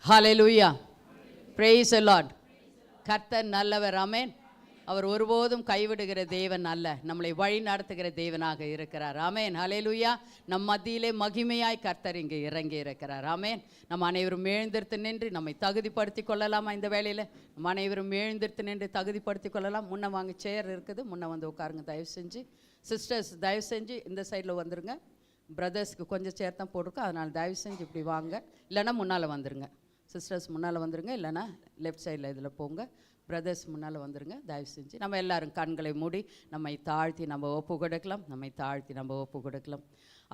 Hallelujah, praise the Lord. கர்த்தர் நல்லவர், ஆமென். அவர் ஒருபோதும் கைவிடுகிற தேவன் அல்ல, நம்மளை வழி நடத்துகிற தேவனாக இருக்கிறார், ஆமென். ஹல்லேலூயா. நம் மத்தியிலே மகிமையாய் கர்த்தர் இங்கே இறங்கி இருக்கிறார், ஆமென். நம்ம அனைவரும் எழுந்திருத்து நின்று நம்மை தகுதிப்படுத்தி கொள்ளலாமா? இந்த வேளையில் நம்ம அனைவரும் எழுந்திருத்து நின்று தகுதிப்படுத்தி கொள்ளலாம். முன்ன வாங்க, சேர் இருக்குது, முன்ன வந்து உட்காருங்க தயவு செஞ்சு. சிஸ்டர்ஸ் தயவு செஞ்சு இந்த சைடில் வந்துருங்க. பிரதர்ஸ்க்கு கொஞ்சம் சேர் தான் போட்டிருக்கோம், அதனால் தயவு செஞ்சு இப்படி வாங்க, இல்லைன்னா முன்னால் வந்துருங்க. சிஸ்டர்ஸ் முன்னால் வந்துருங்க, இல்லைன்னா லெஃப்ட் சைடில் இதில் போங்க. பிரதர்ஸ் முன்னால் வந்துருங்க தயவு செஞ்சு. நம்ம எல்லாரும் கண்களை மூடி நம்மை தாழ்த்தி நம்ம ஒப்பு கொடுக்கலாம், நம்மை தாழ்த்தி நம்ம ஒப்பு கொடுக்கலாம்.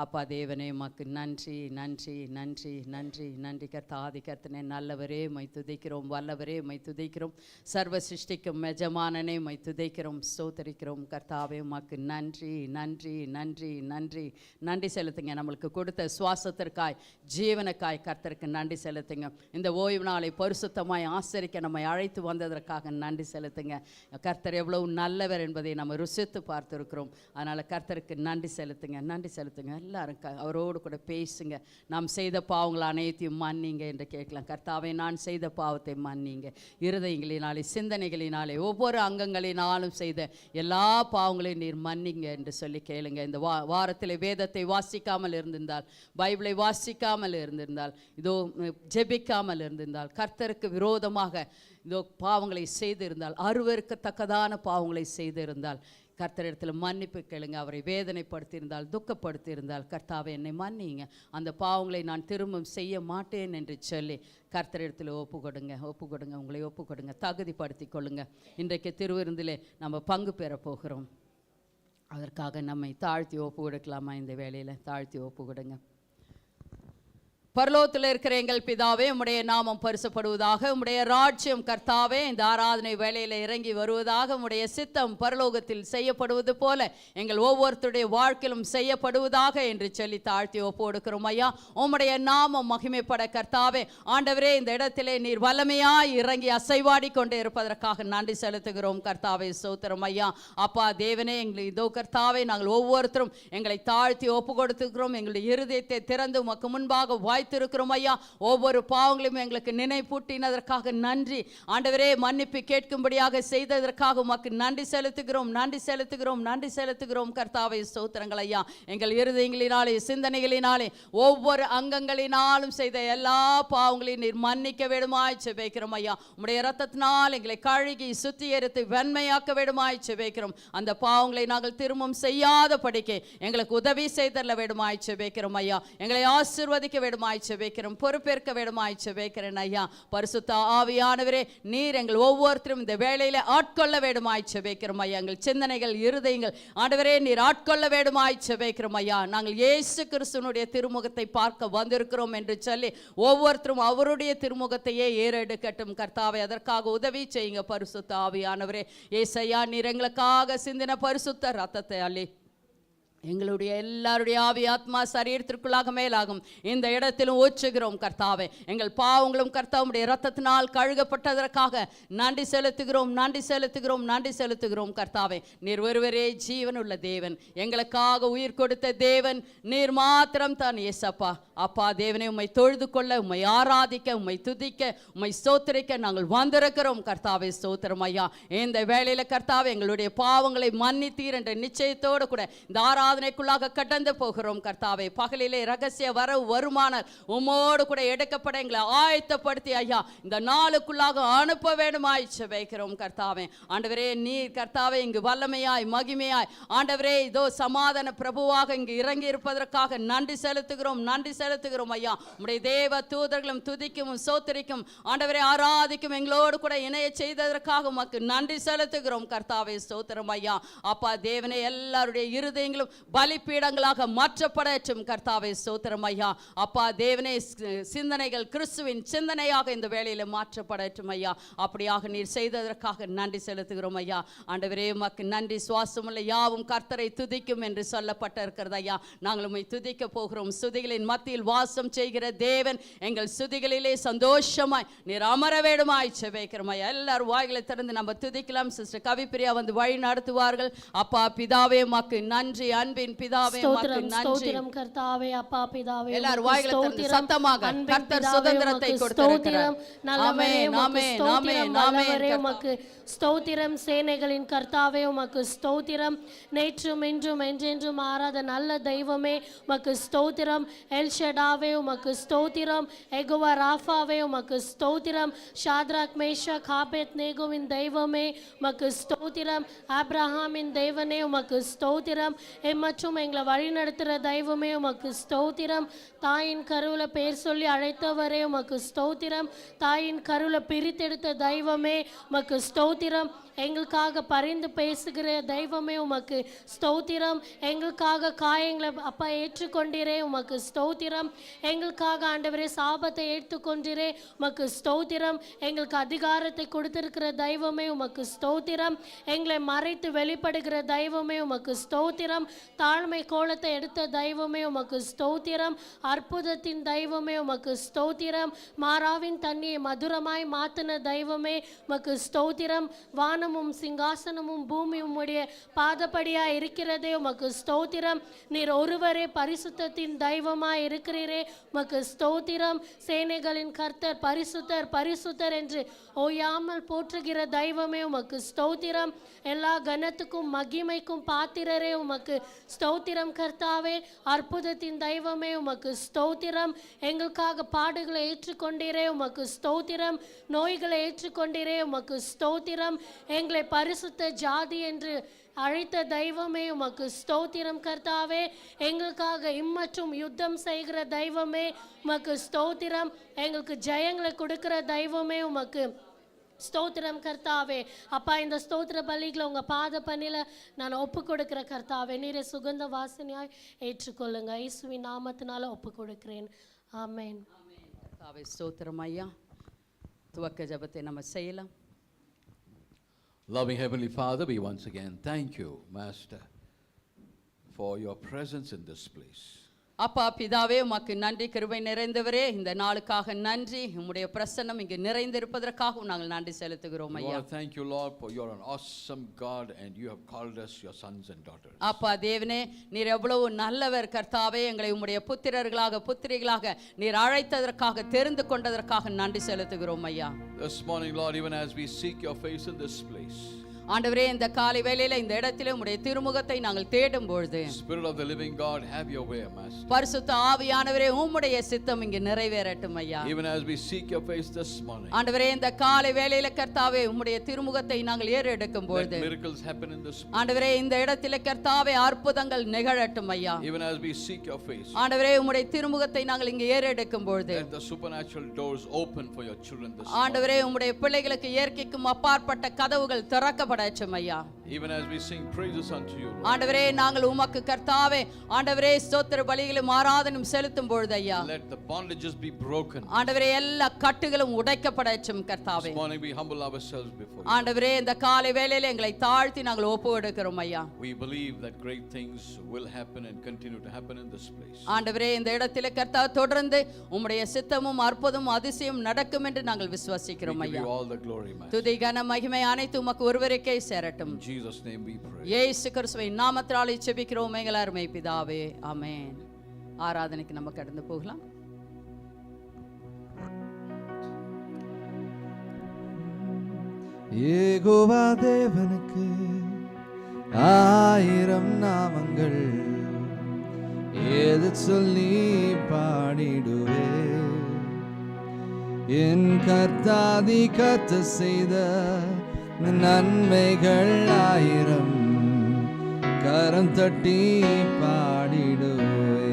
அப்பா தேவனே, உமக்கு நன்றி நன்றி நன்றி நன்றி நன்றி. கர்த்தாதி கர்த்தனே, நல்லவரே மை துதிக்கிறோம், வல்லவரே மை துதிக்கிறோம், சர்வ சிருஷ்டிக்கும் எஜமானனே மை துதிக்கிறோம், ஸ்தோத்தரிக்கிறோம். கர்த்தாவே உமக்கு நன்றி நன்றி நன்றி நன்றி நன்றி செலுத்துங்க. நம்மளுக்கு கொடுத்த சுவாசத்திற்காய், ஜீவனுக்காய் கர்த்தருக்கு நன்றி செலுத்துங்க. இந்த ஓய்வு நாளை பரிசுத்தமாய் ஆசரிக்க நம்மை அழைத்து வந்ததற்காக நன்றி செலுத்துங்க. கர்த்தர் எவ்வளவு நல்லவர் என்பதை நம்ம ருசித்து பார்த்துருக்கிறோம். அதனால் கர்த்தருக்கு நன்றி செலுத்துங்க, நன்றி செலுத்துங்க. எல்லாரும் அவரோடு கூட பேசுங்க. நாம் செய்த பாவங்கள் அனைத்தையும் மன்னிங்க என்று கேட்கலாம். கர்த்தாவே, நான் செய்த பாவத்தை மன்னிங்க. இருதயங்களினாலே, சிந்தனைகளினாலே, ஒவ்வொரு அங்கங்களினாலும் செய்த எல்லா பாவங்களையும் நீர் மன்னிங்க என்று சொல்லி கேளுங்க. இந்த வாரத்தில் வேதத்தை வாசிக்காமல் இருந்திருந்தால், பைபிளை வாசிக்காமல் இருந்திருந்தால், இதோ ஜெபிக்காமல் இருந்திருந்தால், கர்த்தருக்கு விரோதமாக இதோ பாவங்களை செய்திருந்தால், அருவருக்கத்தக்கதான பாவங்களை செய்திருந்தால், கர்த்தரிடத்தில் மன்னிப்பு கேளுங்க. அவரை வேதனைப்படுத்தியிருந்தால், துக்கப்படுத்தியிருந்தால், கர்த்தாவே என்னை மன்னிங்க, அந்த பாவங்களை நான் திரும்பவும் செய்ய மாட்டேன் என்று சொல்லி கர்த்தரிடத்தில் ஒப்பு கொடுங்க, ஒப்பு கொடுங்க, உங்களை ஒப்பு கொடுங்க, தகுதிப்படுத்தி கொள்ளுங்க. இன்றைக்கு திருவிருந்திலே நம்ம பங்கு பெற போகிறோம். அதற்காக நம்மை தாழ்த்தி ஒப்பு கொடுக்கலாமா? இந்த வேளையில் தாழ்த்தி ஒப்பு கொடுங்க. பரலோகத்தில் இருக்கிற எங்கள் பிதாவே, உம்முடைய நாமம் பரிசுப்படுவதாக. உம்முடைய ராஜ்யம் கர்த்தாவே இந்த ஆராதனை வேளையில் இறங்கி வருவதாக. உம்முடைய சித்தம் பரலோகத்தில் செய்யப்படுவது போல எங்கள் ஒவ்வொருத்தருடைய வாழ்க்கையிலும் செய்யப்படுவதாக என்று சொல்லி தாழ்த்தி ஒப்பு கொடுக்கிறோம் ஐயா. உம்முடைய நாமம் மகிமைப்பட கர்த்தாவே, ஆண்டவரே, இந்த இடத்திலே நீர் வல்லமையாய் இறங்கி அசைவாடி கொண்டே இருப்பதற்காக நன்றி செலுத்துகிறோம் கர்த்தாவே. ஸ்தோத்திரம் ஐயா. அப்பா தேவனே, எங்களை இதோ கர்த்தாவே, நாங்கள் ஒவ்வொருத்தரும் எங்களை தாழ்த்தி ஒப்பு கொடுத்துக்கிறோம். எங்களுடைய இருதயத்தை திறந்து உமக்கு முன்பாக இருக்கிறோம் ஐயா. ஒவ்வொரு பாவங்களையும் எங்களுக்கு நினைப்பூட்டினதற்காக நன்றி ஆண்டவரே. மன்னிப்பு கேட்கும்படியாக செய்ததற்காக உமக்கு நன்றி செலுத்துகிறோம், நன்றி செலுத்துகிறோம், நன்றி செலுத்துகிறோம் கர்த்தாவே. ஸ்தோத்திரங்கள் ஐயா. எங்கள் இருதயங்களினாலே, சிந்தனைகளினாலே, ஒவ்வொரு அங்கங்களினாலும் செய்த எல்லா பாவங்களையும் நீர் மன்னிக்க வேண்டுமாய் செபிக்கிறோம் ஐயா. உம்முடைய இரத்தத்தினால் எங்களை கழுகி சுத்திகரித்து வெண்மையாக்க வேண்டுமாய் செபிக்கிறோம். அந்த பாவங்களை நாங்கள் திரும்பவும் செய்யாத படிக்க எங்களுக்கு உதவி செய்தல்ல வேண்டுமாய் செபிக்கிறோம் ஐயா. எங்களை ஆசீர்வதிக்க வேண்டுமாய் செபிக்கிறோம், பொறுப்பேற்க வேண்டுமாய் செபிக்கிறேன் ஐயா. பரிசுத்த ஆவியானவரே, நீர் எங்கள் ஒவ்வொருத்தரும் இந்த வேளையில ஆட்கொள்ள வேண்டுமாய் செபிக்கிறோம் ஐயா. எங்கள் சிந்தனைகள், இருதயங்கள் ஆண்டவரே நீர் ஆட்கொள்ள வேண்டுமாய் செபிக்கிறோம் ஐயா. நாங்கள் இயேசு கிறிஸ்துவினுடைய திருமுகத்தை பார்க்க வந்திருக்கிறோம் என்று சொல்லி ஒவ்வொருத்தரும் அவருடைய திருமுகத்தையே ஏறெடுக்கட்டும் கர்த்தாவே. அதற்காக உதவி செய்யுங்க பரிசுத்த ஆவியானவரே. ஏசையா, நீர் எங்களுக்காக சிந்தின பரிசுத்த ரத்தத்தை அள்ளி எங்களுடைய எல்லாருடைய ஆவி, ஆத்மா, சரீரத்திற்குள்ளாக மேலாகும் இந்த இடத்திலும் ஊற்றுகிறோம் கர்த்தாவே. எங்கள் பாவங்களும் கர்த்தாவுடைய இரத்தத்தினால் கழுகப்பட்டதற்காக நன்றி செலுத்துகிறோம், நன்றி செலுத்துகிறோம், நன்றி செலுத்துகிறோம் கர்த்தாவே. நீர் ஒருவரே ஜீவனுள்ள தேவன், எங்களுக்காக உயிர் கொடுத்த தேவன் நீர் மாத்திரம் தான் ஏசப்பா. அப்பா தேவனே, உம்மை தொழுது கொள்ள, உம்மை ஆராதிக்க, உம்மை துதிக்க, உம்மை ஸ்தோத்திரிக்க நாங்கள் வந்திருக்கிறோம் கர்த்தாவே. ஸ்தோத்திரம் ஐயா. இந்த வேளையில கர்த்தாவே, எங்களுடைய பாவங்களை மன்னித்தீர் என்ற நிச்சயத்தோடு கூட இந்த ஆராதனைக்குள்ளாக கடந்து போகிறோம் கர்த்தாவே. பகலிலே ரகசிய வரவு வருமானால் உம்மோடு கூட எடுக்கப்பட எங்களை ஆயத்தப்படுத்தி ஐயா இந்த நாளுக்குள்ளாக அனுப்ப வேண்டுமாய் செபிக்கிறோம் கர்த்தாவே. ஆண்டவரே, நீர் கர்த்தாவே இங்கு வல்லமையாய் மகிமையாய் ஆண்டவரே இதோ சமாதான பிரபுவாக இங்கு இறங்கி இருப்பதற்காக நன்றி செலுத்துகிறோம், நன்றி செலுத்துகிறோம் ஐயா. உம்முடைய தேவ தூதர்களும் துதிக்கும், சோத்திரிக்கும், ஆண்டவரே ஆராதிக்கும் எங்களோடு கூட இணைய செய்ததற்காக உமக்கு நன்றி செலுத்துகிறோம் கர்த்தாவே. ஸ்தோத்திரம் ஐயா. அப்பா தேவனே, எல்லாருடைய இருதயங்களும் பலிபீடங்களாக மாற்றப்படட்டும் கர்த்தாவே. ஸ்தோத்திரம் ஐயா. அப்பா தேவனே, சிந்தனைகள் கிறிஸ்துவின் சிந்தனையாக இந்த வேளையில் மாற்றப்படட்டும் ஐயா. அப்படியாக நீர் செய்ததற்காக நன்றி செலுத்துகிறோம் ஐயா. ஆண்டவரே உமக்கு நன்றி. சுவாசமுள்ள யாவும் கர்த்தரை துதிக்கும் என்று சொல்லப்பட்டிருக்கிறது ஐயா. நாங்கள் உம்மை துதிக்க போகிறோம். சுதிகளின் மத்தியில் வாசம் செய்கிற தேவன் எங்கள் சுதிகளிலே சந்தோஷமாய் நீர் அமர வேண்டுமாய் செபிக்கிறோம் ஐயா. எல்லாரும் வாய்களை திறந்து நம்ம துதிக்கலாம். சிஸ்டர் கவிப்பிரியா வந்து வழி நடத்துவார்கள். அப்பா பிதாவே, உமக்கு நன்றி அன்பின் பிதாவே உமக்கு ஸ்தோத்திரம் நன்றி. ஸ்தோத்திரம் கர்த்தாவே அப்பா பிதாவே எல்லாரும் உமக்கு வாய்களை திறந்து ஸ்தோத்திரம். சத்தமாக அன்பின் கர்த்தர் பிதாவே சுதந்திரத்தை உமக்கு கொடுத்திருக்கிறார். ஸ்தோத்திரம். நல்லவரே ஆமென், உமக்கு ஆமென், ஸ்தோத்திரம். ஆமென், ஆமென். நல்லவரே உமக்கு ஸ்தோத்திரம். சேனைகளின் கர்த்தாவே உமக்கு ஸ்தோத்திரம். நேற்றும் இன்றும் என்றென்றும் மாறாத நல்ல தெய்வமே உமக்கு ஸ்தோத்திரம். எல்ஷடாவே உமக்கு ஸ்தோத்திரம். எகோவா ராஃபாவே உமக்கு ஸ்தோத்திரம். ஷாத்ராக் மேஷாக் ஆபேத்நேகோவின் தெய்வமே உமக்கு ஸ்தோத்திரம். ஆபிரகாமின் தேவனே உமக்கு ஸ்தோத்திரம். மற்றும் எங்களை வழி நடத்துகிற தெய்வமே உமக்கு ஸ்தோத்திரம். தாயின் கருவுல பேர் சொல்லி அழைத்தவரே உமக்கு ஸ்தோத்திரம். தாயின் கருவுல பிரித்தெடுத்த தெய்வமே உமக்கு ஸ்தோத்திரம். எங்களுக்காக பரிந்து பேசுகிற தெய்வமே உமக்கு ஸ்தோத்திரம். எங்களுக்காக காயங்களை அப்பா ஏற்றுக்கொண்டீரே உமக்கு ஸ்தோத்திரம். எங்களுக்காக ஆண்டவரே சாபத்தை ஏற்றுக்கொண்டீரே உமக்கு ஸ்தோத்திரம். எங்களுக்கு அதிகாரத்தை கொடுத்திருக்கிற தெய்வமே உமக்கு ஸ்தோத்திரம். எங்களை மறைத்து வெளிப்படுகிற தெய்வமே உமக்கு ஸ்தோத்திரம். தாழ்மை கோலத்தை எடுத்த தெய்வமே உமக்கு ஸ்தோத்திரம். அற்புதத்தின் தெய்வமே உமக்கு ஸ்தோத்திரம். மாறாவின் தண்ணியை மதுரமாய் மாத்தின தெய்வமே உமக்கு ஸ்தோத்திரம். வானமும் சிங்காசனமும் பூமி உம்முடைய பாதப்படியா இருக்கிறதே உமக்கு ஸ்தோத்திரம். நீர் ஒருவரே பரிசுத்தத்தின் தெய்வமாய் இருக்கிறீரே உமக்கு ஸ்தோத்திரம். சேனைகளின் கர்த்தர் பரிசுத்தர் பரிசுத்தர் என்று ஓயாமல் போற்றுகிற தெய்வமே உமக்கு ஸ்தோத்திரம். எல்லா கனத்துக்கும் மகிமைக்கும் பாத்திரரே உமக்கு ஸ்தோத்திரம் கர்த்தாவே. அற்புதத்தின் தெய்வமே உமக்கு ஸ்தோத்திரம். எங்களுக்காக பாடுகளை ஏற்றுக்கொண்டீரே உமக்கு ஸ்தோத்திரம். நோய்களை ஏற்றுக்கொண்டீரே உமக்கு ஸ்தோத்திரம். எங்களை பரிசுத்த ஜாதி என்று அழைத்த தெய்வமே உமக்கு ஸ்தோத்திரம் கர்த்தாவே. எங்களுக்காக இம்மற்றும் யுத்தம் செய்கிற தெய்வமே உமக்கு ஸ்தோத்திரம். எங்களுக்கு ஜெயங்களை கொடுக்கிற தெய்வமே உமக்கு ஸ்தோத்திரம் கர்த்தாவே. அப்பா இந்த ஸ்தோத்திர பலிகளை உங்க பாத பணியில நான் ஒப்பு கொடுக்கிற கர்த்தாவே. நீரே சுகந்த வாசனையாய் ஏற்றுக்கொள்ளுங்க. இயேசுவின் நாமத்தினால ஒப்பு கொடுக்கிறேன். ஆமென். கர்த்தாவே ஸ்தோத்திரம் ஐயா. துவக்க ஜெபத்தை நம்ம செய்யலாம். Loving Heavenly Father, we once again thank you, Master, for your presence in this place. அப்பா பிதாவே உமக்கு நன்றி. கிருபை நிறைந்தவரே இந்த நாளுக்காக நன்றி. உம்முடைய பிரசன்னம் இங்கு நிறைந்திருப்பதற்காக நாங்கள் நன்றி செலுத்துகிறோம் We ஐயா. want to thank you, Lord, for you're an awesome God and you have called us your sons and daughters. அப்பா தேவனே நீர் எவ்வளவு நல்லவர் கர்த்தாவே. எங்களை உம்முடைய புத்திரர்களாக புத்திரிகளாக நீர் அழைத்ததற்காக தெரிந்து கொண்டதற்காக நன்றி செலுத்துகிறோம் ஐயா. This morning, Lord, even as we seek your face in this place, ஆண்டவரே இந்த காலை வேளையில இந்த இடத்திலே உம்முடைய திருமுகத்தை நாங்கள் தேடும் பொழுது Spirit of the living God, have your way, Master. பரிசுத்த ஆவியானவரே உம்முடைய சித்தம் இங்கு நிறைவேறட்டும் ஐயா. Even as we seek your face this morning, ஆண்டவரே இந்த காலை வேளையில கர்த்தாவே உம்முடைய திருமுகத்தை நாங்கள் ஏறெடுக்கும் let பொழுது miracles happen in this place. ஆண்டவரே இந்த இடத்திலே கர்த்தாவே அற்புதங்கள் நிகழட்டும் ஐயா. Even as we seek your face, ஆண்டவரே உம்முடைய திருமுகத்தை நாங்கள் இங்கு ஏறெடுக்கும் பொழுது let the supernatural doors open for your children this morning. ஆண்டவரே உம்முடைய பிள்ளைகளுக்கு இயற்கைக்கும் அப்பாற்பட்ட கதவுகள் திறக்கப்படட்டும் ஐயா. Even as we sing praises unto you, Lord, ஆண்டவரே நாங்கள் உமக்கு கர்த்தாவே ஆண்டவரே ஸ்தோத்திர பலிகளும் ஆராதனையும் செலுத்தும் பொழுது ஐயா let the bondages be broken. ஆண்டவரே எல்லா கட்டுகளும் உடைக்கப்படட்டும் கர்த்தாவே. This morning we humble ourselves before you. ஆண்டவரே இந்த காலை வேளையில எங்களை தாழ்த்தி நாங்கள் ஒப்பு கொடுக்கிறோம் ஐயா. We believe that great things will happen and continue to happen in this place. ஆண்டவரே இந்த இடத்திலே கர்த்தாவே தொடர்ந்து உம்முடைய சித்தமும் அற்புதமும் அதிசயம் நடக்கும் என்று நாங்கள் விசுவாசிக்கிறோம் We give ஐயா. you all the glory, Master. துதி கன மகிமை அனைத்து உமக்கு ஒருவருக்கே சேரட்டும். In Jesus' name we pray. இயேசு கிறிஸ்துவின் நாமத்தினாலே ஜெபிக்கிறோம் எங்கள் அருமை பிதாவே. ஆமென். ஆராதனைக்கு நம்ம கடந்து போகலாம். யெகோவா தேவனுக்கு 1000 நாமங்கள் ஏது சொல்லி பாடிடுவே. என் கர்த்தாதி கர்த்த செய்த நன்மைகள் 1000 கரம் தட்டி பாடிடுவே.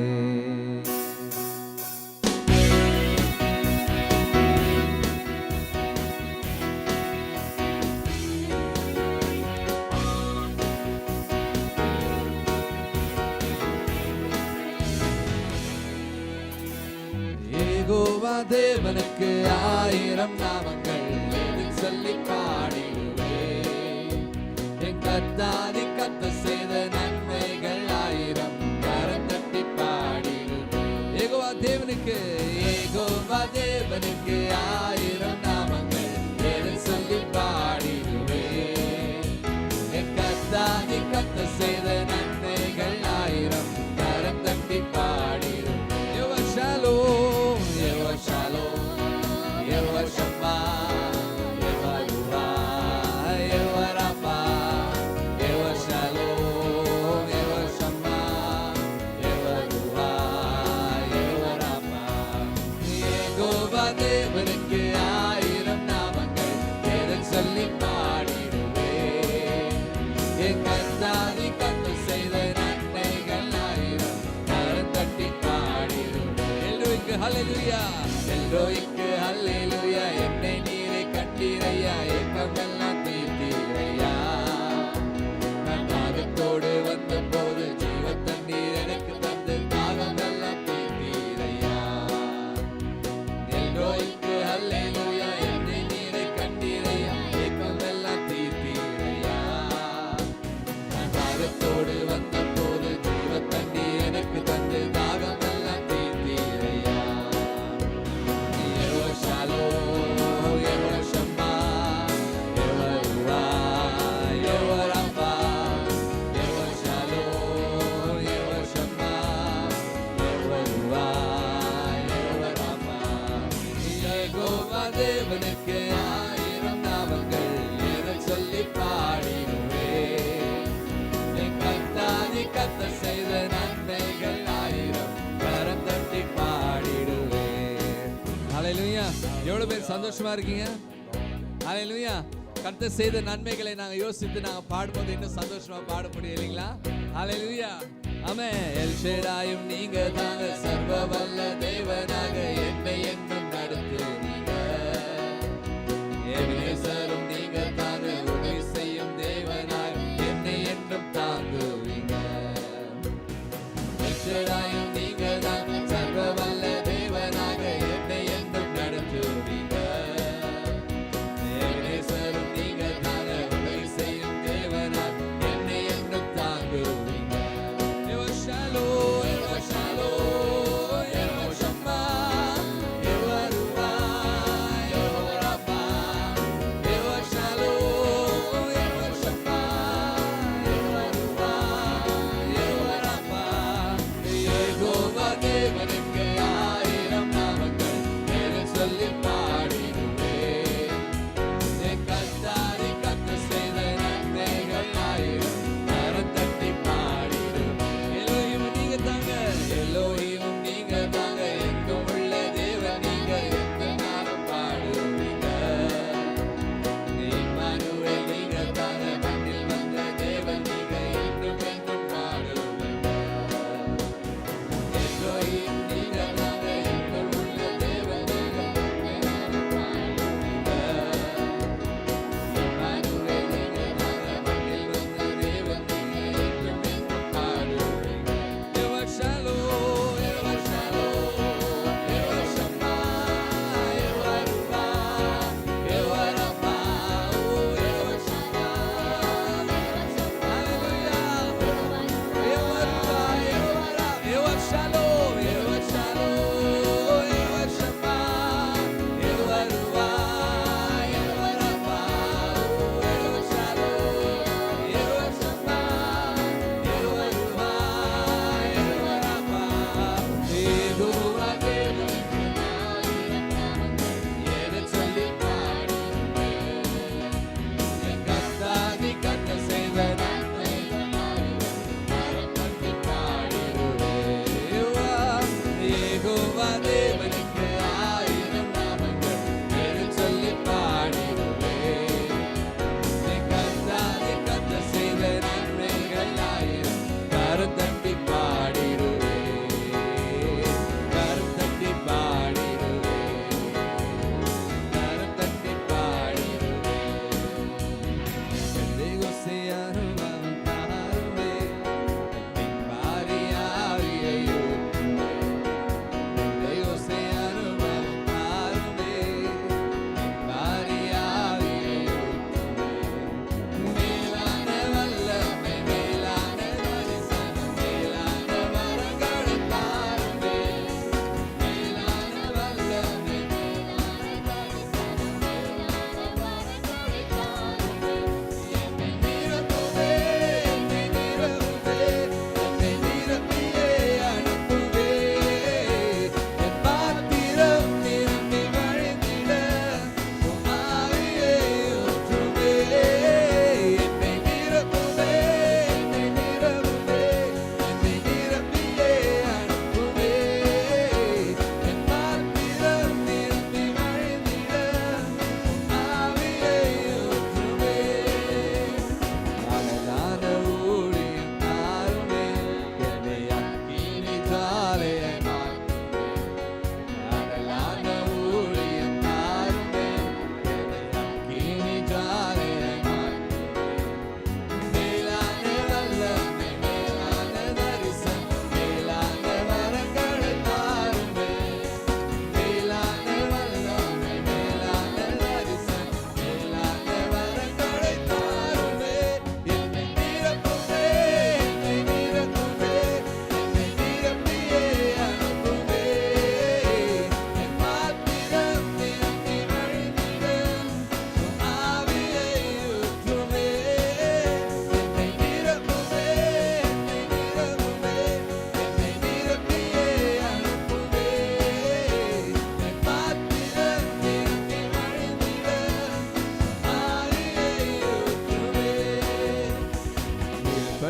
யெகோவா தேவனுக்கு 1000 நாமங்கள் எது சொல்லி பாடிடுவே. என் கர்த்தாதி கர்த்த செய்த நன்மைகள் 1000 கரம் தட்டி பாடிடுவே. யெகோவா தேவனுக்கு 1000 நாமங்கள் எது சொல்லி பாடிடுவே. என் கர்த்தாதி கர்த்த செய்த நன்மைகள் 1000 ஹல்லேலூயா. எல்லோய்க்கு ஹல்லேலூயா. என்னை நீரை கண்டீரையா, ஏக்கமெல்லாம் தீர்த்தீரையா. நான் தாகத்தோடு வந்த போது ஜீவ தண்ணீர் எனக்கு தந்து தாகமெல்லாம் தீர்த்தீரையா. எல்லோய்க்கு ஹல்லேலூயா. என்னை நீரை கண்டீரையா, ஏக்கமெல்லாம் தீர்த்தீரையா. நான் தாகத்தோடு வந்த போது ஜீவ தண்ணீர் எனக்கு தந்து தாகமெல்லாம் தீர்த்தீரையா. யெகோவா ஷாலோம், யெகோவா ஷம்மா, யெகோவா ருவா, யெகோவா ராஃபா. யெகோவா ஷாலோம், யெகோவா ஷம்மா, யெகோவா ருவா, யெகோவா ராஃபா. யெகோவா தேவனுக்கு 1000 நாமங்கள் எனச் சொல்லி பாடிடுவேன். என் கர்த்தாதி கர்த்தர் செய்த நன்மைகள் 1000 கரம் தட்டி பாடிடுவேன். ஹல்லேலூயா. எவ்வளவு பேர் சந்தோஷமா இருக்கீங்க? ஹல்லேலூயா. கர்த்தர் செய்த நன்மைகளை நாங்க யோசித்து நாங்க பாடும்போது இன்னும் சந்தோஷமா பாட முடியும் இல்லைங்களா? ஹல்லேலூயா. ஆமென். எல் ஷேடாயும் நீங்க தாங்க, சர்வ வல்ல தேவனாக என்னை என்றும் நடத்துவீங்க. எபினேசரும் நீங்க தாங்க, உதவி செய்யும் தேவனாய் என்னை என்றும் தாங்குவீங்க. எல் ஷேடாயும் நீங்க தாங்க, சர்வ வல்ல தேவனாக என்னை என்றும் நடத்துவீங்க. எபினேசரும் நீங்க தாங்க, உதவி செய்யும் தேவனாய் என்னை என்றும் தாங்குவீங்க. யெகோவா ஷாலோம், யெகோவா ஷாலோம், யெகோவா ஷம்மா, யெகோவா ருவா, யெகோவா ராஃபா.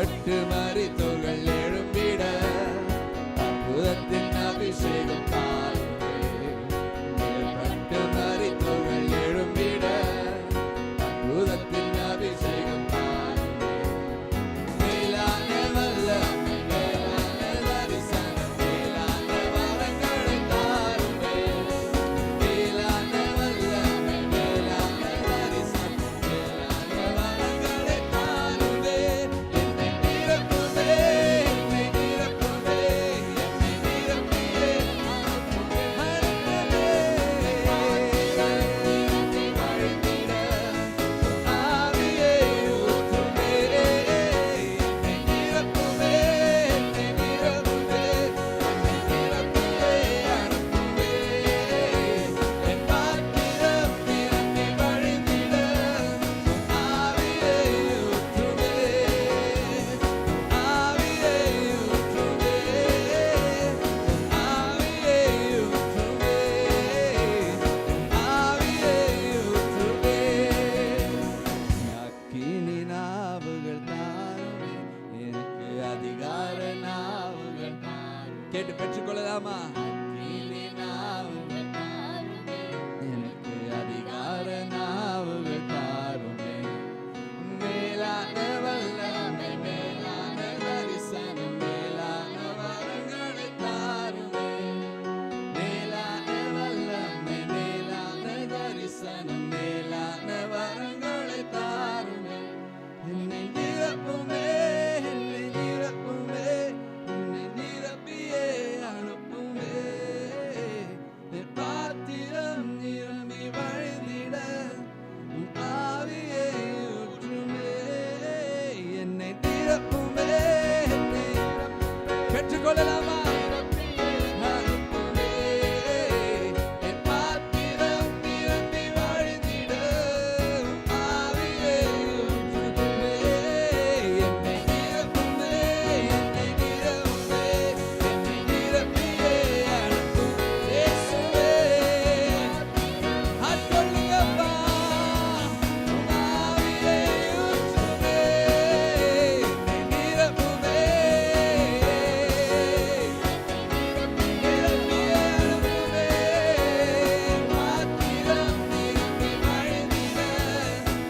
மேற்பட்டு மரித்தோர்கள் எழும்பிட அற்புதத்தின் அபிஷேகம் தாருமே. மேற்பட்டு மரித்தோர்கள் எழும்பிட அற்புதத்தின் அபிஷேகம் தாருமே. மேலான வல்லமை, மேலான தரிசனம், மேலான வரங்களை தாருமே. மேலான வல்லமை, மேலான தரிசனம், மேலான வரங்களை தாருமே. என்னை நிரப்புமே, என்னை நிரப்புமே, என்னை நிரப்பியே அனுப்புமே. என்னை வழிந்திட ஆவியை ஊற்றுமே. என்னை நிரப்புமே, என்னை நிரப்புமே, என்னை நிரப்பியே அனுப்புமே. என் பாத்திரம் நிரம்பி வழிந்திட ஆவியை ஊற்றுமே. ஆவியை ஊற்றுமே. ஆவியை ஊற்றுமே. ஆவியை ஊற்றுமே. அக்கினி நாவுகள் தாருமே. எனக்கு அதிகார நாவுகள் தாருமே. கேட்டு பெற்றுக்கொள்ளலாமா? அக்கினி நாவுகள் தாருமே. எனக்கு அதிகார நாவுகள் தாருமே. மேலான வல்லமை, மேலான தரிசனம், மேலான வரங்களை தாருமே. மேலான வல்லமை, மேலான தரிசனம், மேலான வரங்களை தாருமே. என்னை நிரப்புமே, என்னை நிரப்புமே, என்னை நிரப்பியே அனுப்புமே. என் பாத்திரம் நிரம்பி வழிந்திட உன் ஆவியை ஊற்றுமே. என்னை நிரப்புமே, என்னை பெற்றுக்கொள்ளலாமா? அனுப்புமே. என் பாத்திரம் நிரம்பி வழிந்திட உன் ஆவியை ஊற்றுமே. என்னை நிரப்புமே, என்னை நிரப்புமே, என்னை நிரப்பியே அனுப்பும் இயேசுவே. ஆட்கொள்ளுங்கப்பா, உம் ஆவியை ஊற்றுமே. என்னை நிரப்புமே. நிரப்பியே அனுப்புமே. பாத்திரம் நிரம்பி வழிந்திட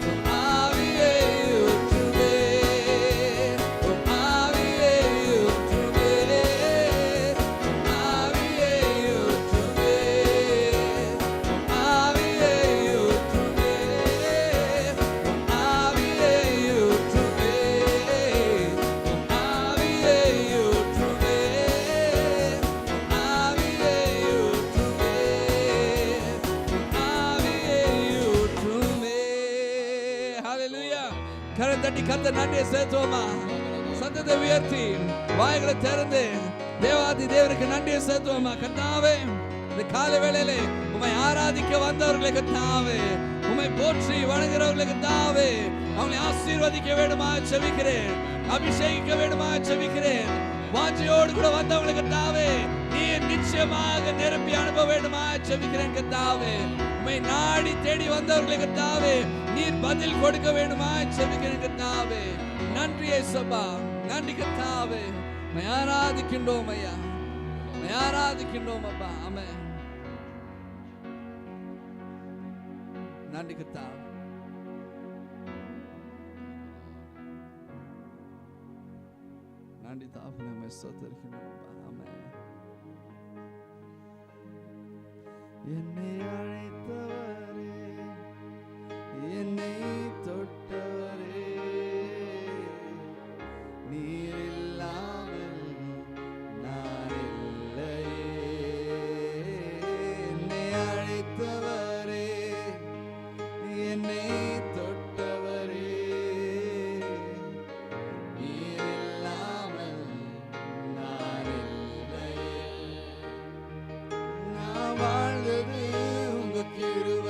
உம் ஆவியை ஊற்றுமே. உம் ஆவியை ஊற்றுமே. உம் ஆவியை ஊற்றுமே. உம் ஆவியை ஊற்றுமே. உம் ஆவியை ஊற்றுமே. உம் ஆவியை ஊற்றுமே. உம் ஆவியை ஊற்றுமே. உம் ஆவியை ஊற்றுமே. ஹalleluya. கரம் தட்டி கர்த்தர் நன்றியை செலுத்துவோமா? சத்தத்தை உயர்த்தி வாய்களை திறந்து தேவாதி தேவனுக்கு நன்றியை செலுத்துவோமா? கர்த்தாவே, இந்த காலை வேளையிலே உம்மை ஆராதிக்க வந்தவர்களை கர்த்தாவே, உம்மை போற்றி வணங்குறவர்களை கர்த்தாவே, அவங்களை ஆசீர்வதிக்க வேண்டுமா செபிக்கிறேன். அபிஷேகிக்க வேண்டுமா செபிக்கிறேன். வாஞ்சையோடு கூட வந்தவர்களை கர்த்தாவே, நீர் நிச்சயமாக நிரப்பி அனுப்ப வேண்டுமா செபிக்கிறேன் கர்த்தாவே. உம்மை நாடி தேடி வந்தவர்களை கர்த்தாவே, நீர் பதில் கொடுக்க வேண்டுமா செபிக்கிறேன் கர்த்தாவே. நன்றி இயேசுப்பா, நன்றி கர்த்தாவே. உம்மை ஆராதிக்கின்றோம் ஐயா, உம்மை ஆராதிக்கின்றோம் அப்பா. ஆமென். நன்றி கர்த்தாவே. நன்றி தாப்பனே, உம்மை ஸ்தோத்திரிக்கிறோம் அப்பா. ஆமென். என்னை அழைத்தவரே, என்னை தொட்டவரே, நீர் இல்லாமல் நான் இல்லையே. என்னை அழைத்தவரே, என்னை தொட்டவரே, நீர் இல்லாமல் நான் இல்லையே. நான் வாழ்ந்தது உங்க கிருபை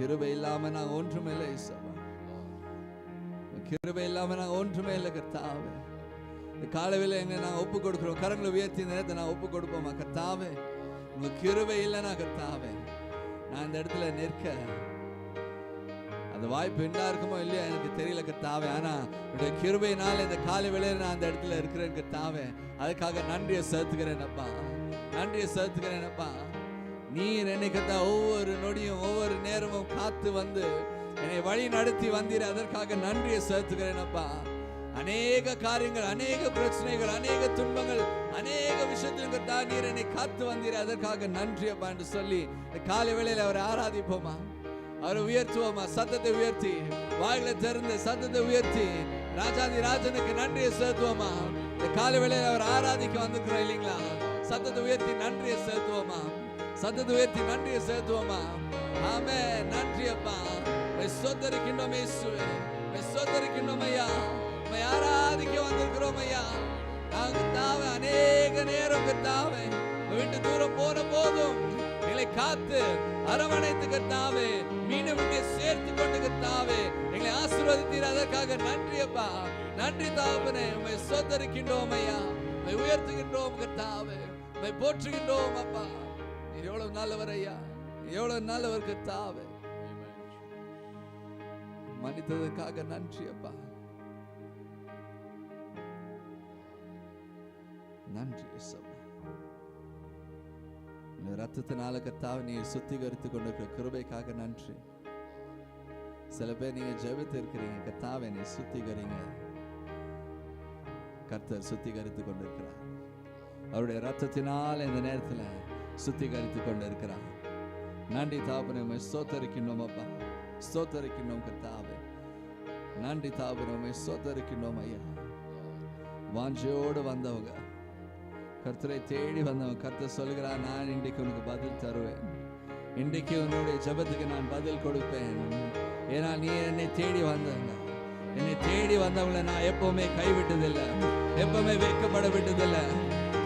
கிருபை இல்லாம நான் ஒன்றுமே இல்லை இயேசுவா. கிருபை இல்லாம நான் ஒன்றுமே இல்லை கர்த்தாவே. இந்த காலவேளை என்ன நாங்கள் ஒப்பு கொடுக்கிறோம். கரங்களை உயர்த்தி இந்த நேரத்தை நான் ஒப்பு கொடுப்போமா கர்த்தாவே. உங்க கிருபை இல்லைனா கர்த்தாவே நான் இந்த இடத்துல நிற்க அந்த வாய்ப்பு என்ன இருக்குமோ இல்லையா எனக்கு தெரியல கர்த்தாவே. ஆனா உடைய கிருபையினால இந்த காலை வேளையில நான் அந்த இடத்துல இருக்கிறேன் கர்த்தாவே. அதுக்காக நன்றியை செலுத்துகிறேன் அப்பா, நன்றியை செலுத்துகிறேன் அப்பா. நீர் என்னை கர்த்தா ஒவ்வொரு நொடியும் ஒவ்வொரு நேரமும் காத்து வந்து என்னை வழி நடத்தி வந்தீர். அதற்காக நன்றியை செலுத்துகிறேன் அப்பா. அநேக காரியங்கள், அநேக பிரச்சனைகள், அநேக துன்பங்கள், அநேக விஷயத்திலும் கர்த்தா நீர் என்னை காத்து வந்தீர். அதற்காக நன்றி அப்பா என்று சொல்லி இந்த காலை வேளையில அவரை ஆராதிப்போமா, அவரை உயர்த்துவோமா. சத்தத்தை உயர்த்தி, வாய்களை திறந்து சத்தத்தை உயர்த்தி ராஜாதி ராஜனுக்கு நன்றியை செலுத்துவோமா. இந்த காலை வேளையில அவர் ஆராதிக்க வந்திருக்கிறோம் இல்லைங்களா. சத்தத்தை உயர்த்தி நன்றியை செலுத்துவோமா, சத்தத்தை உயர்த்தி நன்றியை செலுத்துவோமா. ஆமென். நன்றி அப்பா. சோதரிக்கின்றோம் இயேசுவே, சோதரிக்கின்றோம் ஐயா. ஆராதிக்க வந்திருக்கிறோம் ஐயா. நாங்கள் தாவே அநேக நேரம் கர்த்தாவே விட்டு தூரம் போன போதும் எங்களை காத்து அரவணைத்து கர்த்தாவே மீண்டும் இங்கே சேர்த்து கொண்டு கர்த்தாவே எங்களை ஆசீர்வதித்தீர். அதற்காக நன்றி அப்பா, நன்றி தாவனே. உம்மை சோதரிக்கின்றோம் ஐயா, உம்மை உயர்த்துகின்றோம் கர்த்தாவே, உம்மை போற்றுகின்றோம் அப்பா. நீர் எவ்வளவு நல்லவர் ஐயா, எவ்வளவு நல்லவர் கர்த்தாவே. மன்னித்ததற்காக நன்றி அப்பா, நன்றி இயேசுவே. ரத்தத்தினால கர்த்தாவே நீ சுத்திகரித்து கொண்டிருக்கிற கிருபைக்காக நன்றி. சில பேர் நீங்க ஜெபித்து இருக்கிறீங்க கர்த்தாவே நீ சுத்திகரிங்க. கர்த்தர் சுத்திகரித்து கொண்டிருக்கிறார். அவருடைய ரத்தத்தினால் இந்த நேரத்தில் சுத்திகரித்து கொண்டிருக்கிறார். நன்றி தாபனமே. ஸ்தோத்தரிக்கின்றோம் அப்பா, ஸ்தோத்தரிக்கின்றோம் கர்த்தாவே. நன்றி தாபனமே, ஸ்தோத்தரிக்கின்றோம் ஐயா. வாஞ்சையோடு வந்தவங்க, கர்த்தரை தேடி வந்தவன், கர்த்தர் சொல்கிறார் நான் இன்றைக்கு உனக்கு பதில் தருவேன். இன்றைக்கு உன்னுடைய ஜெபத்துக்கு நான் பதில் கொடுப்பேன். ஏன்னா நீ என்னை தேடி வந்தவங்க, என்னை தேடி வந்தவங்களை நான் எப்பவுமே கைவிட்டதில்லை, எப்பவுமே வைக்கப்பட விட்டதில்லை.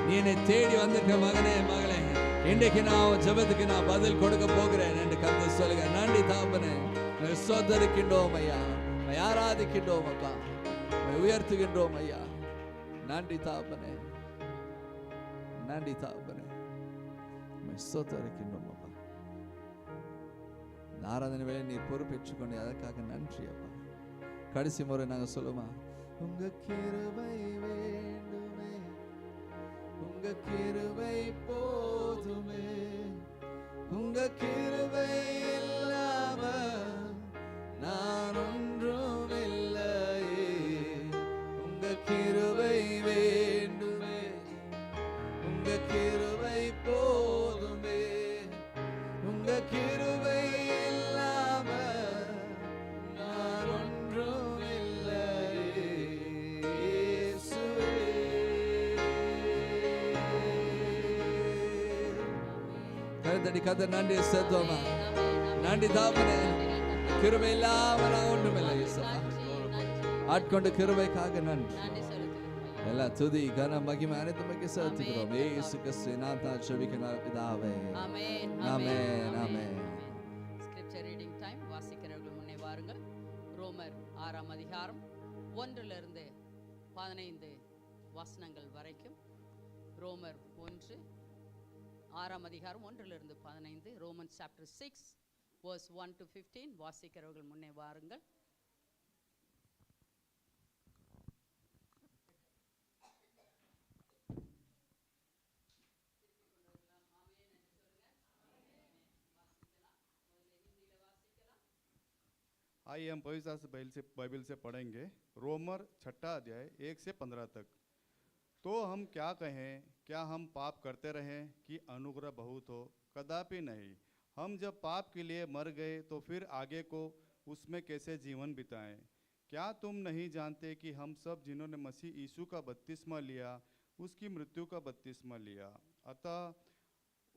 நீ என்னை தேடி வந்திருக்க மகனே மகளே, இன்றைக்கு நான் ஜெபத்துக்கு நான் பதில் கொடுக்க போகிறேன் என்று கர்த்தர் சொல்லுங்க. நன்றி தாப்பனே. சோதரிக்கின்றோம் ஐயா, ஆராதிக்கின்றோம் அப்பா, உயர்த்துகின்றோம் ஐயா. நன்றி தாப்பனே, நன்றி தாப்பனே. சோதரிக்கின்றோம் அப்பா. ஆராதனை வேலை நீர் பொறுப்பேற்றுக் கொண்டு அதற்காக நன்றி அப்பா. கடைசி முறை நாங்கள் சொல்லுமா, உங்க கிருபை வேண்டுமே, உங்க கிருபை போதுமே, உங்க கிருபை இல்லாம நான் ஒன்றும் இல்லையே. உங்க கிருபை வேண்டுமே, உங்க கிருபை போதுமே, உங்க கிருபை இல்லாம நான் ஒன்றும் இல்லையே. இயேசுவே கருத்தடி கதை நன்றி செலுத்துவோமா. நன்றி தாப்பனே. கிருபை இல்லாம நான் ஒன்றும் இல்லை. ஆட்கொண்ட கிருபைக்காக நன்றி. எல்லா துதி கன மகிமை அனைத்துமே செலுத்துகிறோம். இயேசு கிறிஸ்துவின் நாமத்தில் ஜெபிக்கிறோம் பிதாவே. ஆமென். ஆமென். ஆமென். Scripture reading time. வாசிக்கிறவர்கள் முன்னே வாருங்கள். ரோமர் 6ஆம் அதிகாரம் 1 15 வசனங்கள் வரைக்கும். ரோமர் 1 6ஆம் அதிகாரம் 1 15. Romans chapter 6 verse 1 to 15. வாசிக்கிறவர்கள் முன்னே வாருங்கள். आइए हम पवित्र शास्त्र बाइबल से पढ़ेंगे। रोमर 6 अध्याय 1 से 15 तक। तो हम क्या कहें, क्या हम पाप करते रहें कि अनुग्रह बहुत हो? कदापि नहीं। हम जब पाप के लिए मर गए तो फिर आगे को उसमें कैसे जीवन बिताएं? क्या तुम नहीं जानते कि हम सब जिन्होंने मसीह यीशु का बपतिस्मा लिया उसकी मृत्यु का बपतिस्मा लिया? अतः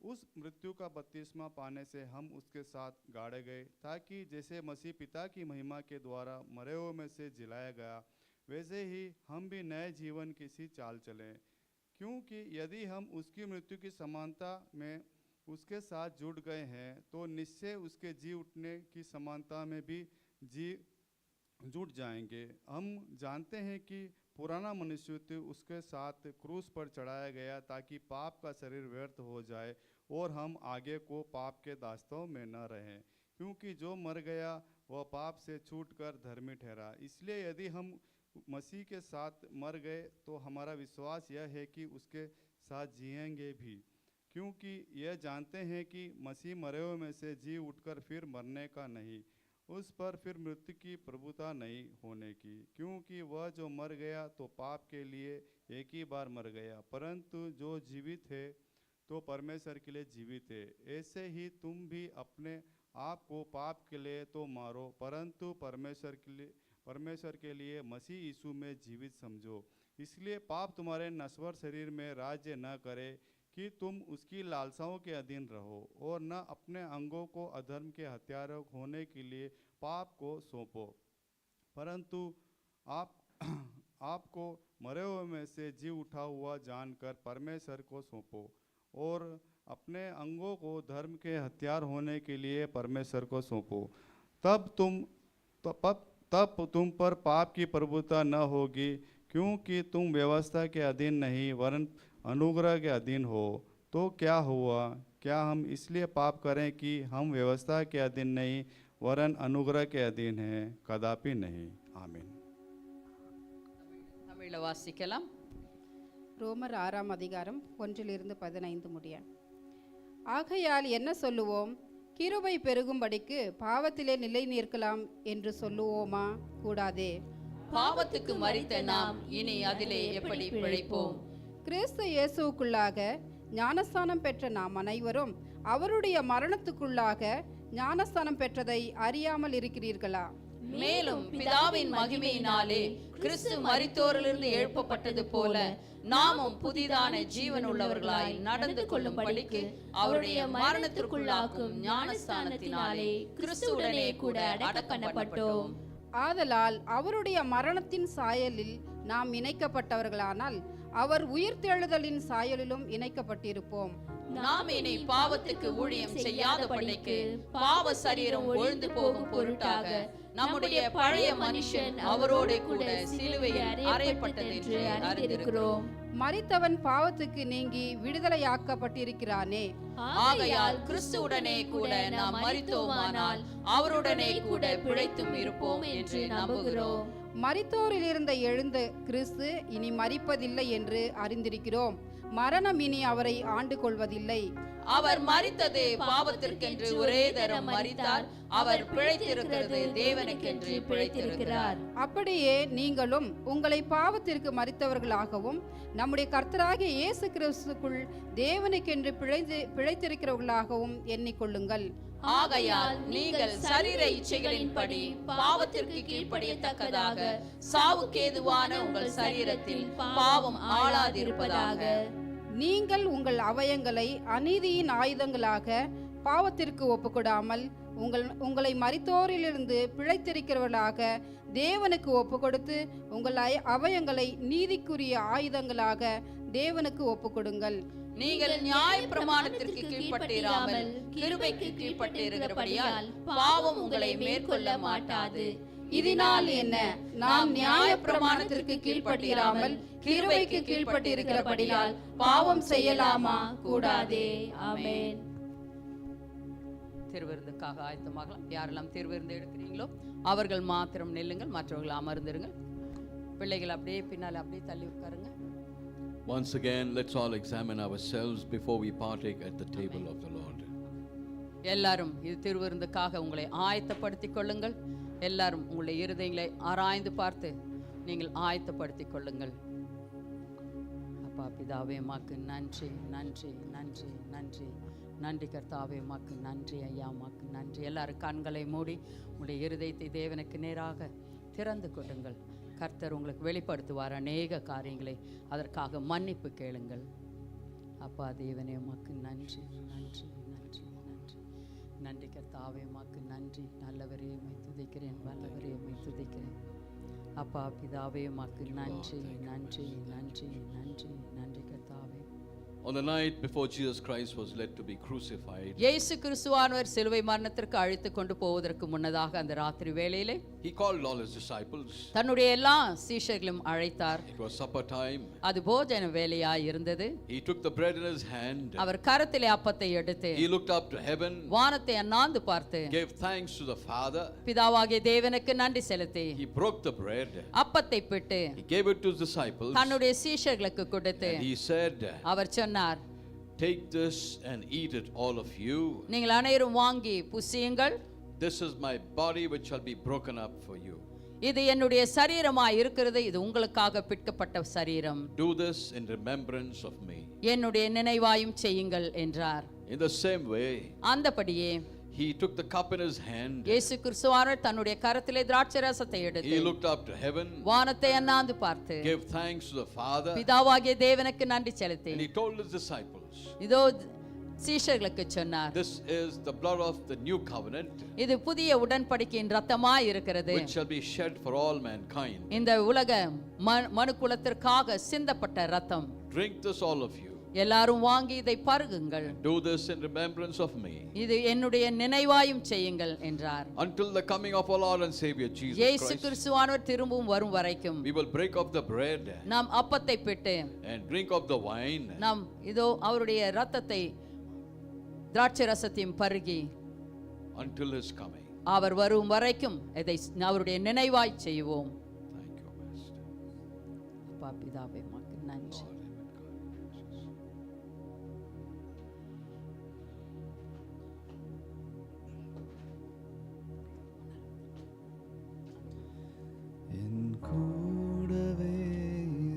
उस मृत्यु का बपतिस्मा पाने से हम उसके साथ गाड़े गए, ताकि जैसे मसीह पिता की महिमा के द्वारा मरे हुए में से जिलाया गया, वैसे ही हम भी नए जीवन की सी चाल चलें। क्योंकि यदि हम उसकी मृत्यु की समानता में उसके साथ जुड़ गए हैं तो निश्चय उसके जी उठने की समानता में भी जी जुट जाएंगे। हम जानते हैं कि पुराना मनुष्य उसके साथ क्रूस पर चढ़ाया गया ताकि पाप का शरीर व्यर्थ हो जाए और हम आगे को पाप के दास्तों में न रहें, क्योंकि जो मर गया वह पाप से छूटकर धर्मी ठहरा। इसलिए यदि हम मसीह के साथ मर गए तो हमारा विश्वास यह है कि उसके साथ जिएंगे भी, क्योंकि यह जानते हैं कि मसीह मरे हुए में से जी उठकर फिर मरने का नहीं, उस पर फिर मृत्यु की प्रभुता नहीं होने की, क्योंकि वह जो मर गया तो पाप के लिए एक ही बार मर गया, परंतु जो जीवित है तो परमेश्वर के लिए जीवित है। ऐसे ही तुम भी अपने आप को पाप के लिए तो मारो, परंतु परमेश्वर के लिए मसीह यीशु में जीवित समझो। इसलिए पाप तुम्हारे नश्वर शरीर में राज्य न करे कि तुम उसकी लालसाओं के अधीन रहो, और न अपने अंगों को अधर्म के हथियार होने के लिए पाप को सौंपो, परंतु आपको मरे हुए में से जी उठा हुआ जानकर परमेश्वर को सौंपो, और अपने अंगों को धर्म के हथियार होने के लिए परमेश्वर को सौंपो। तब तुम पर पाप की प्रभुता न होगी, क्योंकि तुम व्यवस्था के अधीन नहीं वरन अनुग्रह के अधीन हो। तो क्या हुआ? क्या हम इसलिए पाप करें कि हम व्यवस्था के अधीन नहीं वरन अनुग्रह के अधीन हैं? कदापि नहीं। आमीन। தமிழ்ல வாசிக்கலாம். ரோமர் 6ஆம் அதிகாரம் 1-15 முடிய. ஆகையால் என்ன சொல்லுவோம்? கிருபை பெருகும்படிக்கு பாவத்திலே நிலை நிற்கலாம் என்று சொல்லுவோமா? கூடாதே. பாவத்துக்கு மரித்த நாம் இனி அதிலே எப்படி பிழைப்போம்? கிறிஸ்து இயேசுவுக்குள்ளாக ஞானஸ்தானம் பெற்ற நாம் அனைவரும் அவருடைய மரணத்துக்குள்ளாக ஞானஸ்தானம் பெற்றதை அறியாமல் இருக்கிறீர்களா? மேலும் பிதாவின் மகிமையினாலே கிறிஸ்து மரித்தோரிலிருந்து எழுப்பப்பட்டது போல நாமும் புதிதான ஜீவன் உள்ளவர்களாய் நடந்து கொள்ளும்படிக்கு அவருடைய மரணத்திற்குள்ளாக்கும் ஞானஸ்தானத்தினாலே கிறிஸ்துவுடனே கூட அடக்கம் பண்ணப்பட்டோம். ஆதலால் அவருடைய மரணத்தின் சாயலில் நாம் இணைக்கப்பட்டவர்களானால் அவர் உயிர்த்தெழுதலின் சாயலிலும் இணைக்கப்பட்டிருப்போம். நாம் இனி பாவத்துக்கு ஊழியம் செய்யாதபடிக்கு பாவ சரீரம் ஒழிந்து போகும் பொருட்டாக நம்முடைய பழைய மனுஷன் அவரோடு கூட சிலுவையில் அறையப்பட்டது என்று அறிந்திருக்கிறோம். மரித்தவன் பாவத்துக்கு நீங்கி விடுதலையாக்கப்பட்டிருக்கிறானே. ஆகையால் கிறிஸ்துவுடனே கூட நாம் மரித்தோமானால் அவருடனே கூட பிழைத்தும் இருப்போம் என்று நம்புகிறோம். மரித்தோரிலிருந்து எழுந்த கிறிஸ்து இனி மரிப்பதில்லை என்று அறிந்திருக்கிறோம். மரணம் இனி அவரை ஆண்டு கொள்வதில்லை. அவர் மரித்தது பாவத்திற்கென்று ஒரே தரம் மரித்தார், அவர் பிழைத்திருக்கிறது தேவனுக்கென்று பிழைத்திருக்கிறார். அப்படியே நீங்களும் உங்களை பாவத்திற்கு மரித்தவர்களாகவும் நம்முடைய கர்த்தராகிய இயேசு கிறிஸ்துக்குள் தேவனுக்கென்று பிழைத்திருக்கிறவர்களாகவும் எண்ணிக்கொள்ளுங்கள். ஆகையால் நீங்கள் சரீர இச்சைகளின்படி பாவத்திற்கு கீழ்ப்படியத்தக்கதாக சாவுக்கேதுவான உங்கள் சரீரத்தில் பாவம் ஆளாதிருப்பதாக. நீங்கள் உங்கள் அவயங்களை அநீதியின் ஆயுதங்களாக பாவத்திற்கு ஒப்புக்கொடாமல் உங்களை மரித்தோரிலிருந்து பிழைத்திருக்கிறவர்களாக தேவனுக்கு ஒப்புக்கொடுத்து உங்கள் அவயங்களை நீதிக்குரிய ஆயுதங்களாக தேவனுக்கு ஒப்புக்கொடுங்கள். நீங்கள் நியாய பிரமாணத்திற்கு கீழ்ப்பட்டிராமல் கிருபைக்கு கீழ்ப்பட்டிருக்கிறபடியால் பாவம் உங்களை மேற்கொள்ள மாட்டாது. இதனால் என்ன? நாம் நியாய பிரமாணத்திற்கு கீழ்ப்பட்டிராமல் கிருபைக்கு கீழ்ப்பட்டிருக்கிறபடியால் பாவம் செய்யலாமா? கூடாதே. ஆமென். திருவிருந்துக்காக ஆயத்தமாகலாம். யாரெல்லாம் திருவிருந்து எடுக்கிறீங்களோ அவர்கள் மாத்திரம் நில்லுங்கள், மற்றவர்கள் அமர்ந்திருங்கள். பிள்ளைகள் அப்படியே பின்னால் அப்படியே தள்ளி உட்காருங்க. Once again, let's all examine ourselves before we partake at the table of the Lord. எல்லாரும் இது திருவிருந்துக்காக உங்களை ஆயத்தப்படுத்திக் கொள்ளுங்கள். எல்லாரும் உங்களுடைய இருதயங்களை ஆராய்ந்து பார்த்து நீங்கள் ஆயத்தப்படுத்திக் கொள்ளுங்கள். அப்பா பிதாவே உமக்கு நன்றி நன்றி நன்றி நன்றி நன்றி கர்த்தாவே உமக்கு நன்றி ஐயா உமக்கு நன்றி. எல்லாரும் கண்களை மூடி உங்களுடைய இருதயத்தை தேவனுக்கு நேராக திறந்து கொள்ளுங்கள். கர்த்தர் உங்களுக்கு வெளிப்படுத்துவார் அநேக காரியங்களை. அதற்காக மன்னிப்பு கேளுங்கள். அப்பா தேவனே உமக்கு நன்றி நன்றி நன்றி நன்றி நன்றி கர்த்தாவே உமக்கு நன்றி. நல்லவரே உம்மை துதிக்கிறேன், வல்லவரே உம்மை துதிக்கிறேன். அப்பா பிதாவே உமக்கு நன்றி நன்றி நன்றி நன்றி நன்றி கர்த்தாவே. On the night before Jesus Christ was led to be crucified, இயேசு கிறிஸ்துவானவர் சிலுவை மரணத்திற்கு அழைத்து கொண்டு போவதற்கு முன்னதாக அந்த ராத்திரி வேளையிலே he called all his disciples. தன்னுடைய எல்லா சீஷர்களையும் அழைத்தார். It was supper time. அது போஜன வேளையாய் இருந்தது. He took the bread in his hand. அவர் கரத்திலே அப்பத்தை எடுத்து He looked up to heaven, வானத்தை அண்ணாந்து பார்த்து gave thanks to the Father. பிதாவாகிய தேவனுக்கு நன்றி செலுத்தி He broke the bread. அப்பத்தை பிட்டு He gave it to his disciples. தன்னுடைய சீஷர்களுக்கு கொடுத்து And he said, அவர் சொன்னார், take this and eat it, all of you. நீங்கள் அனைவரும் வாங்கி புசியுங்கள். This is my body which shall be broken up for you. இது என்னுடைய சரீரமாய் இருக்கிறது, இது உங்களுக்காக பிற்கப்பட்ட சரீரம். Do this in remembrance of me. என்னுடைய நினைவாயும் செய்யுங்கள் என்றார். In the same way, அந்தபடியே he took the cup in his hand. இயேசு கிறிஸ்துவானவர் தன்னுடைய கரத்திலே திராட்சைரசத்தை எடுத்து He looked up to heaven, வானத்தை அண்ணாந்து பார்த்து gave thanks to the Father, பிதாவாகிய தேவனுக்கு நன்றி செலுத்தி and he told his disciples, இதோ சீஷர்களுக்கு சொன்னார், this is the blood of the new covenant, இது புதிய உடன்படிக்கையின் இரத்தமாய் இருக்கிறது, which shall be shed for all mankind. இந்த உலக மனுக்குலத்திற்காக சிந்தப்பட்ட இரத்தம். Drink this, all of you. எல்லாரும் வாங்கி இதை பருகுங்கள். Do this in remembrance of me. இது என்னுடைய நினைவாயும் செய்யுங்கள் என்றார். Until the coming of our Lord and Savior Jesus இயேசு Christ, கிறிஸ்துவானவர் திரும்பவும் வரும் வரைக்கும் we will break off the bread நாம் அப்பத்தை பிட்டு and drink of the wine நாம் இதோ அவருடைய இரத்தத்தை திராட்சை ரசத்தையும் பருகி until his coming. அவர் வரும் வரைக்கும் இதை அவருடைய நினைவாய் செய்வோம். Thank you, Master. அப்பா பிதாவே உமக்கு நன்றி. என் கூடவே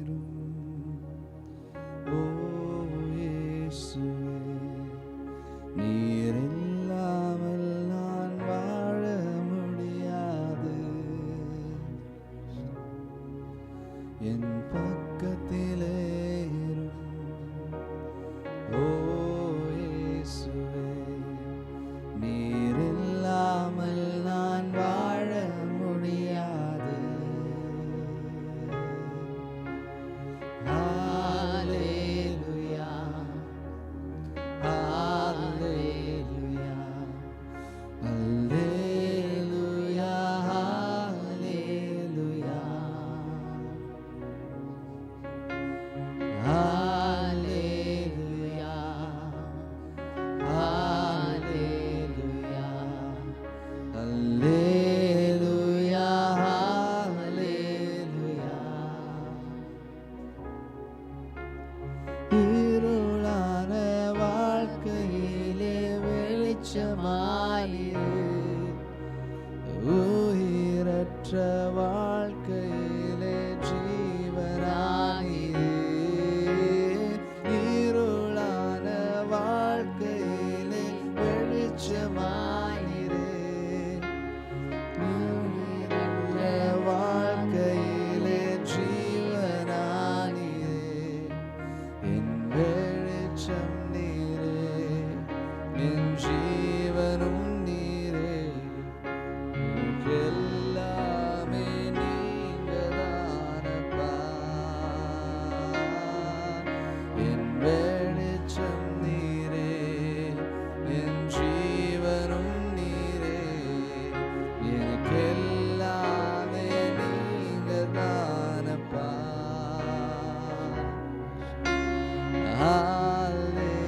இரும் ஓ இயேசுவே, நீர் இல்லாமல் நான் வாழ முடியாது. என் பக்கத்திலே இரும் ஓ இயேசுவே, நீர் இல்லாமல் நான் வாழ முடியாது. ஹalleluya ஹalleluya ஹalleluya ஹalleluya ஹalleluya ஹalleluya ஹalleluya ஹalleluya. இருளான வாழ்க்கையிலே வெளிச்சமாயிரு, உயிரற்ற வாழ்க்கையிலே ஜீவனாயிரு. இருளான வாழ்க்கையிலே வெளிச்சமாயிரு, உயிரற்ற வாழ்க்கையிலே ஜீவனாயிரு. என் வெளிச்சம் நீரே, என் ஜீவனும் நீரே, எல்லாமே நீங்கதானப்பா. என் வெளிச்சம் நீரே, என் ஜீவனும் நீரே, எனக்கு எல்லாமே நீங்கதானப்பா. Hallelujah.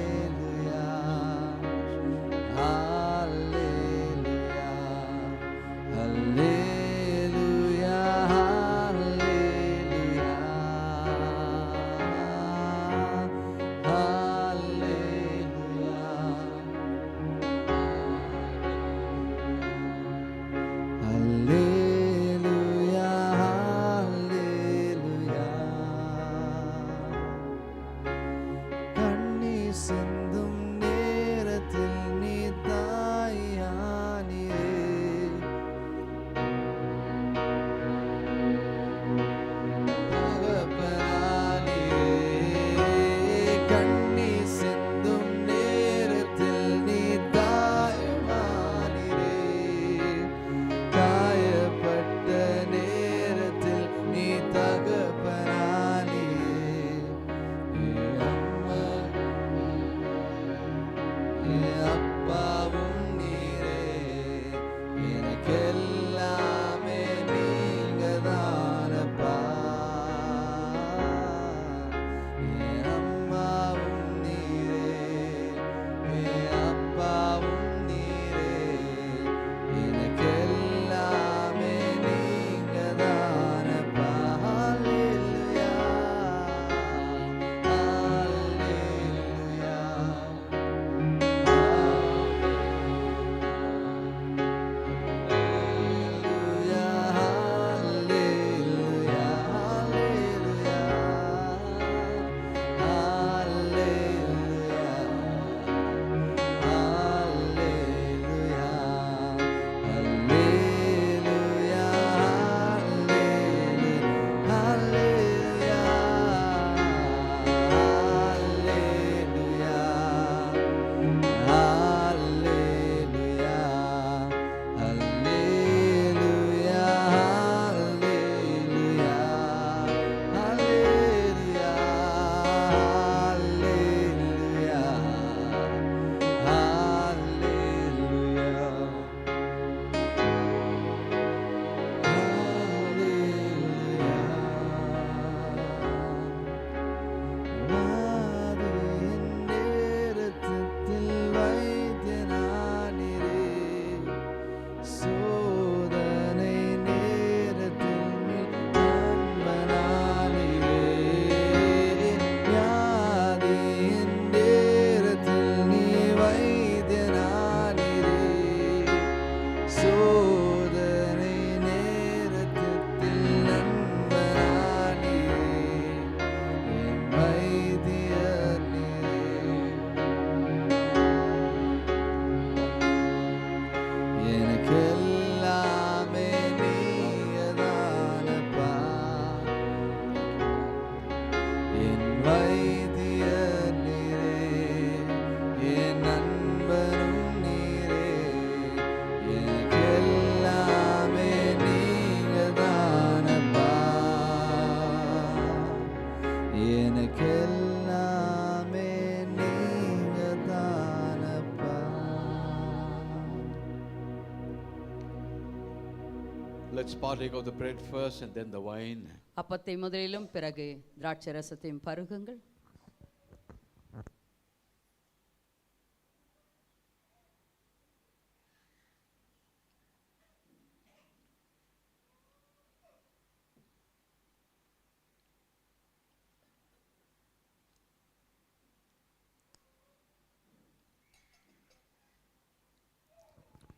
Let's partake of the bread first and then the wine. அப்பத்தை முதலிலும் பிறகு திராட்சை ரசத்தையும் பருகுங்கள்.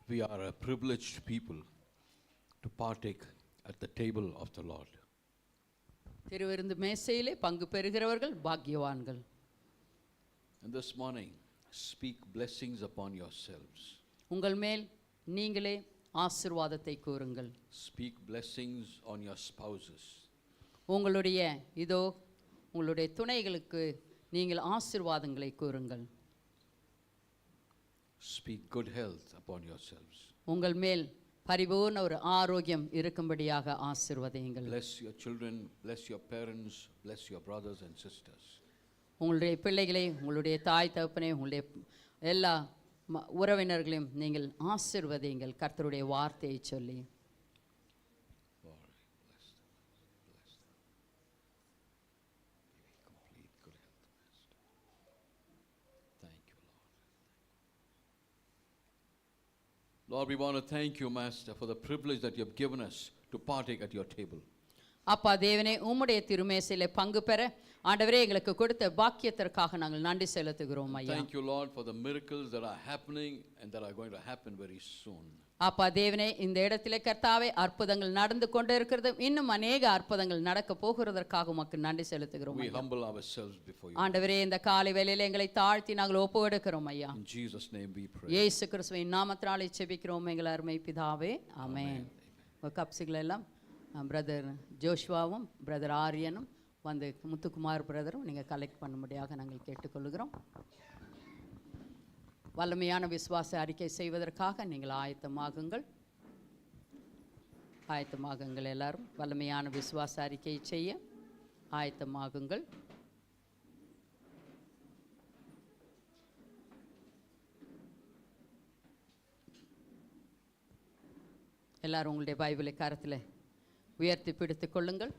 We are a privileged people to partake at the table of the Lord. திருவிருந்து மேசையிலே பங்கு பெறுகிறவர்கள் பாக்கியவான்கள். And this morning, speak blessings upon yourselves. உங்கள் மேல் நீங்களே ஆசீர்வாதத்தை கூறுங்கள். Speak blessings on your spouses. உங்களுடைய உங்களுடைய துணைகளுக்கு நீங்கள் ஆசீர்வாதங்களை கூறுங்கள். Speak good health upon yourselves. உங்கள் மேல் பரிபூர்ண ஒரு ஆரோக்கியம் இருக்கும்படியாக ஆசீர்வதியுங்கள். Bless your children, bless your parents, bless your brothers and sisters. உங்களுடைய பிள்ளைகளை, உங்களுடைய தாய் தகப்பனை, உங்களுடைய எல்லா உறவினர்களையும் நீங்கள் ஆசீர்வதியுங்கள் கர்த்தருடைய வார்த்தையை சொல்லி. Lord, bless them. Bless them. Give me complete good health, Master. Thank you, Lord. Lord, we want to thank you, Master, for the privilege that you have given us to partake at your table. அப்பா தேவனே, உம்முடைய திருமேசையிலே பங்கு பெற ஆண்டவரே எங்களுக்கு கொடுத்த பாக்கியத்திற்காக நாங்கள் நன்றி செலுத்துகிறோம் ஐயா. Thank you, Lord, for the miracles that are happening and that are going to happen very soon. அப்பா தேவனே, இந்த இடத்திலே கர்த்தாவே அற்புதங்கள் நடந்து கொண்டு இருக்கிறது, இன்னும் அநேக அற்புதங்கள் நடக்க போகிறதற்காக உமக்கு நன்றி செலுத்துகிறோம் We ஐயா. humble ourselves before you. ஆண்டவரே, இந்த காலை வேளையிலே எங்களை தாழ்த்தி நாங்கள் ஒப்புக்கொடுக்கிறோம் ஐயா. In Jesus' name we pray. இயேசு கிறிஸ்துவின் நாமத்தினாலே ஜெபிக்கிறோம் எங்கள் அருமை பிதாவே, ஆமென். கப்ஸுகள் எல்லாம் பிரதர் ஜோஷ்வாவும் பிரதர் ஆரியனும் வந்து முத்துக்குமார் பிரதரும் நீங்கள் கலெக்ட் பண்ணும்படியாக நாங்கள் கேட்டுக்கொள்கிறோம். வல்லமையான விசுவாச அறிக்கை செய்வதற்காக நீங்கள் ஆயத்தமாகுங்கள். ஆயத்தமாகுங்கள் எல்லாரும். வல்லமையான விசுவாச அறிக்கையை செய்ய ஆயத்தமாகுங்கள். எல்லாரும் உங்களுடைய பைபிளை கரத்தில் உயர்த்தி பிடித்துக் கொள்ளுங்கள்.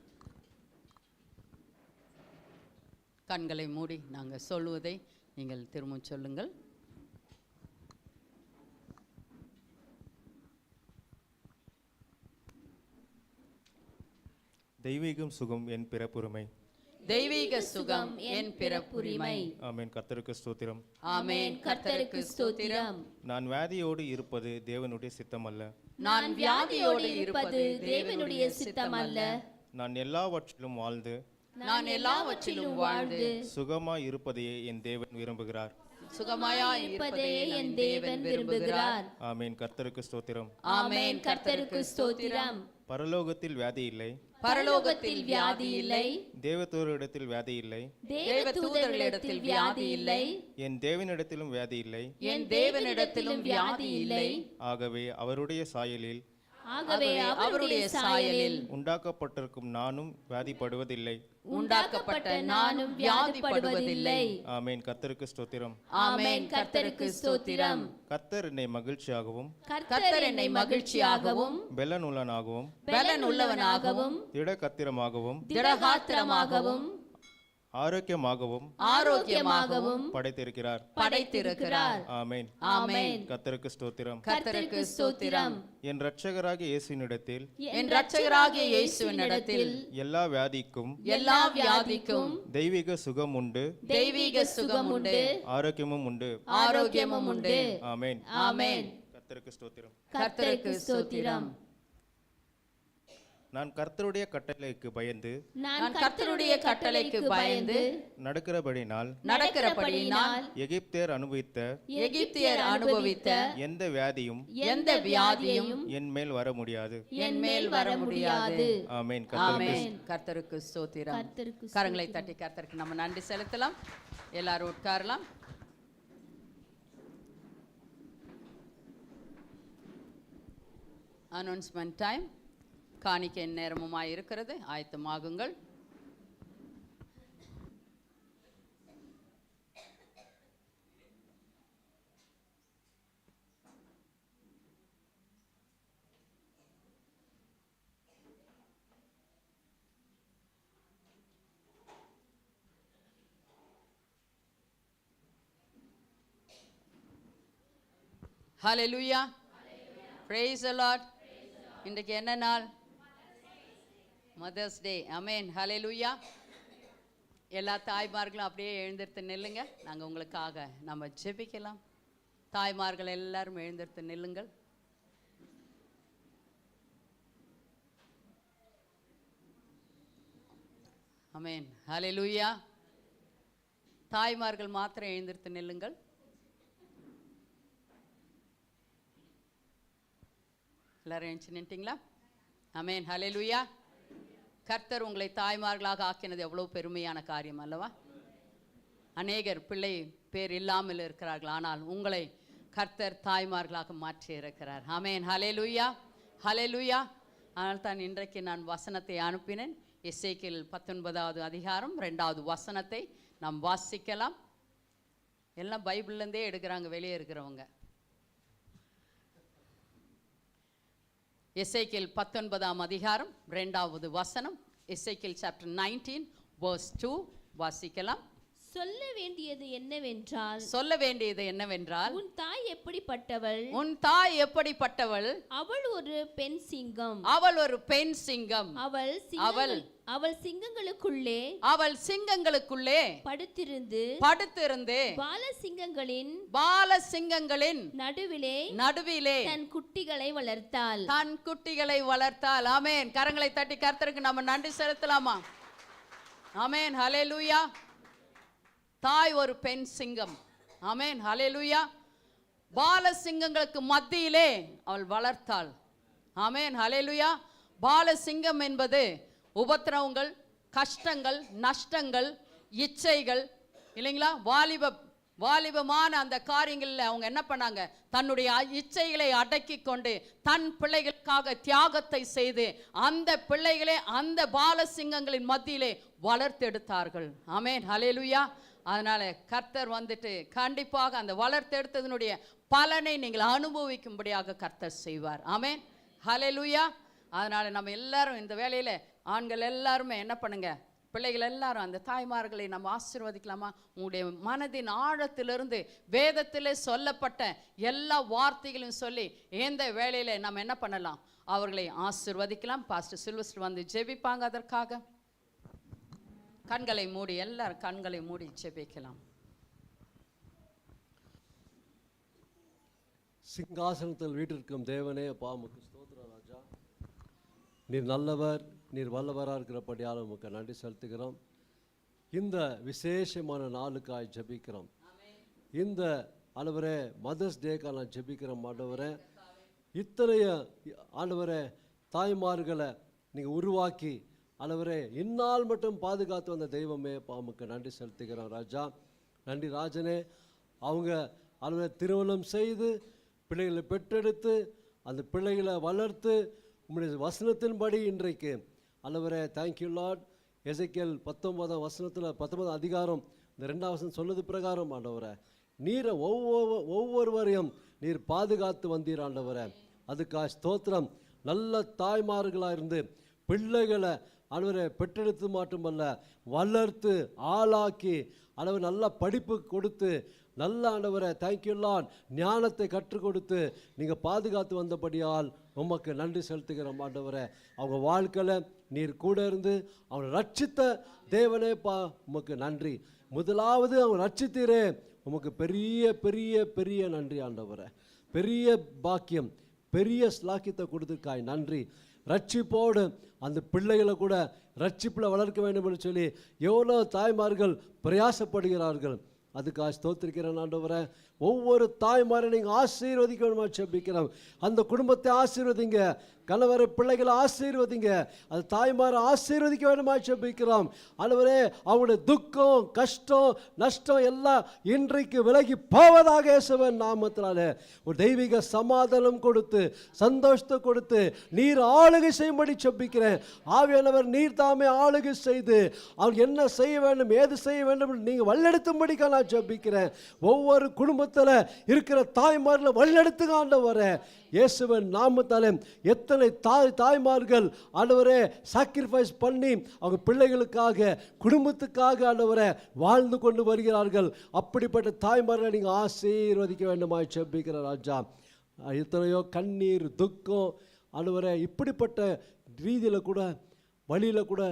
கண்களை மூடி நாங்கள் சொல்லுவதை நீங்கள் திரும்ப சொல்லுங்கள். தெய்வீகம் சுகம் என் பிறப்புரிமை. தெய்வீக சுகம் என் பிறப்புரிமை. ஆமென். கர்த்தருக்கு ஸ்தோத்திரம். ஆமென். கர்த்தருக்கு ஸ்தோத்திரம். நான் வியாதியோடு இருப்பது தேவனுடைய சித்தம் அல்ல. நான் வியாதியோடு இருப்பது தேவனுடைய சித்தம் அல்ல. நான் எல்லாவற்றிலும் வாழ்ந்து சுகமாய் இருப்பதையே என் தேவன் விரும்புகிறார். சுகமாய் இருப்பதே என் தேவன் விரும்புகிறார். ஆமென். கர்த்தருக்கு ஸ்தோத்திரம். ஆமென். கர்த்தருக்கு ஸ்தோத்திரம். பரலோகத்தில் வியாதி இல்லை. பரலோகத்தில் வியாதி இல்லை. தேவதூதரிடத்தில் வியாதி இல்லை. தேவதூதர்களிடத்தில் வியாதி இல்லை. என் தேவனிடத்திலும் வியாதி இல்லை. என் தேவனிடத்திலும் வியாதி இல்லை. ஆகவே அவருடைய சாயலில் உண்டாக்கப்பட்டிருக்கும் நானும் வியாதிப்படுவதில்லை. உண்டாக்கப்பட்ட நானும் வியாதிப்படுவதில்லை. ஆமென். கர்த்தருக்கு ஸ்தோத்திரம். ஆமென். கர்த்தருக்கு ஸ்தோத்திரம். கர்த்தர் என்னை மகிழ்ச்சியாகவும் கர்த்தர் என்னை மகிழ்ச்சியாகவும் பலனுள்ளவனாகவும் திடகத்திரமாகவும் ஆரோக்கியமாகவும் படைத்திருக்கிறார். ஆமென். ஆமென். கர்த்தருக்கு ஸ்தோத்திரம். கர்த்தருக்கு ஸ்தோத்திரம். என் இரட்சகராகிய இயேசுவினிடத்தில் எல்லா வியாதிக்கும் தெய்வீக சுகம் உண்டு. ஆரோக்கியமும் உண்டு. ஆமென். கர்த்தருக்கு ஸ்தோத்திரம். கர்த்தருக்கு ஸ்தோத்திரம். நான் கர்த்தருடைய கட்டளைக்கு பயந்து நடக்கிறபடினால் எகிப்தியர் அனுபவித்த எந்த வியாதியும் என் மேல் வர முடியாது. ஆமென். கர்த்தருக்கு ஸ்தோத்திரம். கரங்களை தட்டி கர்த்தருக்கு நம்ம நன்றி செலுத்தலாம். எல்லாரும் உட்காரலாம். Announcement time. காணிக்கை நேரமுமாய் இருக்கிறது. ஆயத்தமாகுங்கள். ஹalleluya. Praise the Lord. இன்றைக்கு என்ன நாள்? Mother's day. ஆமென். ஹalleluya. எல்லா தாய்மார்களும் அப்படியே எழுந்திருத்து நில்லுங்க. நாங்கள் உங்களுக்காக நம்ம ஜெபிக்கலாம். தாய்மார்கள் எல்லாரும் எழுந்திருத்து நில்லுங்கள். ஆமென். ஹalleluya. தாய்மார்கள் மாத்திரம் எழுந்திருத்து நில்லுங்கள். எல்லாரும் எழுந்து நின்ட்டீங்களா? ஆமென். ஹalleluya. கர்த்தர் உங்களை தாய்மார்களாக ஆக்கினது எவ்வளவு பெருமையான காரியம் அல்லவா? அநேகர் பிள்ளை பேர் இல்லாமல் இருக்கிறார்கள், ஆனால் உங்களை கர்த்தர் தாய்மார்களாக மாற்றி இருக்கிறார். ஆமென். ஹalleluya. ஹalleluya. ஆனால் தான் இன்றைக்கு நான் வசனத்தை அனுப்பினேன். எசேக்கியேல் 19வது அதிகாரம் 2வது வசனத்தை நாம் வாசிக்கலாம். எல்லாம் பைபிள்லேருந்தே எடுக்கிறாங்க வெளியே இருக்கிறவங்க. எசேக்கியேல் 19ஆம் அதிகாரம் 2வது வசனம். எசேக்கியேல் சாப்டர் 19 verse 2 வாசிக்கலாம். சொல்ல வேண்டியது என்னவென்றால் உன் தாய் எப்படிப்பட்டவள்? உன் தாய் எப்படிப்பட்டவள்? அவள் ஒரு பெண் சிங்கம். அவள் ஒரு பெண் சிங்கம். அவள் சிங்கங்களுக்குள்ளே படுத்திருந்து பாலசிங்கங்களின் நடுவிலே தன் குட்டிகளை வளர்த்தாள். ஆமென். கரங்களை தட்டி கர்த்தருக்கு நம்ம நன்றி செலுத்தலாமா? ஆமென். ஹalleluya. தாய் ஒரு பெண் சிங்கம். ஆமென். ஹalleluya. பால சிங்கங்களுக்கு மத்தியிலே அவள் வளர்த்தாள். ஆமென். ஹalleluya. பால சிங்கம் என்பது உபத்திரவங்கள், கஷ்டங்கள், நஷ்டங்கள், இச்சைகள் இல்லைங்களா? வாலிபமான அந்த காரியங்களில் அவங்க என்ன பண்ணாங்க? தன்னுடைய இச்சைகளை அடக்கி கொண்டு தன் பிள்ளைகளுக்காக தியாகத்தை செய்து அந்த பிள்ளைகளை அந்த பால சிங்கங்களின் மத்தியிலே வளர்த்தெடுத்தார்கள். ஆமென். ஹalleluya. அதனால கர்த்தர் வந்துட்டு கண்டிப்பாக அந்த வளர்த்தெடுத்ததனுடைய பலனை நீங்கள் அனுபவிக்கும்படியாக கர்த்தர் செய்வார். ஆமென். ஹalleluya. அதனால நம்ம எல்லாரும் இந்த வேளையில ஆண்கள் எல்லாருமே என்ன பண்ணுங்க? பிள்ளைகள் எல்லாரும் அந்த தாய்மார்களை நம்ம ஆசீர்வதிக்கலாமா? உங்களுடைய மனதின் ஆழத்திலிருந்து வேதத்திலே சொல்லப்பட்ட எல்லா வார்த்தைகளையும் சொல்லி இந்த வேளையில நம்ம என்ன பண்ணலாம்? அவர்களை ஆசீர்வதிக்கலாம். பாஸ்டர் சில்வஸ்டர் வந்து ஜெபிப்பாங்க. அதற்காக கண்களை மூடி, எல்லாரும் கண்களை மூடி ஜெபிக்கலாம். சிங்காசனத்தில் வீட்டிற்கும் தேவனே, அப்பா உமக்கு ஸ்தோத்திரம் ராஜா. நீர் நல்லவர், நீர் வல்லவராக இருக்கிறபடியால் உமக்கு நன்றி செலுத்துகிறோம். இந்த விசேஷமான நாளுக்காய் ஜெபிக்கிறோம். இந்த ஆண்டவரே மதர்ஸ் டேக்காக நான் ஜெபிக்கிறோம். ஆண்டவரே இத்தனைய ஆண்டவரே தாய்மார்களை நீங்கள் உருவாக்கி ஆண்டவரே இந்நாள் மட்டும் பாதுகாத்து வந்த தெய்வமே, உமக்கு நன்றி செலுத்துகிறோம் ராஜா. நன்றி ராஜனே. அவங்க ஆண்டவரே திருமணம் செய்து பிள்ளைகளை பெற்றெடுத்து அந்த பிள்ளைகளை வளர்த்து உம்முடைய வசனத்தின்படி இன்றைக்கு ஆண்டவரே தேங்க்யூ லார்ட். எசேக்கியேல் 19ஆம் வசனத்தில் 19ஆம் அதிகாரம் இந்த 2ஆம் வசனம் சொன்னது பிரகாரம் ஆண்டவரே நீரை ஒவ்வொருவரையும் நீர் பாதுகாத்து வந்தீர் ஆண்டவரே. அதுக்காக ஸ்தோத்திரம். நல்ல தாய்மார்களாக இருந்து பிள்ளைகளை ஆண்டவரே பெற்றெடுத்து மட்டுமல்ல வளர்த்து ஆளாக்கி ஆண்டவர் நல்ல படிப்பு கொடுத்து நல்ல ஆண்டவரை தேங்க்யூ லார்ட் ஞானத்தை கற்றுக் கொடுத்து நீங்கள் பாதுகாத்து வந்தபடியால் உமக்கு நன்றி செலுத்துகிறோம் ஆண்டவரை. அவங்க வாழ்க்கையில் நீர் கூட இருந்து அவனை ரட்சித்த தேவனே உமக்கு நன்றி. முதலாவது அவங்க ரட்சித்தீரே, உமக்கு பெரிய பெரிய பெரிய நன்றி ஆண்டவரை. பெரிய பாக்கியம், பெரிய ஸ்லாக்கியத்தை கொடுத்துருக்காய் நன்றி. ரட்சிப்போடு அந்த பிள்ளைகளை கூட ரட்சிப்பில் வளர்க்க வேண்டும் என்று சொல்லி எவ்வளோ தாய்மார்கள் பிரயாசப்படுகிறார்கள். அதுக்காக ஸ்தோத்திரிக்கிறேன் ஆண்டவரே. ஒவ்வொரு தாய்மாரை நீங்கள் ஆசீர்வதிக்க வேணுமா செபிக்கிறோம். அந்த குடும்பத்தை ஆசீர்வதிங்க, கணவரை பிள்ளைகளை ஆசீர்வதிங்க, அது தாய்மாரை ஆசீர்வதிக்க வேணுமா செபிக்கிறோம். ஆண்டவரே அவங்களுடைய துக்கம் கஷ்டம் நஷ்டம் எல்லாம் இன்றைக்கு விலகி போவதாக இயேசுவின் நாமத்தினாலே ஒரு தெய்வீக சமாதானம் கொடுத்து சந்தோஷத்தை கொடுத்து நீர் ஆளுகை செய்யும்படி செபிக்கிறேன். ஆவியானவர் நீர் தாமே ஆளுகை செய்து அவர் என்ன செய்ய வேண்டும் ஏது செய்ய வேண்டும் நீங்கள் வழிநடத்தும்படிக்க நான் செபிக்கிறேன். ஒவ்வொரு குடும்பத்தில் இருக்கிற தாய்மார்களை வழிநடத்துங்க ஆண்டவரே. இயேசுவின் நாமத்தாலே எத்தனை தாய்மார்கள் ஆண்டவரே சாக்ரிஃபைஸ் பண்ணி அவங்க பிள்ளைகளுக்காக குடும்பத்துக்காக ஆண்டவரே வாழ்ந்து கொண்டு வருகிறார்கள். அப்படிப்பட்ட தாய்மார்களை நீங்கள் ஆசீர்வதிக்க வேண்டுமாய் செபிக்கிற ராஜா. எத்தனையோ கண்ணீர், துக்கம், ஆண்டவரே இப்படிப்பட்ட ரீதியில் கூட, வழியில் கூட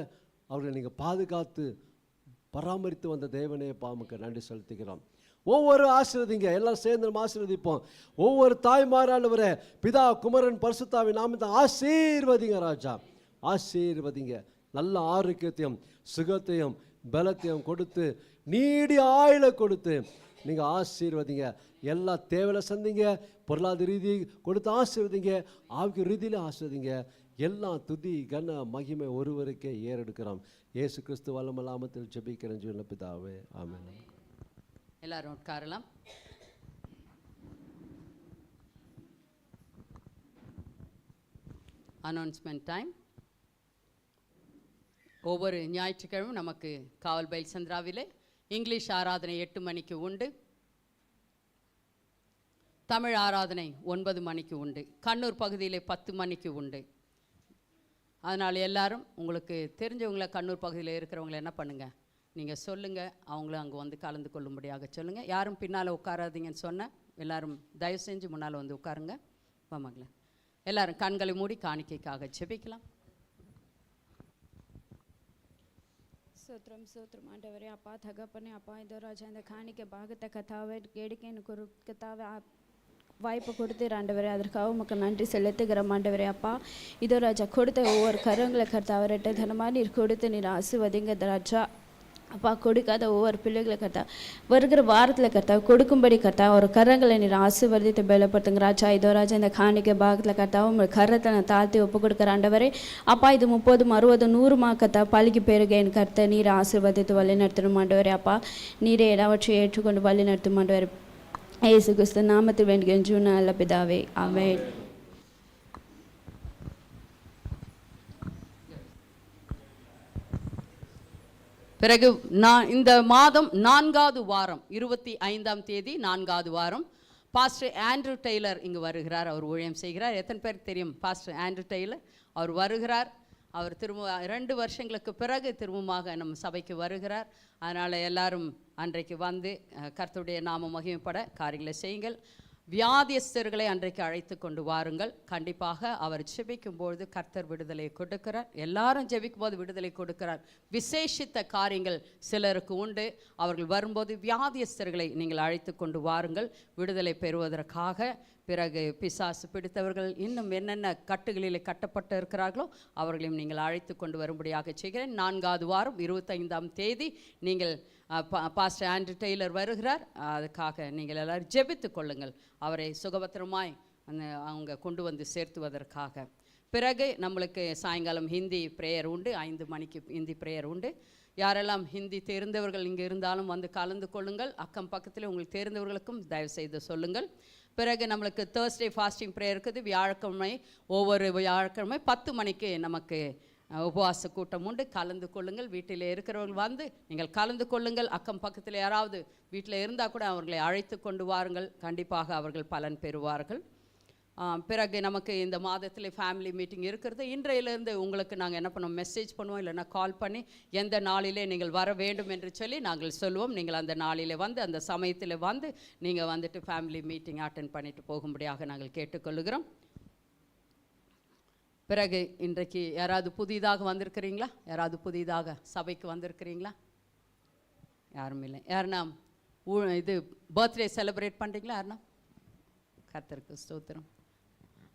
அவர்களை நீங்கள் பாதுகாத்து பராமரித்து வந்த தேவனே பாமுக்கு நன்றி செலுத்துகிறோம். ஒவ்வொரு ஆசீர்வதிங்க, எல்லாம் சேர்ந்து நம்ம ஆசீர்வதிப்போம். ஒவ்வொரு தாய்மாரானவரே, பிதா, குமரன், பரிசுத்தாவின் நாமத்தை ஆசீர்வதிங்க ராஜா, ஆசீர்வதிங்க. நல்ல ஆரோக்கியத்தையும் சுகத்தையும் பலத்தையும் கொடுத்து நீடிய ஆயுளை கொடுத்து நீங்கள் ஆசீர்வதிங்க. எல்லா தேவையில சந்திங்க, பொருளாதார ரீதி கொடுத்து ஆசீர்வதிங்க, ஆவிக்கு ரீதியில் ஆசீர்வதிங்க. எல்லா துதி கன மகிமை ஒருவருக்கே ஏறெடுக்கிறோம். இயேசு கிறிஸ்து வல்லமையுள்ள நாமத்தில் ஜெபிக்கிறேன் ஜீவனுள்ள பிதாவே, ஆமென். எல்லாரும் உட்காரலாம். Announcement time. ஒவ்வொரு ஞாயிற்றுக்கிழமும் நமக்கு காவல் பயில் சந்திராவிலே இங்கிலீஷ் ஆராதனை 8 மணிக்கு உண்டு, தமிழ் ஆராதனை 9 மணிக்கு உண்டு, கண்ணூர் பகுதியிலே 10 மணிக்கு உண்டு. அதனால் எல்லாரும் உங்களுக்கு தெரிஞ்சவங்கள கண்ணூர் பகுதியில் இருக்கிறவங்கள என்ன பண்ணுங்கள், நீங்கள் சொல்லுங்கள், அவங்களும் அங்கே வந்து கலந்து கொள்ளும்படியாக சொல்லுங்கள். யாரும் பின்னால் உட்காராதீங்கன்னு சொன்னேன். எல்லாரும் தயவு செஞ்சு முன்னால் வந்து உட்காருங்க. வாமங்களே, எல்லாரும் கண்களை மூடி காணிக்கைக்காக ஜெபிக்கலாம். சோத்ரம் சோத்ரம் ஆண்டவரே, அப்பா தகப்பனே, அப்பா இதோ ராஜா, இந்த காணிக்கை பாகத்தை கத்தாவே கேடுக்க எனக்கு ஒரு கத்தாவே வாய்ப்பு கொடுத்துரு ஆண்டவரே, அதற்காக உமக்கு நன்றி செலுத்துகிறோம் ஆண்டவரே. அப்பா இதோ ராஜா, கொடுத்த ஒவ்வொரு கருங்களை கர்த்தாவே ரெட்டை தனமாக நீர் கொடுத்து நீர் ஆசீர்வதிங்க ராஜா. அப்பா கொடுக்காத ஒவ்வொரு பிள்ளைகளை கர்த்தா வருகிற வாரத்தில் கர்த்தா கொடுக்கும்படி கர்த்தா ஒரு கரங்களை நீர் ஆசீர்வதித்து பலப்படுத்துங்க ராஜா. இதோ ராஜா, இந்த காணிக்கை பாகத்தில் கர்த்தா உங்கள் கரத்தை நான் தாழ்த்தி ஒப்பு கொடுக்குற ஆண்டவரே. அப்பா இது 30, 60, 100 கர்த்தா பழிக்கு பெருக என் கர்த்தை நீர் ஆசீர்வதித்து வழி நடத்தணும் ஆண்டவரே. அப்பா நீரே எல்லாவற்றையும் ஏற்றுக்கொண்டு வழி நடத்தும் ஆண்டவரே. இயேசு கிறிஸ்து நாமத்தில் வேண்டுகிறேன் ஜீவனுள்ள நல்ல பிதாவே, ஆமென். பிறகு இந்த மாதம் 4வது வாரம் 25ஆம் தேதி 4வது வாரம் பாஸ்டர் ஆண்ட்ரூ டெய்லர் இங்கு வருகிறார். அவர் ஊழியம் செய்கிறார். எத்தனை பேருக்கு தெரியும் பாஸ்டர் ஆண்ட்ரூ டெய்லர்? அவர் வருகிறார். அவர் திரும்ப 2 வருஷங்களுக்கு பிறகு திரும்பமாக நம்ம சபைக்கு வருகிறார். அதனால் எல்லாரும் அன்றைக்கு வந்து கர்த்தருடைய நாம மகிமைப்பட காரியங்களை செய்யுங்கள். வியாதியஸ்தர்களை அன்றைக்கு அழைத்து கொண்டு வாருங்கள். கண்டிப்பாக அவர் ஜெபிக்கும்போது கர்த்தர் விடுதலை கொடுக்கிறார். எல்லாரும் ஜெபிக்கும் போது விடுதலை கொடுக்கிறார். விசேஷித்த காரியங்கள் சிலருக்கு உண்டு. அவர்கள் வரும்போது வியாதியஸ்தர்களை நீங்கள் அழைத்து கொண்டு வாருங்கள் விடுதலை பெறுவதற்காக. பிறகு பிசாசு பிடித்தவர்கள் இன்னும் என்னென்ன கட்டுகளில் கட்டப்பட்டு இருக்கிறார்களோ அவர்களையும் நீங்கள் அழைத்து கொண்டு வரும்படியாக செய்கிறேன். 4வது வாரம் 25ஆம் தேதி நீங்கள் பாஸ்டர் ஆண்ட்ரூ டெய்லர் வருகிறார். அதுக்காக நீங்கள் எல்லோரும் ஜெபித்து கொள்ளுங்கள், அவரை சுகபத்திரமாய் அவங்க கொண்டு வந்து சேர்த்துவதற்காக. பிறகு நம்மளுக்கு சாயங்காலம் ஹிந்தி ப்ரேயர் உண்டு. 5 மணிக்கு ஹிந்தி ப்ரேயர் உண்டு. யாரெல்லாம் ஹிந்தி தெரிந்தவர்கள் இங்கே இருந்தாலும் வந்து கலந்து கொள்ளுங்கள். அக்கம் பக்கத்தில் உங்களுக்கு தெரிந்தவர்களுக்கும் தயவு செய்து சொல்லுங்கள். பிறகு நம்மளுக்கு தேர்ஸ்டே ஃபாஸ்டிங் ப்ரேயர் இருக்குது. வியாழக்கிழமை ஒவ்வொரு வியாழக்கிழமை 10 மணிக்கு நமக்கு உபவாச கூட்டம் உண்டு. கலந்து கொள்ளுங்கள். வீட்டில் இருக்கிறவர்கள் வந்து நீங்கள் கலந்து கொள்ளுங்கள். அக்கம் பக்கத்தில் யாராவது வீட்டில் இருந்தால் கூட அவர்களை அழைத்து கொண்டு வாருங்கள். கண்டிப்பாக அவர்கள் பலன் பெறுவார்கள். பிறகு நமக்கு இந்த மாதத்தில் ஃபேமிலி மீட்டிங் இருக்கிறது. இன்றையிலேருந்து உங்களுக்கு நாங்கள் என்ன பண்ணுவோம், மெசேஜ் பண்ணுவோம், இல்லைன்னா கால் பண்ணி எந்த நாளிலே நீங்கள் வர வேண்டும் என்று சொல்லி நாங்கள் சொல்லுவோம். நீங்கள் அந்த நாளில் வந்து அந்த சமயத்தில் வந்து நீங்கள் வந்துட்டு ஃபேமிலி மீட்டிங் அட்டென்ட் பண்ணிட்டு போகும்படியாக நாங்கள் கேட்டுக்கொள்ளுகிறோம். பிறகு இன்றைக்கு யாராவது புதிதாக வந்திருக்கிறீங்களா? யாராவது புதிதாக சபைக்கு வந்திருக்கிறீங்களா? யாரும் இல்லை. யாருன்னா இது பர்த்டே செலிப்ரேட் பண்ணுறீங்களா? யாருன்னா கர்த்தருக்கு ஸ்தோத்திரம்.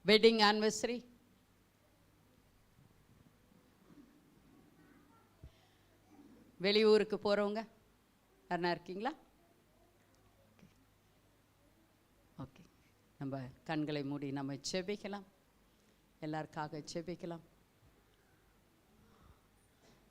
வெட்டிங் ஆனிவர்சரி, வெளியூருக்கு போகிறவங்க யாருன்னா இருக்கீங்களா? ஓகே, நம்ம கண்களை மூடி நம்ம ஜெபிக்கலாம். எல்லாருக்காக ஜெபிக்கலாம்.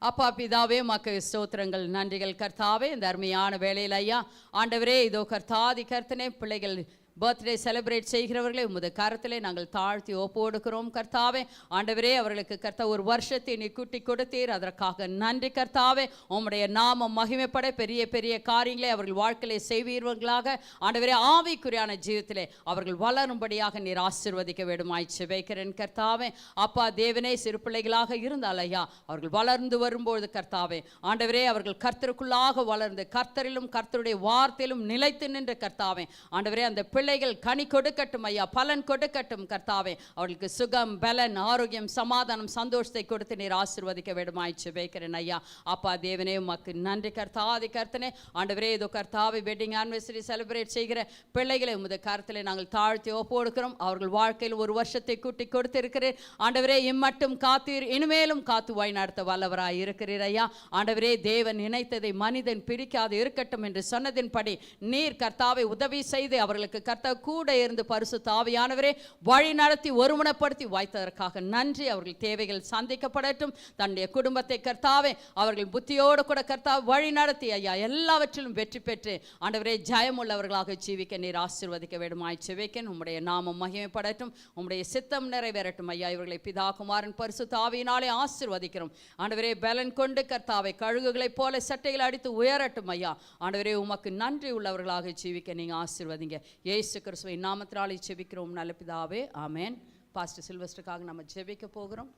அப்பா பிதாவே, உமக்கு ஸ்தோத்திரங்கள், நன்றிகள் கர்த்தாவே. இந்த அருமையான வேளையில் ஐயா ஆண்டவரே, இதோ கர்த்தாதி கர்த்தனே, பிள்ளைகள் பர்த்டே செலிப்ரேட் செய்கிறவர்களை உமது கரத்திலே நாங்கள் தாழ்த்தி ஒப்புக்கொடுக்கிறோம் கர்த்தாவே. ஆண்டவரே, அவர்களுக்கு கர்த்தா ஒரு வருஷத்தை நீ கூட்டி கொடுத்தீர், அதற்காக நன்றி கர்த்தாவே. உம்முடைய நாமம் மகிமைப்பட பெரிய பெரிய காரியங்களை அவர்கள் வாழ்க்கையிலே செய்வீர்களாக. ஆண்டவரே, ஆவிக்குரியான ஜீவிதத்திலே அவர்கள் வளரும்படியாக நீர் ஆசீர்வதிக்க வேண்டுமாய் ஜெபிக்கிறேன் கர்த்தாவே. அப்பா தேவனே, சிறு பிள்ளைகளாக இருந்தால் ஐயா அவர்கள் வளர்ந்து வரும்போது கர்த்தாவே, ஆண்டவரே, அவர்கள் கர்த்தருக்குள்ளாக வளர்ந்து கர்த்தரிலும் கர்த்தருடைய வார்த்தையிலும் நிலைத்து நின்ற கர்த்தாவே, ஆண்டவரே, அந்த பிள்ளை பிள்ளைகள் கனி கொடுக்கட்டும் ஐயா, பலன் கொடுக்கட்டும் கர்த்தாவே. அவர்களுக்கு சுகம், பலன், ஆரோக்கியம், சமாதானம், சந்தோஷத்தை கொடுத்து நீர் ஆசீர்வதிக்க வேண்டுமாய் ஜெபிக்கிறேன் ஐயா. அப்பா தேவனே உமக்கு நன்றி கர்த்தாதி கர்த்தனே. ஆண்டவரே இதோ கர்த்தாவை வெட்டிங் ஆனிவர்சரி செலிப்ரேட் செய்கிற பிள்ளைகளை உமது கருத்தில் நாங்கள் தாழ்த்தி ஒப்பு கொடுக்கிறோம். அவர்கள் வாழ்க்கையில் ஒரு வருஷத்தை கூட்டி கொடுத்திருக்கிறேன் ஆண்டவரே. இம்மட்டும் காத்தீர், இனிமேலும் காத்து வழி நடத்த வல்லவராய் இருக்கிறீர் ஐயா. ஆண்டவரே தேவன் நினைத்ததை மனிதன் பிரிக்காது இருக்கட்டும் என்று சொன்னதின்படி நீர் கர்த்தாவை உதவி செய்து அவர்களுக்கு கர்த்தா கூட இருந்து பரிசுத்த ஆவியானவரே வழி நடத்தி ஒருமுனைப்படுத்தி வாய்த்ததற்காக நன்றி. அவர்கள் தேவைகள் சந்திக்கப்படட்டும். தன்னுடைய குடும்பத்தை கர்த்தாவே அவர்கள் புத்தியோடு கூட கர்த்தா வழி நடத்தி ஐயா எல்லாவற்றிலும் வெற்றி பெற்று ஆண்டவரே ஜெயமுள்ளவர்களாக ஜீவிக்க நீர் ஆசீர்வதிக்க வேண்டுமாய் ஜெபிக்கிறேன். உம்முடைய நாமம் மகிமைப்படட்டும், உம்முடைய சித்தம் நிறைவேறட்டும் ஐயா. இவர்களை பிதா குமாரன் பரிசுத்த ஆவியினாலே ஆசீர்வதிக்கிறோம் ஆண்டவரே. பலன் கொண்டு கர்த்தாவை கழுகுகளைப் போல சட்டைகள் அடித்து உயரட்டும் ஐயா. ஆண்டவரே உமக்கு நன்றி உள்ளவர்களாக ஜீவிக்க நீங்க ஆசீர்வதிங்க. இயேசு கிறிஸ்துவின் நாமத்தினாலே ஜெபிக்கிறோம் நல்ல பிதாவே, ஆமென். பாஸ்டர் சில்வஸ்டருக்காக நம்ம ஜெபிக்க போகிறோம்.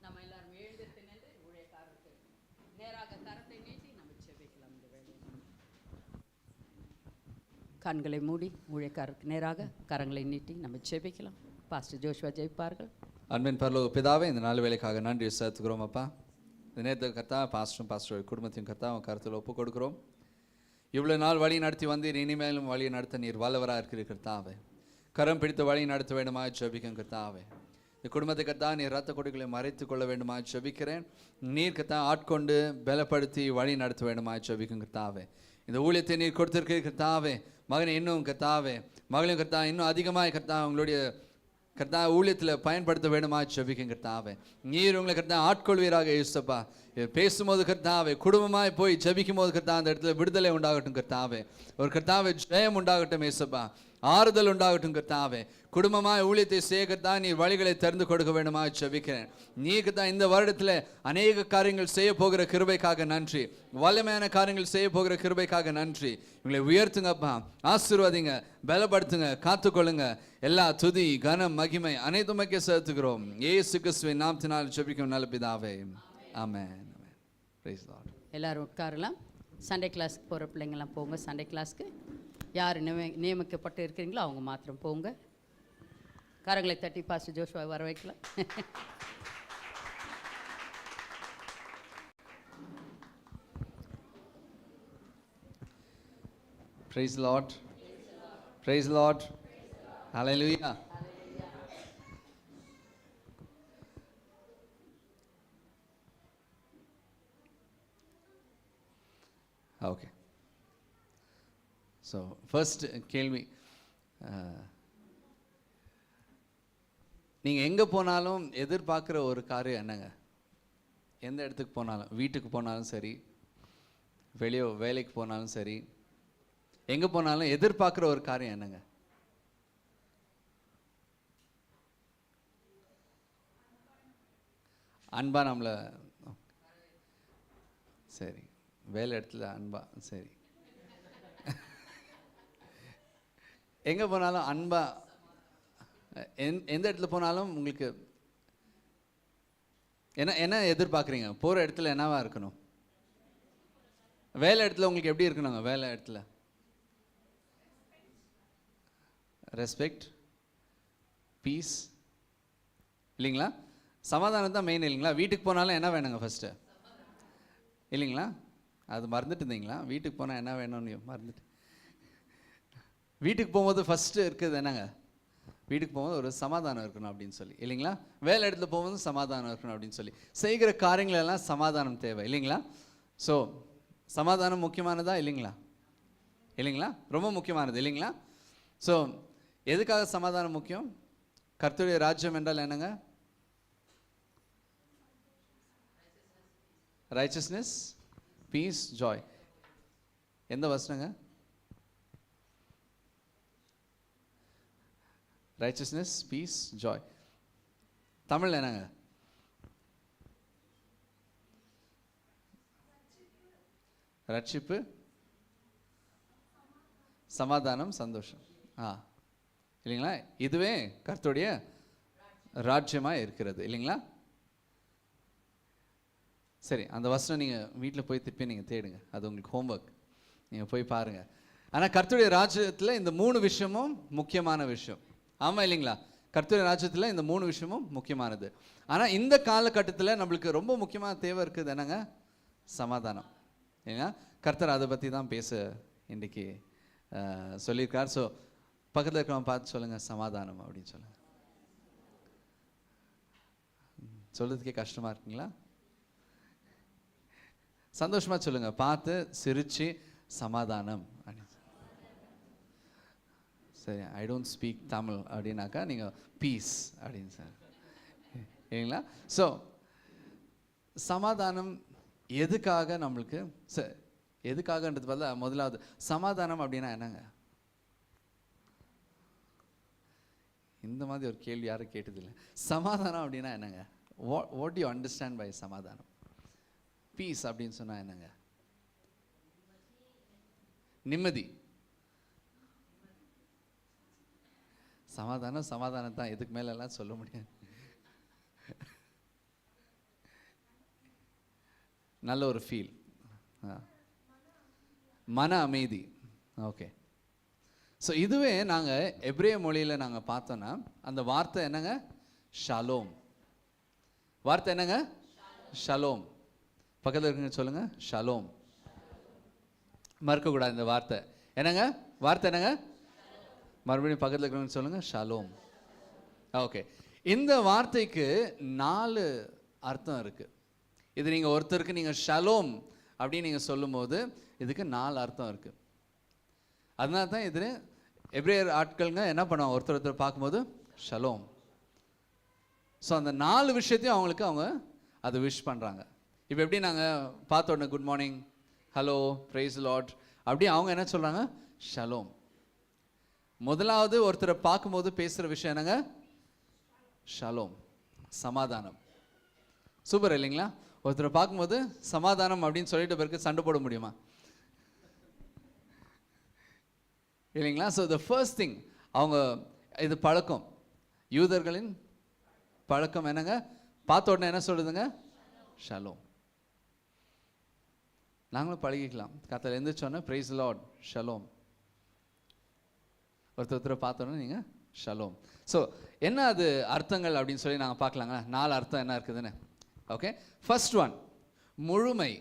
நம்ம எல்லாரும் எழுந்திருத்து நின்று ஊழியக்காரருக்கு நேராக கரத்தை நீட்டி நம்ம ஜெபிக்கலாம். இந்த வேளையில் கண்களை மூடி ஊழியக்காரருக்கு நேராக கரங்களை நீட்டி நம்ம ஜெபிக்கலாம். பாஸ்டர் ஜோஷுவா ஜெபிப்பார்கள். அன்பின் பரலோக பிதாவே, இந்த நாள் வேலைக்காக நன்றி செலுத்துகிறோம் அப்பா. இந்த நேரத்தில் கர்த்தா பாஸ்டர் குடும்பத்தையும் கர்த்தா அவன் கருத்தில் ஒப்பு கொடுக்குறோம். இவ்வளோ நாள் வழி நடத்தி வந்தீர், இனிமேலும் வழி நடத்த நீர் வல்லவராக இருக்கிற கர்த்தாவே. கரம் பிடித்து வழி நடத்த வேண்டுமா ஜெபிக்கும் கர்த்தாவே. இந்த குடும்பத்தை கர்த்தா நீர் ரத்த கொடிகளை மறைத்து கொள்ள வேண்டுமா ஜெபிக்கிறேன். நீர் கர்த்தா ஆட்கொண்டு பலப்படுத்தி வழி நடத்த வேண்டுமா ஜெபிக்கும் கர்த்தாவே. இந்த ஊழியத்தை நீர் கொடுத்திருக்கிற கர்த்தாவே, மகனை இன்னும் கர்த்தாவே, மகளையும் கர்த்தா இன்னும் அதிகமாக கர்த்தா உங்களுடைய கர்த்தா ஊழியத்தில் பயன்படுத்த வேண்டுமா ஜெபிக்கும் கர்த்தாவே. நீர் உங்களை கர்த்தா ஆட்கொள்வீராக இயேசுப்பா. பேசும்போது கர்த்தாவே, குடும்பமாய் போய் ஜெபிக்கும் போது கர்த்தா அந்த இடத்துல விடுதலை உண்டாகட்டும் கர்த்தாவே. ஒரு கர்த்தாவே ஜெயம் உண்டாகட்டும் இயேசுப்பா. ஆறுதல் உண்டாகட்டும் கர்த்தாவே. குடும்பமாய் ஊழியத்தை செய்ய கர்த்தா நீர் வழிகளை திறந்து கொடுக்க வேண்டுமா ஜெபிக்கிறேன். நீ கர்த்தா இந்த வருடத்தில் அநேக காரியங்கள் செய்ய போகிற கிருபைக்காக நன்றி. வல்லமையான காரியங்கள் செய்ய போகிற கிருபைக்காக நன்றி. இவங்களை உயர்த்துங்கப்பா, ஆசீர்வதிங்க, பலப்படுத்துங்க, காத்துக்கொள்ளுங்க. எல்லா துதி கனம் மகிமை அனைத்துமைக்கு செலுத்துகிறோம் இயேசு கிறிஸ்துவின் நாமத்தினால் ஜெபிக்கும் நல்ல பிதாவே, ஆமென். Praise the Lord. எல்லாரும் உட்காரலாம். சண்டே கிளாஸ்க்கு போகிற பிள்ளைங்கள்லாம் போங்க. சண்டே கிளாஸ்க்கு யார் நியமிக்கப்பட்டு இருக்கிறீங்களோ அவங்க மாத்திரம் போங்க. கரங்களை தட்டி பாஸ்டர் ஜோஷுவா வர வைக்கலாம். Praise the Lord. Praise the Lord. Hallelujah. Okay. So first கேள்வி, நீங்கள் எங்கே போனாலும் எதிர்பார்க்குற ஒரு காரியம் என்னங்க? எந்த இடத்துக்கு போனாலும், வீட்டுக்கு போனாலும் சரி, வெளியே வேலைக்கு போனாலும் சரி, எங்கே போனாலும் எதிர்பார்க்குற ஒரு காரியம் என்னங்க? அன்பா நம்மளை, சரி, வேலை இடத்துல அன்பா, சரி, எங்கே போனாலும் அன்பா, எந்த இடத்துல போனாலும் உங்களுக்கு என்ன எதிர்பார்க்குறீங்க? போகிற இடத்துல என்னவா இருக்கணும்? வேலை இடத்துல உங்களுக்கு எப்படி இருக்கணுங்க? வேலை இடத்துல ரெஸ்பெக்ட், பீஸ் இல்லைங்களா? சமாதானம் தான் மெயின் இல்லைங்களா? வீட்டுக்கு போனாலும் என்ன வேணுங்க ஃபஸ்ட்டு இல்லைங்களா? அது மறந்துட்டு இருந்தீங்களா? வீட்டுக்கு போனால் என்ன வேணும்னு மறந்துட்டு. வீட்டுக்கு போகும்போது ஃபஸ்ட்டு இருக்குது என்னங்க? வீட்டுக்கு போகும்போது ஒரு சமாதானம் இருக்கணும் அப்படின்னு சொல்லி இல்லைங்களா? வேலை இடத்துல போகும்போது சமாதானம் இருக்கணும் அப்படின்னு சொல்லி செய்கிற காரியங்களெல்லாம் சமாதானம் தேவை இல்லைங்களா? ஸோ சமாதானம் முக்கியமானதா இல்லைங்களா? இல்லைங்களா? ரொம்ப முக்கியமானது இல்லைங்களா? ஸோ எதுக்காக சமாதானம் முக்கியம்? கர்த்தருடைய ராஜ்யம் என்றால் என்னங்க? Righteousness, peace, joy. எந்த வசனங்க? Righteousness, peace, joy. தமிழ் என்னங்க? ரட்சிப்பு, சமாதானம், சந்தோஷம். இல்லைங்களா? இதுவே கர்த்தருடைய ராஜ்யமாக இருக்கிறது இல்லைங்களா? சரி, அந்த வசனம் நீங்கள் வீட்டில் போய் திருப்பி நீங்கள் தேடுங்க, அது உங்களுக்கு ஹோம்ஒர்க், நீங்கள் போய் பாருங்கள். ஆனால் கர்த்தருடைய ராஜ்யத்தில் இந்த 3 விஷயமும் முக்கியமான விஷயம். ஆமாம் இல்லைங்களா? கர்த்தருடைய ராஜ்யத்தில் இந்த 3 விஷயமும் முக்கியமானது. ஆனால் இந்த காலகட்டத்தில் நம்மளுக்கு ரொம்ப முக்கியமான தேவை இருக்குது என்னங்க? சமாதானம். ஏன்னா கர்த்தர் அதை பற்றி தான் பேச இன்றைக்கி சொல்லியிருக்கார். ஸோ பக்கத்தில் இருக்கிறவங்க பார்த்து சொல்லுங்கள் சமாதானம் அப்படின்னு சொல்லுங்கள். சொல்கிறதுக்கே கஷ்டமாக இருக்குங்களா? சந்தோஷமாக சொல்லுங்கள், பார்த்து சிரித்து சமாதானம் அப்படின்னு. சரி, ஐ டோன்ட் ஸ்பீக் தமிழ் அப்படின்னாக்கா நீங்கள் பீஸ் அப்படின்னு சார் இல்லைங்களா? ஸோ சமாதானம் எதுக்காக நம்மளுக்கு எதுக்காகன்றது பதில் முதலாவது சமாதானம் அப்படின்னா என்னங்க? இந்த மாதிரி ஒரு கேள்வி யாரும் கேட்டதில்லை. சமாதானம் அப்படின்னா என்னங்க? What do you understand by சமாதானம்? பீஸ் அப்படின்னு சொன்னால் என்னங்க? நிம்மதி. சமாதானம் தான், எதுக்கு மேலெல்லாம் சொல்ல முடியாது. நல்ல ஒரு ஃபீல், மன அமைதி. ஓகே, ஸோ இதுவே நாங்கள் எப்ரேய மொழியில் நாங்கள் பார்த்தோன்னா அந்த வார்த்தை என்னங்க? ஷலோம். வார்த்தை என்னங்க? ஷலோம். பக்கத்தில் இருக்குங்க சொல்லுங்கள், ஷலோம். மறக்கக்கூடாது இந்த வார்த்தை. என்னங்க வார்த்தை? என்னங்க? மறுபடியும் பக்கத்தில் இருக்கிறவங்க சொல்லுங்கள், ஷலோம். ஓகே, இந்த வார்த்தைக்கு 4 அர்த்தம் இருக்குது. இது நீங்கள் ஒருத்தருக்கு நீங்கள் ஷலோம் அப்படின்னு நீங்கள் சொல்லும்போது இதுக்கு 4 அர்த்தம் இருக்குது. அதனால தான் இது எப்ரேயர் ஆட்களுங்க என்ன பண்ணுவாங்க? ஒருத்தர் பார்க்கும்போது ஷலோம். ஸோ அந்த 4 விஷயத்தையும் அவங்க அதை விஷ் பண்ணுறாங்க. இப்போ எப்படி நாங்கள் பார்த்த உடனே good morning, hello, praise lord, அப்படி அவங்க என்ன சொல்கிறாங்க? ஷலோம். முதலாவது ஒருத்தரை பார்க்கும்போது பேசுகிற விஷயம் என்னங்க? ஷலோம், சமாதானம். சூப்பர் இல்லைங்களா? ஒருத்தரை பார்க்கும்போது சமாதானம் அப்படின்னு சொல்லிட்டு பிறகு சண்டை போட முடியுமா? இல்லைங்களா? ஸோ த ஃபர்ஸ்ட் திங், அவங்க இது பழக்கம், யூதர்களின் பழக்கம் என்னங்க? பார்த்த உடனே என்ன சொல்லுதுங்க? ஷலோம். நாங்களும் பழகிக்கலாம். கர்த்தர் எழுந்திரிச்சோன்னே பிரைஸ் லார்ட், ஷலோம். ஒருத்தரை பார்த்தோன்னே நீங்கள் ஷலோம். ஸோ என்ன அது அர்த்தங்கள் அப்படின்னு சொல்லி நாங்கள் பார்க்கலாங்க. 4 அர்த்தம் என்ன இருக்குதுன்னு. ஓகே, ஃபர்ஸ்ட் ஒன் முழுமை.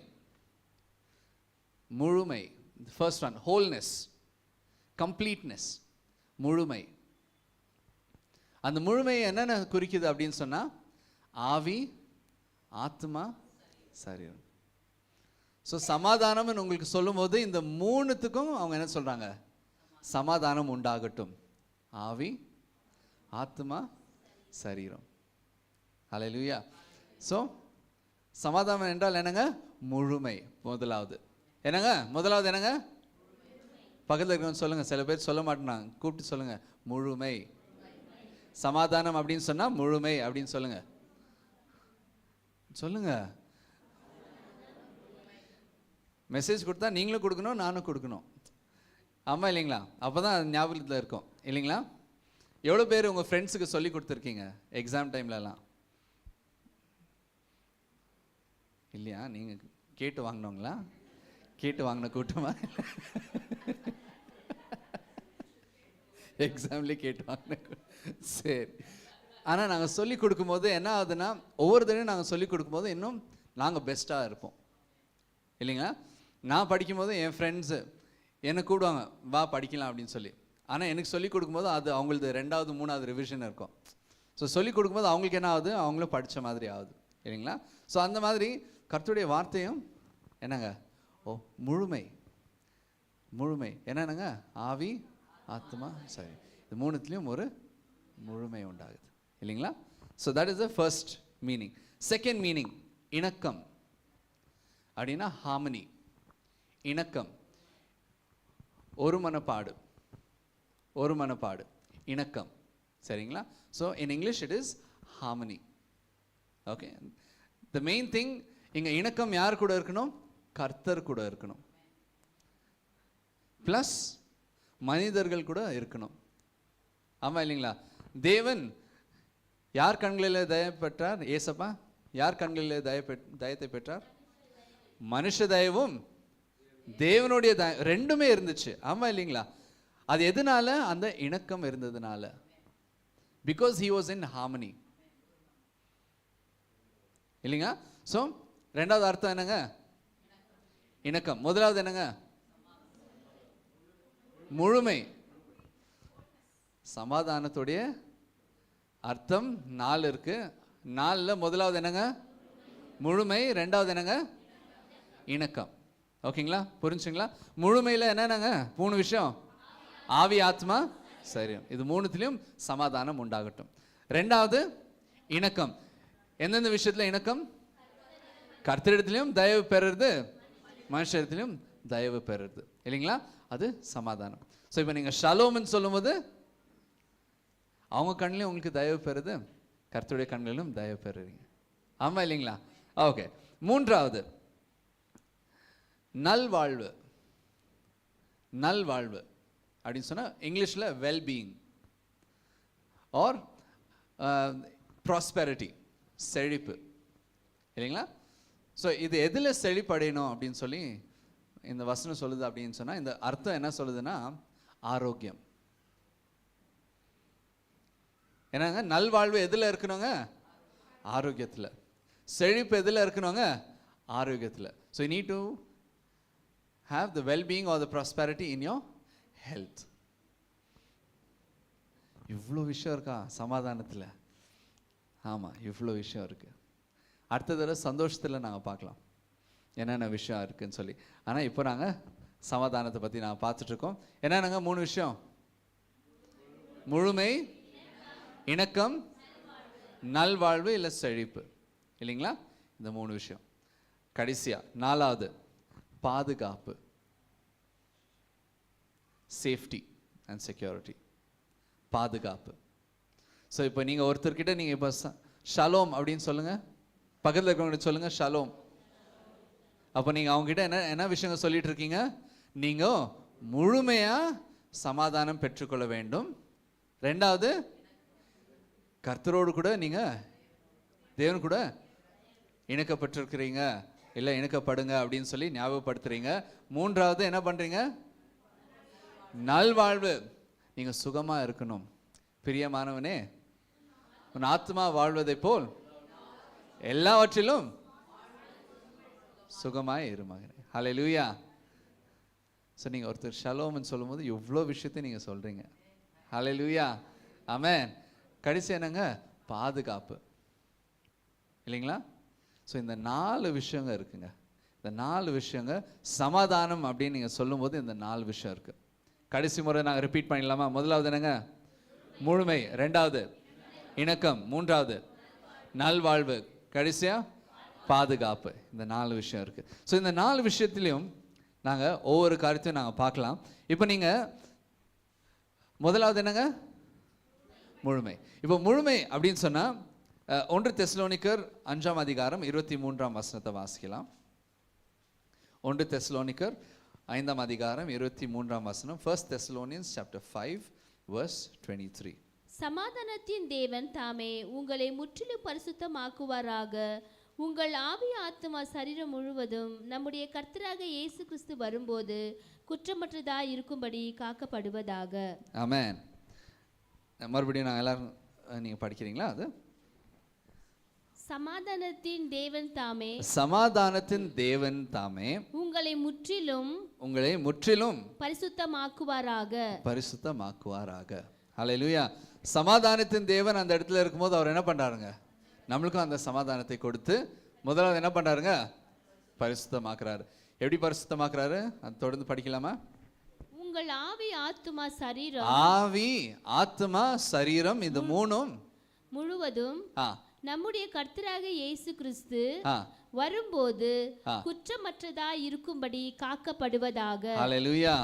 முழுமை. ஃபர்ஸ்ட் ஒன் ஹோல்னஸ், கம்ப்ளீட்னஸ், முழுமை. அந்த முழுமை என்னென்ன குறிக்குது அப்படின்னு சொன்னால் ஆவி, ஆத்மா, சரீரம். ஸோ சமாதானம்னு உங்களுக்கு சொல்லும்போது இந்த 3த்துக்கும் அவங்க என்ன சொல்கிறாங்க? சமாதானம் உண்டாகட்டும். ஆவி, ஆத்மா, சரீரம். ஹல்லேலூயா. ஸோ சமாதானம் என்றால் என்னங்க? முழுமை. முதலாவது என்னங்க? முதலாவது என்னங்க? பக்கத்தில் இருக்கிறவங்க சொல்லுங்கள். சில பேர் சொல்ல மாட்டேனாங்க, கூப்பிட்டு சொல்லுங்கள், முழுமை. சமாதானம் அப்படின்னு சொன்னால் முழுமை அப்படின்னு சொல்லுங்கள். சொல்லுங்கள். மெசேஜ் கொடுத்தா நீங்களும் கொடுக்கணும், நானும் கொடுக்கணும். ஆமாம் இல்லைங்களா? அப்போ தான் ஞாபகத்தில் இருக்கும் இல்லைங்களா? எவ்வளோ பேர் உங்கள் ஃப்ரெண்ட்ஸுக்கு சொல்லி கொடுத்துருக்கீங்க எக்ஸாம் டைம்லலாம்? இல்லையா? நீங்கள் கேட்டு வாங்கினவங்களா? கேட்டு வாங்கின கூட்டமா? எக்ஸாம்லேயே கேட்டு வாங்கின. சரி, ஆனால் நாங்கள் சொல்லி கொடுக்கும்போது என்ன ஆகுதுன்னா, ஒவ்வொரு தடவையும் நாங்கள் சொல்லி கொடுக்கும்போது இன்னும் நாங்கள் பெஸ்ட்டாக இருப்போம் இல்லைங்களா? நான் படிக்கும்போது என் ஃப்ரெண்ட்ஸு என்னை கூப்பிடுவாங்க, வா படிக்கலாம் அப்படின்னு சொல்லி. ஆனால் எனக்கு சொல்லிக் கொடுக்கும்போது அது அவங்களது 2வது 3வது ரிவிஷன் இருக்கும். ஸோ சொல்லிக் கொடுக்கும்போது அவங்களுக்கு என்ன ஆகுது? அவங்களும் படித்த மாதிரி ஆகுது இல்லைங்களா? ஸோ அந்த மாதிரி கர்த்தருடைய வார்த்தையும் என்னங்க? ஓ, முழுமை. முழுமை என்னென்னங்க? ஆவி, ஆத்மா, சரி, இது 3த்துலேயும் ஒரு முழுமை உண்டாகுது இல்லைங்களா? So that is the first meaning. Second meaning இணக்கம் அப்படின்னா ஹார்மனி, இணக்கம், ஒரு மனப்பாடு, ஒரு மனப்பாடு, இணக்கம். சரிங்களா? So in English it is harmony. Okay, the main thing இங்கே இணக்கம் யார் கூட இருக்கணும்? கர்த்தர் கூட இருக்கணும், ப்ளஸ் மனிதர்கள் கூட இருக்கணும். ஆமாம் இல்லைங்களா? தேவன் யார் கண்களில் தயவு பெற்றார்? ஏசப்பா யார் கண்களில் தயத்தை பெற்றார்? மனுஷ தயவும் தேவனுடைய ரெண்டுமே இருந்துச்சு. ஆமா இல்லைங்களா? அது எதனால? அந்த இணக்கம் இருந்ததுனால. Because he was in harmony. இல்லைங்க? ஸோ ரெண்டாவது அர்த்தம் என்னங்க? இணக்கம். முதலாவது என்னங்க? முழுமை. சமாதானத்துடைய அர்த்தம் 4 இருக்கு. 4ல முதலாவது என்னங்க? முழுமை. ரெண்டாவது என்னங்க? இணக்கம். ஓகேங்களா? புரிஞ்சுங்களா? முழுமையில் என்னங்க? 3 விஷயம். ஆவி, ஆத்மா, சரீரம். இது 3த்திலையும் சமாதானம் உண்டாகட்டும். ரெண்டாவது இணக்கம். எந்தெந்த விஷயத்துல இணக்கம்? கர்த்தரிடத்திலையும் தயவு பெறுறது, மனுஷரிடத்திலையும் தயவு பெறுறது. இல்லைங்களா? அது சமாதானம். ஸோ இப்போ நீங்கள் ஷலோம்னு சொல்லும்போது அவங்க கண்ணிலையும் உங்களுக்கு தயவு பெறுது, கர்த்தருடைய கண்களிலும் தயவு பெறுறீங்க. ஆமாம் இல்லைங்களா? ஓகே. மூன்றாவது நல்வாழ்வு. நல்வாழ்வு அப்படின்னு சொன்னால் இங்கிலீஷில் வெல்பீயிங் ஆர் ப்ராஸ்பெரிட்டி, செழிப்பு. இல்லைங்களா? ஸோ இது எதில் செழிப்படையணும் அப்படின்னு சொல்லி இந்த வசனம் சொல்லுது அப்படின்னு சொன்னால், இந்த அர்த்தம் என்ன சொல்லுதுன்னா ஆரோக்கியம். என்னங்க? நல்வாழ்வு எதில் இருக்கணுங்க? ஆரோக்கியத்தில். செழிப்பு எதில் இருக்கணுங்க? ஆரோக்கியத்தில். So you need to have the well-being or the prosperity in your health. இவ்வளோ விஷயம் இருக்கா சமாதானத்தில்? ஆமாம், இவ்வளோ விஷயம் இருக்குது. அடுத்த தடவை சந்தோஷத்தில் நாங்கள் பார்க்கலாம் என்னென்ன விஷயம் இருக்குதுன்னு சொல்லி. ஆனால் இப்போ நாங்கள் சமாதானத்தை பற்றி நாங்கள் பார்த்துட்ருக்கோம். என்னென்னங்க? 3 விஷயம். முழுமை, இணக்கம், நல்வாழ்வு இல்லை செழிப்பு. இல்லைங்களா? இந்த 3 விஷயம். கடைசியாக 4வது பாதுகாப்பு, சேஃப்டி அண்ட் செக்யூரிட்டி. பாதுகாப்பு. ஸோ இப்போ நீங்கள் ஒருத்தர்கிட்ட நீங்கள் இப்போ ஷலோம் அப்படின்னு சொல்லுங்கள், பக்கத்தில் இருக்கிறவங்க சொல்லுங்கள் ஷலோம். அப்போ நீங்கள் அவங்ககிட்ட என்ன விஷயங்கள் சொல்லிட்டு இருக்கீங்க? நீங்கள் முழுமையாக சமாதானம் பெற்றுக்கொள்ள வேண்டும். ரெண்டாவது, கர்த்தரோடு கூட நீங்கள் தேவன் கூட இணக்கப்பட்டிருக்கிறீங்க, இல்லை இணக்கப்படுங்க அப்படின்னு சொல்லி ஞாபகப்படுத்துறீங்க. மூன்றாவது என்ன பண்ணுறீங்க? நல்வாழ்வு. நீங்கள் சுகமாக இருக்கணும். பிரியமானவனே, உன் ஆத்மா வாழ்வதை போல் எல்லாவற்றிலும் சுகமாய் இரு மகனே. ஹல்லேலூயா. ஸோ நீங்கள் ஒருத்தர் ஷலோம்னு சொல்லும்போது எவ்வளோ விஷயத்தை நீங்கள் சொல்கிறீங்க. ஹல்லேலூயா. ஆமென். கடைசி என்னங்க? பாதுகாப்பு. இல்லைங்களா? ஸோ இந்த 4 விஷயங்க இருக்குங்க. இந்த 4 விஷயங்க சமாதானம் அப்படின்னு நீங்கள் சொல்லும்போது இந்த 4 விஷயம் இருக்குது. கடைசி முறை நாங்கள் ரிப்பீட் பண்ணிடலாமா? முதலாவது என்னங்க? முழுமை. ரெண்டாவது இணக்கம். மூன்றாவது நல்வாழ்வு. கடைசியாக பாதுகாப்பு. இந்த 4 விஷயம் இருக்குது. ஸோ இந்த 4 விஷயத்துலையும் நாங்கள் ஒவ்வொரு காரியத்தையும் நாங்கள் பார்க்கலாம். இப்போ நீங்கள் முதலாவது என்னங்க? முழுமை. இப்போ முழுமை அப்படின்னு சொன்னால் 1 தெசலோனிக்கர் 5ஆம் அதிகாரம் 23ஆம் வசனத்தை வாசிக்கலாம். 1 தெசலோனிக்கர் 5ஆம் அதிகாரம் 23ஆம் வசனம். 1 Thessalonians chapter 5 verse 23. சமாதானத்தின் தேவன் தாமே உங்களை முற்றிலும் பரிசுத்தமாக்குவாராக. உங்கள் ஆவி, ஆத்மா, சரீரம் முழுவதும் நம்முடைய கர்த்தராக இயேசு கிறிஸ்து வரும்போது குற்றமற்றதாய் இருக்கும்படி காக்கப்படுவதாக. ஆமென். மறுபடியும் நான் எல்லாரும் நீங்கள் படிக்கிறீங்களா? அது சமாதானத்தின் தேவன் தாமே, சமாதானத்தின் தேவன் தாமே உங்களை முற்றிலும் பரிசுத்தமாக்குவாராக. பரிசுத்தமாக்குவாராக. ஹல்லேலூயா. சமாதானத்தின் தேவன் அந்த இடத்துல இருக்கும்போது அவர் என்ன பண்றாருங்க? நம்மளுக்கும் அந்த சமாதானத்தை கொடுத்து முதலாவது என்ன பண்றாருங்க? பரிசுத்தமாக்குறாரு. எப்படி பரிசுத்தமாக்குறாரு? அது தொடர்ந்து படிக்கலாமா? உங்கள் ஆவி, ஆத்மா, சரீரம், ஆவி, ஆத்மா, சரீரம் இது 3ம் முழுவதும் நம்முடைய கர்த்தராக இயேசு கிறிஸ்து வரும்போது குற்றமற்றதாய் இருக்கும்படி காக்கப்படுவதாக. ஹல்லேலூயா.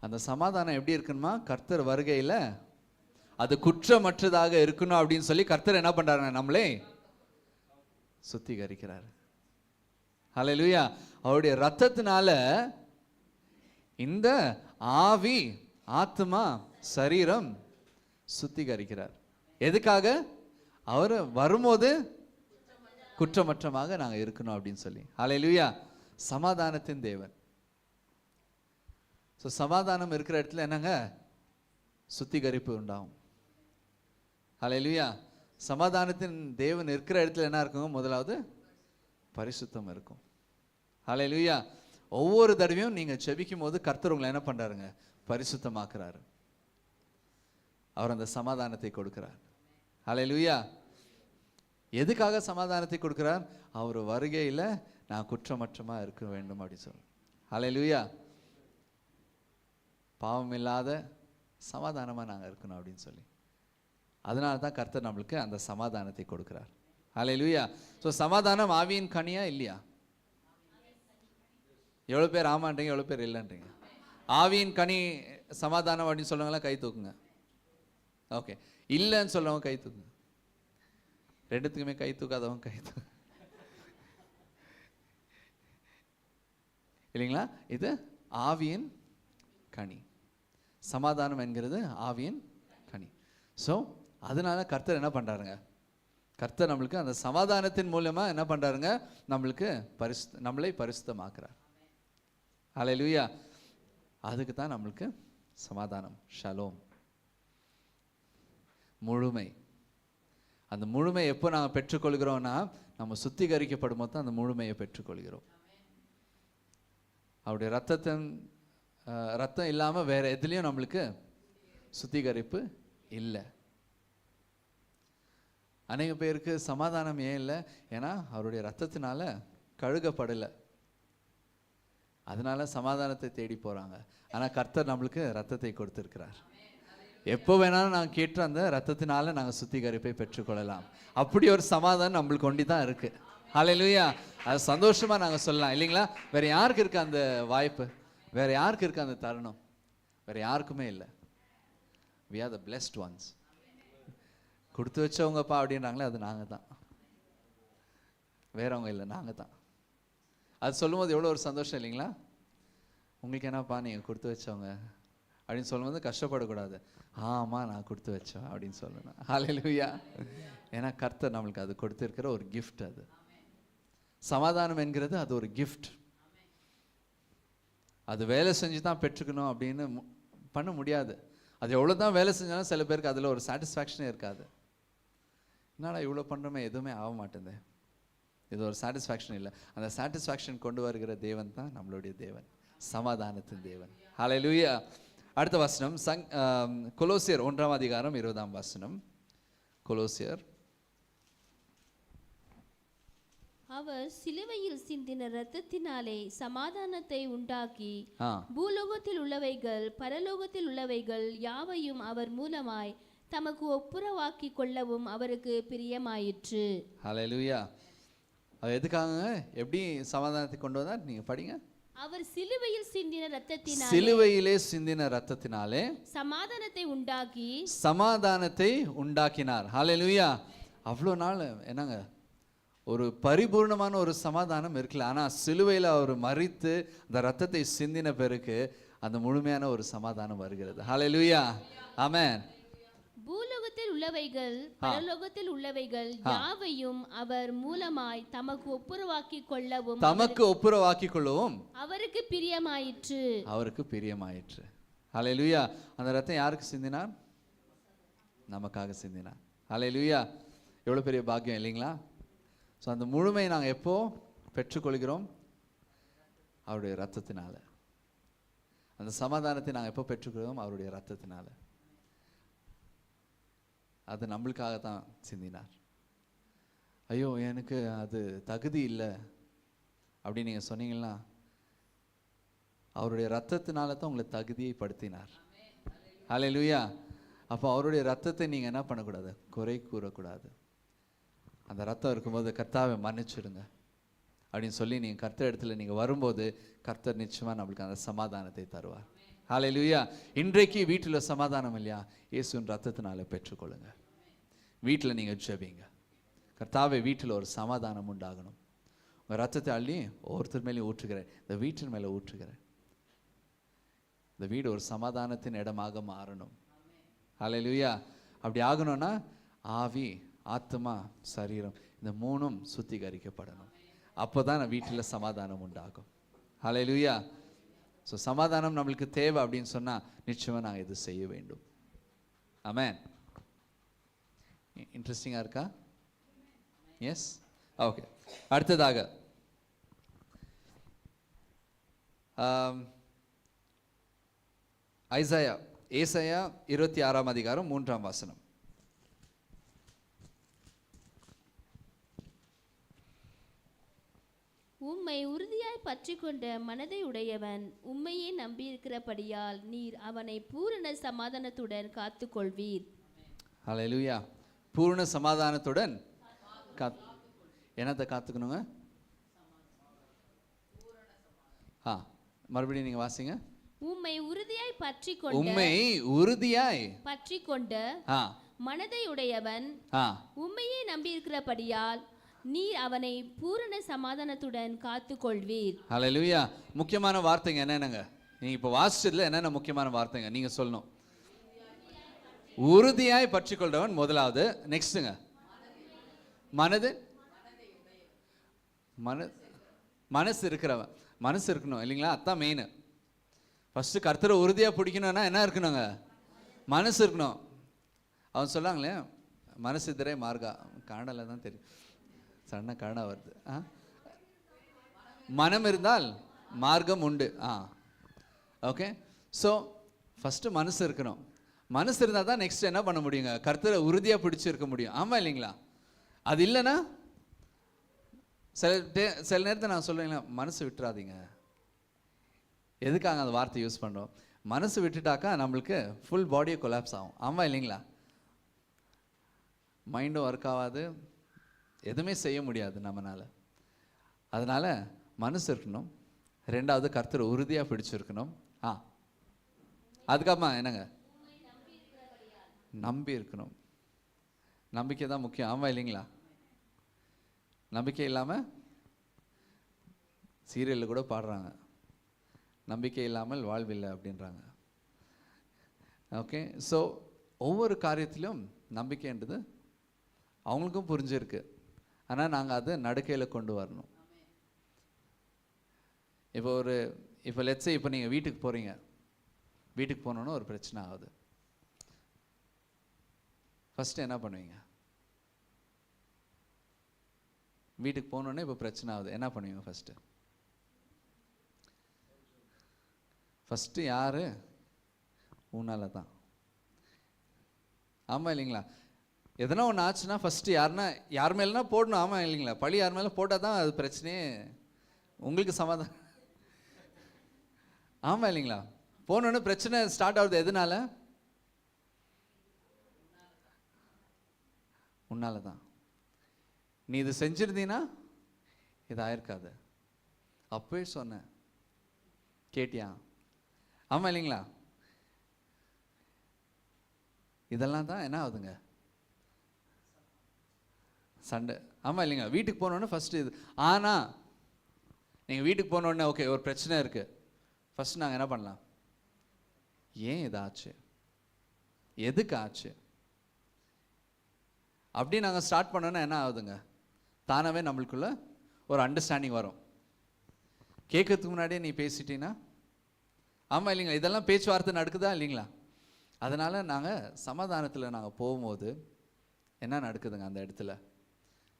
அந்த சமாதானம் எப்படி இருக்குமா? கர்த்தர் வருகையில் அது குற்றமற்றதாக இருக்கணும் அப்படின்னு சொல்லி கர்த்தர் என்ன பண்றாரு? நம்மளே சுத்திகரிக்கிறார். ஹல்லேலூயா. அவருடைய ரத்தத்தினால இந்த ஆவி, ஆத்மா, சரீரம் சுத்திகரிக்கிறார். எதுக்காக? அவர் வரும்போது குற்றமற்றமாக நாங்கள் இருக்கணும் அப்படின்னு சொல்லி. ஹல்லேலூயா. சமாதானத்தின் தேவன். ஸோ சமாதானம் இருக்கிற இடத்துல என்னங்க, சுத்திகரிப்பு உண்டாகும். ஹல்லேலூயா. சமாதானத்தின் தேவன் இருக்கிற இடத்துல என்ன இருக்குங்க, முதலாவது பரிசுத்தம் இருக்கும். ஹல்லேலூயா. ஒவ்வொரு தடவையும் நீங்க செபிக்கும் போது கர்த்தர் உங்களை என்ன பண்றாருங்க, பரிசுத்தமாக்குறாரு. அவர் அந்த சமாதானத்தை கொடுக்கிறார். ஹல்லேலூயா. எதுக்காக சமாதானத்தை கொடுக்கிறார்? அவர் வருகையில் நான் குற்றமற்றமா இருக்க வேண்டும் அப்படி சொல்லு. ஹல்லேலூயா. பாவம் இல்லாத சமாதானமா நாங்கள் இருக்கணும் அப்படின்னு சொல்லி. அதனால தான் கர்த்தர் நம்மளுக்கு அந்த சமாதானத்தை கொடுக்கிறார். ஹல்லேலூயா. ஸோ சமாதானம் ஆவியின் கனியா இல்லையா? எவ்வளோ பேர் ஆமான்றீங்க, எவ்வளோ பேர் இல்லைன்றீங்க? ஆவியின் கனி சமாதானம் அப்படின்னு சொல்லுவாங்களா? கை தூக்குங்க. ஓகே. இல்லைன்னு சொல்றவங்க கை தூக்குங்க. ரெண்டுத்துக்குமே கை தூக்காதவங்க கை தூக்கு இல்லைங்களா? இது ஆவியின் கனி. சமாதானம் என்கிறது ஆவியின் கனி. ஸோ அதனால கர்த்தர் என்ன பண்றாருங்க, கர்த்தர் நம்மளுக்கு அந்த சமாதானத்தின் மூலமா என்ன பண்றாருங்க, நம்மளுக்கு நம்மளை பரிசுத்தமாக்குறார். ஹல்லேலூயா. அதுக்கு தான் நம்மளுக்கு சமாதானம், ஷலோம், முழுமை. அந்த முழுமை எப்போ நாங்கள் பெற்றுக்கொள்கிறோம்னா, நம்ம சுத்திகரிக்கப்படும் போது தான் அந்த முழுமையை பெற்றுக்கொள்கிறோம். அவருடைய ரத்தம் இல்லாமல் வேற எதுலேயும் நம்மளுக்கு சுத்திகரிப்பு இல்லை. அநேக பேருக்கு சமாதானம் ஏன் இல்லை? ஏன்னா அவருடைய ரத்தத்தினால கழுகப்படலை. அதனால சமாதானத்தை தேடி போறாங்க. ஆனால் கர்த்தர் நம்மளுக்கு ரத்தத்தை கொடுத்திருக்கிறார். எப்போ வேணாலும் நாங்கள் கேட்டு அந்த ரத்தத்தினால நாங்கள் சுத்திகரிப்பை பெற்றுக்கொள்ளலாம். அப்படி ஒரு சமாதானம் நம்மளுக்கு ஒண்டி தான் இருக்கு. ஹல்லேலூயா. அது சந்தோஷமா நாங்கள் சொல்லலாம் இல்லைங்களா? வேற யாருக்கு இருக்கு அந்த வாய்ப்பு? வேற யாருக்கு இருக்கு அந்த தருணம்? வேற யாருக்குமே இல்லை. we are the blessed ones. கொடுத்து வச்சவங்கப்பா அப்படின்றாங்களே, அது நாங்கள் தான், வேறவங்க இல்லை, நாங்கள் தான். அது சொல்லும்போது எவ்வளோ ஒரு சந்தோஷம் இல்லைங்களா? உங்களுக்கு என்னப்பா நீங்கள் கொடுத்து வச்சவங்க அப்படின்னு சொல்லும்போது கஷ்டப்படக்கூடாது. ஆமாம் நான் கொடுத்து வச்சேன் அப்படின்னு சொல்லணும். ஹல்லேலூயா. ஏன்னா கர்த்தர் நம்மளுக்கு அது கொடுத்திருக்கிற ஒரு கிஃப்ட். அது சமாதானம் என்கிறது அது ஒரு கிஃப்ட். அது வேலை செஞ்சு தான் பெற்றுக்கணும் அப்படின்னு பண்ண முடியாது. அது எவ்வளோ தான் வேலை செஞ்சாலும் சில பேருக்கு அதில் ஒரு சாட்டிஸ்ஃபேக்ஷனே இருக்காது. என்னடா இவ்வளோ பண்ணுறோமே, எதுவுமே ஆக மாட்டேங்குது, இது ஒரு சாட்டிஸ்ஃபேக்ஷன் இல்லை. அந்த சாட்டிஸ்ஃபேக்ஷன் கொண்டு வருகிற தேவன் தான் நம்மளுடைய தேவன், சமாதானத்தின் தேவன். ஹல்லேலூயா. அடுத்த வசனம் கொலோசியர் 1:20. கொலோசியர். அவர் சிலுவையில் சிந்தின இரத்தத்தினாலே சமாதானத்தை உண்டாக்கி பூலோகத்தில் உள்ளவைகள் பரலோகத்தில் உள்ளவைகள் யாவையும் அவர் மூலமாய் தமக்கு ஒப்புரவாக்கி கொள்ளவும் அவருக்கு பிரியமாயிற்று. ஹல்லேலூயா. அது எதுக்காக, எப்படி சமாதானத்தை கொண்டு வந்தார்? நீங்க படிங்க. அவர் சிலுவையில் சிந்தின இரத்தத்தினாலே, சிலுவையிலே சிந்தின இரத்தத்தினாலே சமாதானத்தை உண்டாக்கினார். ஹல்லேலூயா. அவ்வளோ நாள் என்னங்க ஒரு பரிபூர்ணமான ஒரு சமாதானம் இருக்கல. ஆனால் சிலுவையில் அவர் மரித்து அந்த ரத்தத்தை சிந்தின பிறகு அந்த முழுமையான ஒரு சமாதானம் வருகிறது. ஹல்லேலூயா. ஆமென். பூலோகத்தில் உள்ளவைகள் பரலோகத்தில் உள்ளவைகள் யாவையும் அவர் மூலமாய் தமக்கு ஒப்புரவாக்கி கொள்ளவும் அவருக்கு பிரியமாயிற்று. ஹல்லேலூயா. அந்த ரத்தம் யாருக்கு சிந்தினார்? நமக்காக சிந்தினார். ஹல்லேலூயா. எவ்வளோ பெரிய பாக்கியம் இல்லைங்களா? ஸோ அந்த முழுமையை நாங்கள் எப்போ பெற்றுக்கொள்கிறோம்? அவருடைய ரத்தத்தினால. அந்த சமாதானத்தை நாங்கள் எப்போ பெற்றுக்கொள்கிறோம்? அவருடைய ரத்தத்தினால. அது நம்மளுக்காக தான் சிந்தினார். ஐயோ எனக்கு அது தகுதி இல்லை அப்படின்னு நீங்கள் சொன்னீங்கன்னா, அவருடைய ரத்தத்தினால தான் உங்களை தகுதியை படுத்தினார். ஹல்லேலூயா. அப்போ அவருடைய ரத்தத்தை நீங்கள் என்ன பண்ணக்கூடாது? குறை கூறக்கூடாது. அந்த ரத்தம் இருக்கும்போது கர்த்தாவை மன்னிச்சிடுங்க அப்படின்னு சொல்லி நீங்கள் கர்த்தர் இடத்துல நீங்கள் வரும்போது கர்த்தர் நிச்சயமாக நம்மளுக்கு அந்த சமாதானத்தை தருவார். ஹல்லேலூயா. இன்றைக்கு வீட்டில் சமாதானம் இல்லையா? இயேசுவின் ரத்தத்தினால பெற்றுக்கொள்ளுங்க. வீட்டில் நீங்கள் ஜெபிங்க, கர்த்தாவே வீட்டில் ஒரு சமாதானம் உண்டாகணும். உங்கள் ரத்தத்தை அள்ளி ஒவ்வொருத்தர் மேலேயும் ஊற்றுகிறேன், இந்த வீட்டின் மேலே ஊற்றுகிறேன். இந்த வீடு ஒரு சமாதானத்தின் இடமாக மாறணும். ஹல்லேலூயா. அப்படி ஆகணும்னா ஆவி, ஆத்மா, சரீரம் இந்த மூணும் சுத்திகரிக்கப்படணும். அப்போ தான் வீட்டில் சமாதானம் உண்டாகும். ஹல்லேலூயா. ஸோ சமாதானம் நம்மளுக்கு தேவை அப்படின்னு சொன்னால் நிச்சயமாக நாங்கள் இது செய்ய வேண்டும். ஆமென். இன்ட்ரெஸ்டிங்காக இருக்கா? Yes, okay. அடுத்ததாக ஏசாயா 26ஆம் அதிகாரம் 3ஆம் வசனம். உம்மை உறுதியாய் பற்றி கொண்ட மனதை உடையவன் உம்மையே நம்பியிருக்கிறபடியால் நீர் அவனை பூரண சமாதானத்துடன் காத்துக்கொள்வீர். ஹல்லேலூயா. பூரண சமாதானத்துடன் என்னத்தை காத்துக்கணுங்க? மறுபடியும் நீங்க வாசிங்க. உம்மை உறுதியாய் பற்றி கொண்ட மனதை உடையவன் உம்மையே நம்பியிருக்கிறபடியால் நீர் அவனை பூரண சமாதானத்துடன் காத்துக்கொள்வீர். ஹல்லேலூயா. முக்கியமான வார்த்தைங்க என்னென்னங்க? நீங்க இப்போ வாசிச்சதுல என்னென்ன முக்கியமான வார்த்தைங்க நீங்க சொல்லணும்? உறுதியாய் பற்றி கொள்றவன் முதலாவது. நெக்ஸ்ட்டுங்க மனசு இருக்கிறவன். மனசு இருக்கணும் இல்லைங்களா? அதான் மெயின். ஃபர்ஸ்ட் கர்த்தரை உறுதியாக பிடிக்கணும்னா என்ன இருக்கணுங்க? மனசு இருக்கணும். அவன் சொல்லாங்களே மனசு திரை மார்கா, கன்னடால தான் தெரியும், சடனாக கன்னடா வருது. மனம் இருந்தால் மார்க்கம் உண்டு. ஓகே. ஸோ ஃபஸ்ட்டு மனசு இருக்கணும். மனசு இருந்தால் தான் நெக்ஸ்ட் என்ன பண்ண முடியுங்க? கர்த்தரை உறுதியாக பிடிச்சிருக்க முடியும். ஆமாம் இல்லைங்களா? அது இல்லைன்னா சில நேரத்தை நான் சொல்லுவீங்களா, மனசு விட்டுறாதீங்க. எதுக்காக அந்த வார்த்தை யூஸ் பண்ணுறோம்? மனசு விட்டுட்டாக்கா நம்மளுக்கு ஃபுல் பாடியை கொலாப்ஸ் ஆகும். ஆமாம் இல்லைங்களா? மைண்டும் ஒர்க் ஆகாது, எதுவுமே செய்ய முடியாது நம்மளால். அதனால் மனசு இருக்கணும். ரெண்டாவது கர்த்தரை உறுதியாக பிடிச்சிருக்கணும். அதுக்கப்புறமா என்னங்க? நம்பி இருக்கணும். நம்பிக்கை தான் முக்கியம். ஆமாம் இல்லைங்களா? நம்பிக்கை இல்லாமல் சீரியலில் கூட பாடுறாங்க, நம்பிக்கை இல்லாமல் வாழ்வில்லை அப்படின்றாங்க. ஓகே. ஸோ ஒவ்வொரு காரியத்திலும் நம்பிக்கைன்றது அவங்களுக்கும் புரிஞ்சிருக்கு. ஆனால் நாங்கள் அதை நடுக்கையில் கொண்டு வரணும். இப்போ லெட்ஸே இப்போ நீங்கள் வீட்டுக்கு போகிறீங்க. வீட்டுக்கு போனோன்னு ஒரு பிரச்சனை ஆகுது. ஃபஸ்ட்டு என்ன பண்ணுவீங்க? வீட்டுக்கு போனோன்னே இப்போ பிரச்சனை ஆகுது, என்ன பண்ணுவீங்க? ஃபஸ்ட்டு யார்? உன்னால தான். ஆமாம் இல்லைங்களா? எதனா ஒன்று ஆச்சுன்னா ஃபஸ்ட்டு யார் மேலேனா போடணும். ஆமாம் இல்லைங்களா? பழி யார் மேலே போட்டால் தான் அது பிரச்சனையே உங்களுக்கு சமாதானம். ஆமாம் இல்லைங்களா? போனோன்னு பிரச்சனை ஸ்டார்ட் ஆகுது. எதனால? உன்னால தான். நீ இது செஞ்சிருந்தீன்னா இது ஆயிருக்காது. அப்பவே சொன்னேன், கேட்டியா? ஆமாம் இல்லைங்களா? இதெல்லாம் தான் என்ன ஆகுதுங்க? சண்டை. ஆமாம் இல்லைங்களா? வீட்டுக்கு போனோடனே ஃபஸ்ட்டு இது. ஆனால் நீங்கள் வீட்டுக்கு போனோடனே ஓகே ஒரு பிரச்சனை இருக்குது, ஃபஸ்ட்டு நாங்கள் என்ன பண்ணலாம்? ஏன் இதாச்சு, எதுக்கு ஆச்சு அப்படி நாங்கள் ஸ்டார்ட் பண்ணோன்னா என்ன ஆகுதுங்க? தானாகவே நம்மளுக்குள்ள ஒரு அண்டர்ஸ்டாண்டிங் வரும். கேட்கறதுக்கு முன்னாடியே நீ பேசிட்டீங்கன்னா. ஆமாம் இல்லைங்களா? இதெல்லாம் பேச்சுவார்த்தை நடக்குதா இல்லைங்களா? அதனால் நாங்கள் சமாதானத்தில் நாங்கள் போகும்போது என்ன நடக்குதுங்க? அந்த இடத்துல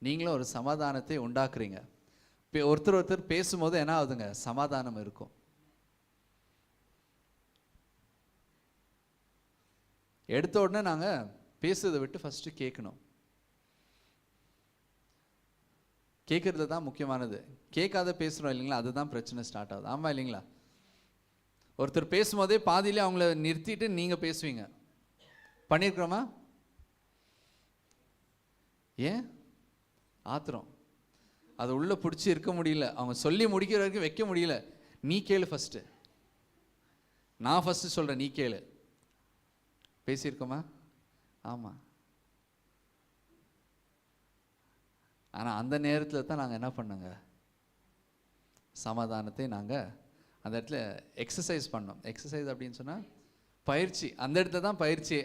நீங்களும் ஒரு சமாதானத்தை உண்டாக்குறீங்க. ஒருத்தர் பேசும்போது என்ன ஆகுதுங்க? சமாதானம் இருக்கும். எடுத்த உடனே நாங்கள் பேசுறதை விட்டு ஃபஸ்ட்டு கேட்கணும். கேட்கறது தான் முக்கியமானது. கேட்காத பேசுகிறோம் இல்லைங்களா? அதுதான் பிரச்சனை ஸ்டார்ட் ஆகுது. ஆமாம் இல்லைங்களா? ஒருத்தர் பேசும்போதே பாதியிலே அவங்கள நிறுத்திட்டு நீங்கள் பேசுவீங்க. பண்ணியிருக்கிறோமா? ஏன்? ஆத்திரம். அதை உள்ளே பிடிச்சி இருக்க முடியல, அவங்க சொல்லி முடிக்கிற வரைக்கும் வைக்க முடியல. நீ கேளு ஃபஸ்ட்டு, நான் ஃபஸ்ட்டு சொல்கிறேன், நீ கேளு. பேசியிருக்கோமா? ஆமாம். ஆனால் அந்த நேரத்தில் தான் நாங்கள் என்ன பண்ணோங்க? சமாதானத்தை நாங்கள் அந்த இடத்துல எக்ஸசைஸ் பண்ணோம். எக்ஸசைஸ் அப்படின்னு சொன்னால் பயிற்சி. அந்த இடத்துல தான் பயிற்சி.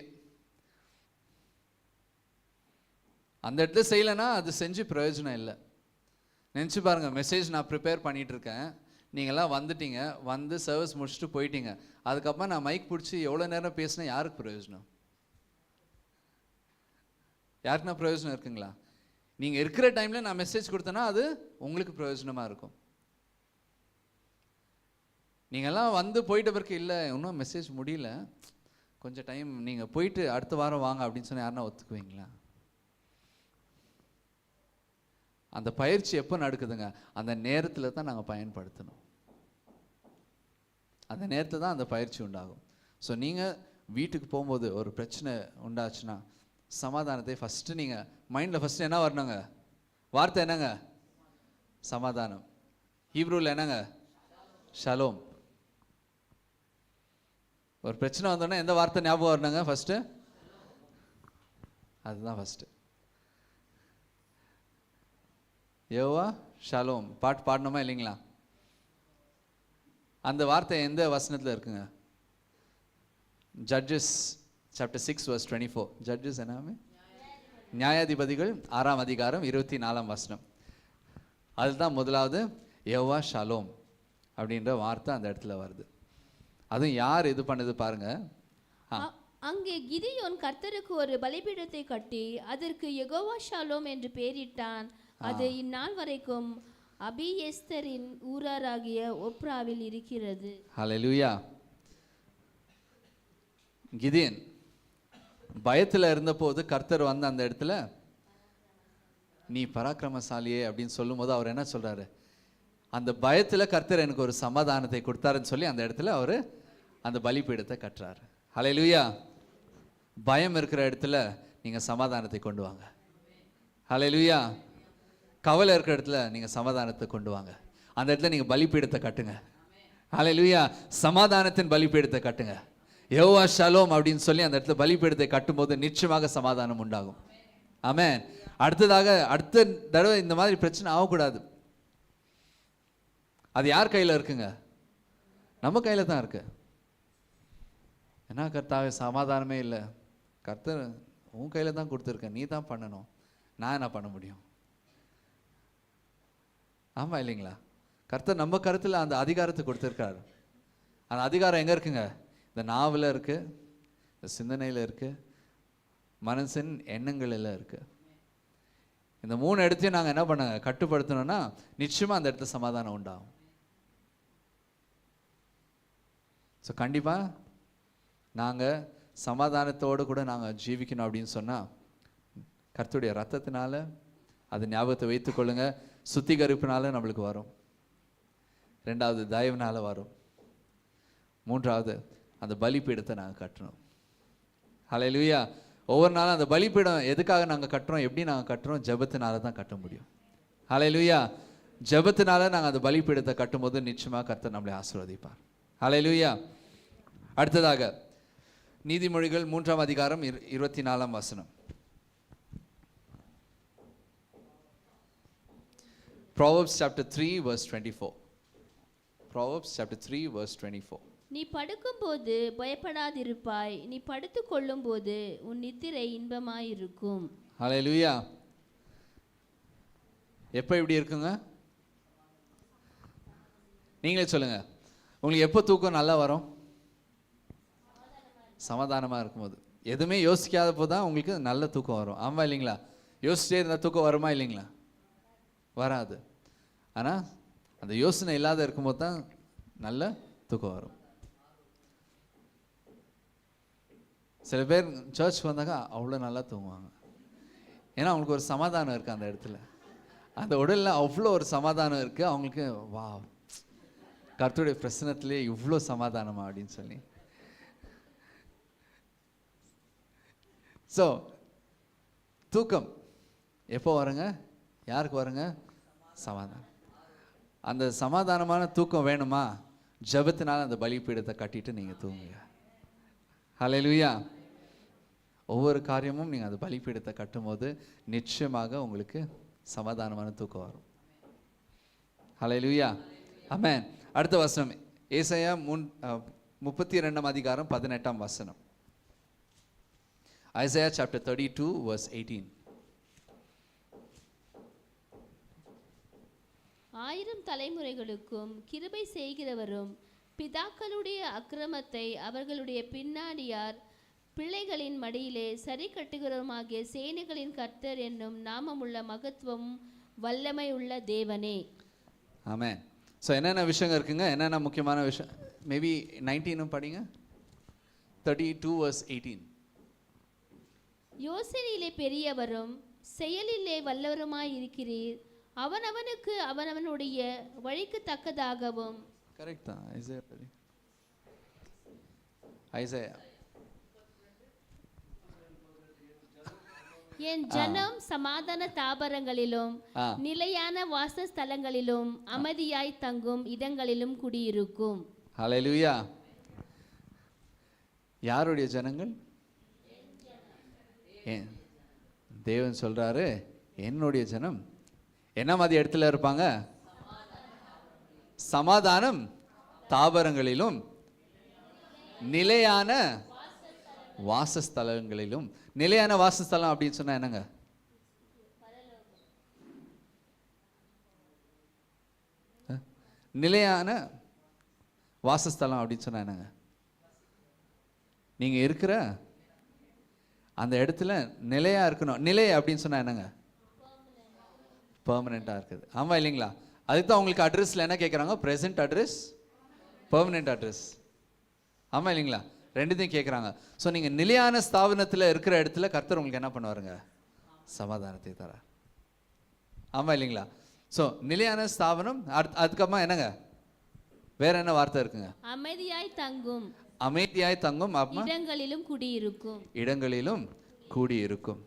அந்த இடத்துல செய்யலைன்னா அது செஞ்சு பிரயோஜனம் இல்லை. நினச்சி பாருங்கள், மெசேஜ் நான் ப்ரிப்பேர் பண்ணிகிட்ருக்கேன், நீங்கள்லாம் வந்துட்டீங்க, வந்து சர்வீஸ் முடிச்சுட்டு போயிட்டீங்க, அதுக்கப்புறம் நான் மைக் பிடிச்சி எவ்வளோ நேரம் பேசினா யாருக்கு பிரயோஜனம்? யாருக்குன்னா பிரயோஜனம் இருக்குங்களா? நீங்கள் இருக்கிற டைமில் நான் மெசேஜ் கொடுத்தேன்னா அது உங்களுக்கு பிரயோஜனமாக இருக்கும். நீங்கள்லாம் வந்து போயிட்ட பிறகு இல்லை இன்னும் மெசேஜ் முடியல, கொஞ்சம் டைம் நீங்கள் போயிட்டு அடுத்த வாரம் வாங்க அப்படின்னு சொன்னால் யாருன்னா ஒத்துக்குவீங்களா? அந்த பயிற்சி எப்போ நடக்குதுங்க? அந்த நேரத்தில் தான் நாங்கள் பயன்படுத்தணும். அந்த நேரத்தில் தான் அந்த பயிற்சி உண்டாகும். ஸோ நீங்கள் வீட்டுக்கு போகும்போது ஒரு பிரச்சனை உண்டாச்சுன்னா சமாதானத்தை ஃபஸ்ட்டு நீங்கள் மைண்டில் ஃபஸ்ட்டு என்ன வரணுங்க? வார்த்தை என்னங்க? சமாதானம். ஹீப்ரூவில் என்னங்க? ஷலோம். ஒரு பிரச்சனை வந்தோடனே எந்த வார்த்தை ஞாபகம் வரணுங்க? ஃபஸ்ட்டு அதுதான் ஃபஸ்ட்டு. யெகோவா ஷலோம் பாட்டு பாடணுமா இல்லைங்களா? அந்த வார்த்தை எந்த வசனத்தில் இருக்குங்க? Judges chapter 6 verse 24. ஜட்ஜஸ் என்னமே? நியாயாதிபதிகள் 6ஆம் அதிகாரம் 24ஆம் வசனம். அதுதான் முதலாவது யெகோவா ஷலோம் அப்படின்ற வார்த்தை அந்த இடத்துல வருது. அதுவும் யார் இது பண்ணுது பாருங்க. அங்கே கிதியோன் கர்த்தருக்கு ஒரு பலிபீடத்தை கட்டி அதற்கு யெகோவா ஷலோம் என்று பெயரிட்டான். அது இந்நாள் வரைக்கும் அபியேஸ்தரின் ஊராராகிய ஒப்ராவில் இருக்கிறது. ஹல்லேலூயா. கிதியன் பயத்தில் இருந்தபோது கர்த்தர் வந்து அந்த இடத்துல நீ பராக்கிரமசாலியே அப்படின்னு சொல்லும்போது அவர் என்ன சொல்றாரு? அந்த பயத்தில் கர்த்தர் எனக்கு ஒரு சமாதானத்தை கொடுத்தாருன்னு சொல்லி அந்த இடத்துல அவர் அந்த பலிபீடத்தை கட்டுறாரு. ஹல்லேலூயா. பயம் இருக்கிற இடத்துல நீங்கள் சமாதானத்தை கொண்டு வாங்க. ஹல்லேலூயா. கவலை இருக்கிற இடத்துல நீங்கள் சமாதானத்தை கொண்டு வாங்க. அந்த இடத்துல நீங்கள் பலிபீடத்தை கட்டுங்க. ஹல்லேலூயா. சமாதானத்தின் பலிபீடத்தை கட்டுங்க. யெகோவா ஷலோம் அப்படின்னு சொல்லி அந்த இடத்துல பலிபீடத்தை கட்டும்போது நிச்சயமாக சமாதானம் உண்டாகும். ஆமென். அடுத்த தடவை இந்த மாதிரி பிரச்சனை ஆகக்கூடாது. அது யார் கையில் இருக்குங்க? நம்ம கையில் தான் இருக்கு. என்ன கர்த்தாவே சமாதானமே இல்லை. கர்த்தர் உன் கையில் தான் கொடுத்துருக்கேன், நீ தான் பண்ணணும், நான் என்ன பண்ண முடியும்? ஆமாம் இல்லைங்களா? கர்த்தர் நம்ம கருத்தில் அந்த அதிகாரத்தை கொடுத்துருக்காரு. அந்த அதிகாரம் எங்கே இருக்குங்க? இந்த நாவில் இருக்குது, இந்த சிந்தனையில் இருக்குது, மனசின் எண்ணங்களில் இருக்குது. இந்த 3 இடத்தையும் நாங்கள் என்ன பண்ண கட்டுப்படுத்தணும்னா நிச்சயமாக அந்த இடத்துல சமாதானம் உண்டாகும். ஸோ கண்டிப்பாக நாங்கள் சமாதானத்தோடு கூட நாங்கள் ஜீவிக்கணும் அப்படின்னு சொன்னால் கர்த்தருடைய ரத்தத்தினால அது ஞாபகத்தை வைத்துக்கொள்ளுங்க. சுத்திகரிப்பினால நம்மளுக்கு வரும். 2வது தயவுனால வரும். 3வது அந்த பலிபீடத்தை நாங்கள் கட்டணும். ஹல்லேலூயா. ஒவ்வொரு நாளும் அந்த பலிபீடம் எதுக்காக நாங்கள் கட்டுறோம், எப்படி நாங்கள் கட்டுறோம்? ஜெபத்தினால தான் கட்ட முடியும். ஹல்லேலூயா. ஜெபத்தினால நாங்கள் அந்த பலிபீடத்தை கட்டும்போது நிச்சயமாக கர்த்தர் நம்மளை ஆசீர்வதிப்பார். ஹல்லேலூயா. அடுத்ததாக நீதிமொழிகள் 3ஆம் அதிகாரம் 24ஆம் வசனம். Proverbs chapter 3 verse 24. Proverbs chapter 3 verse 24. நீ படுக்கும்போது பயப்படாதிருப்பாய், நீ படுத்துக் கொள்ளும்போது உன் நித்திரை இன்பமாயிருக்கும். ஹல்லேலூயா. எப்போ இப்படி இருக்குங்க? நீங்களே சொல்லுங்க. உங்களுக்கு எப்போ தூக்கம் நல்லா வரும்? சமாதானமாக இருக்கும்போது. எதுவுமே யோசிக்காத போது தான் உங்களுக்கு நல்ல தூக்கம் வரும். ஆமாம் இல்லைங்களா? யோசிச்சே இருந்தால் தூக்கம் வருமா இல்லைங்களா? வராது. ஆனால் அந்த யோசனை இல்லாத இருக்கும்போது தான் நல்ல தூக்கம் வரும். சில பேர் சர்ச்சுக்கு வந்தாக்கா அவ்வளோ நல்லா தூங்குவாங்க. ஏன்னா அவங்களுக்கு ஒரு சமாதானம் இருக்குது அந்த இடத்துல. அந்த உடலில் அவ்வளோ ஒரு சமாதானம் இருக்குது அவங்களுக்கு. வா, கர்த்தருடைய பிரசன்னத்திலே இவ்வளோ சமாதானமா அப்படின்னு சொல்லி. ஸோ தூக்கம் எப்போ வருங்க? யாருக்கு வருங்க? சமாதானம். அந்த சமாதானமான தூக்கம் வேணுமா? ஜெபத்தினால அந்த பலிபீடத்தை கட்டிட்டு நீங்கள் தூங்குங்க. ஹல்லேலூயா. ஒவ்வொரு காரியமும் நீங்கள் அந்த பலிபீடத்தை கட்டும்போது நிச்சயமாக உங்களுக்கு சமாதானமான தூக்கம் வரும். ஹல்லேலூயா. ஆமென். அடுத்த வசனம் ஏசாயா 32ஆம் அதிகாரம் 18ஆம் வசனம். Isaiah chapter 32 verse 18. 1000 தலைமுறைகளுக்கும் கிருபை செய்கிறவரும் பிதாக்களுடைய அக்கிரமத்தை அவர்களுடைய பின்னாடியார் பிள்ளைகளின் மடியிலே சரி கட்டுகிறவருமாகிய சேனைகளின் கர்த்தர் என்னும் நாமமுள்ள மகத்துவமும் வல்லமை உள்ள தேவனே. ஆமென். ஸோ என்னென்ன விஷயங்கள் இருக்குங்க, என்னென்ன முக்கியமான விஷயம்? மேபி 19 படிங்க, 32 verse 18. யோசனையிலே பெரியவரும் செயலிலே வல்லவருமாயிருக்கிறீர், அவனவனுக்கு அவனவனுடைய வழிக்கு தக்கதாகவும். கரெக்ட் தான். ஐசையா என் ஜனம் சமாதான தாபரங்களிலும் நிலையான வாசஸ்தலங்களிலும் அமைதியாய் தங்கும் இடங்களிலும் குடியிருக்கும். ஹல்லேலூயா. யாருடைய ஜனங்கள்? தேவன் சொல்றாரு, என்னுடைய ஜனம் என்ன மாதிரி இடத்துல இருப்பாங்க? சமாதானம் தாவரங்களிலும் நிலையான வாசஸ்தலங்களிலும். நிலையான வாசஸ்தலம் அப்படின்னு சொன்னா என்னங்க? நிலையான வாசஸ்தலம் அப்படின்னு சொன்னா என்னங்க? நீங்க இருக்கிற அந்த இடத்துல நிலையா இருக்கணும். நிலை அப்படின்னு சொன்னா என்னங்க? பெர்மனெண்டா இருக்குது. ஆமா இல்லைங்களா? அதுக்கு தான் உங்களுக்கு அட்ரஸ்ல என்ன கேட்குறாங்க? Present address, permanent address. ஆமா இல்லைங்களா? ரெண்டுத்தையும் கேட்குறாங்க. ஸோ நீங்கள் நிலையான ஸ்தாபனத்தில் இருக்கிற இடத்துல கர்த்தர் உங்களுக்கு என்ன பண்ணுவாருங்க? சமாதானத்தை தர. ஆமா இல்லைங்களா? ஸோ நிலையான ஸ்தாபனம். அதுக்கப்புறமா என்னங்க? வேற என்ன வார்த்தை இருக்குங்க? அமைதியாய் தங்கும். அமைதியாய் தங்கும். இடங்களிலும் குடியிருக்கும். இடங்களிலும் கூடியிருக்கும்.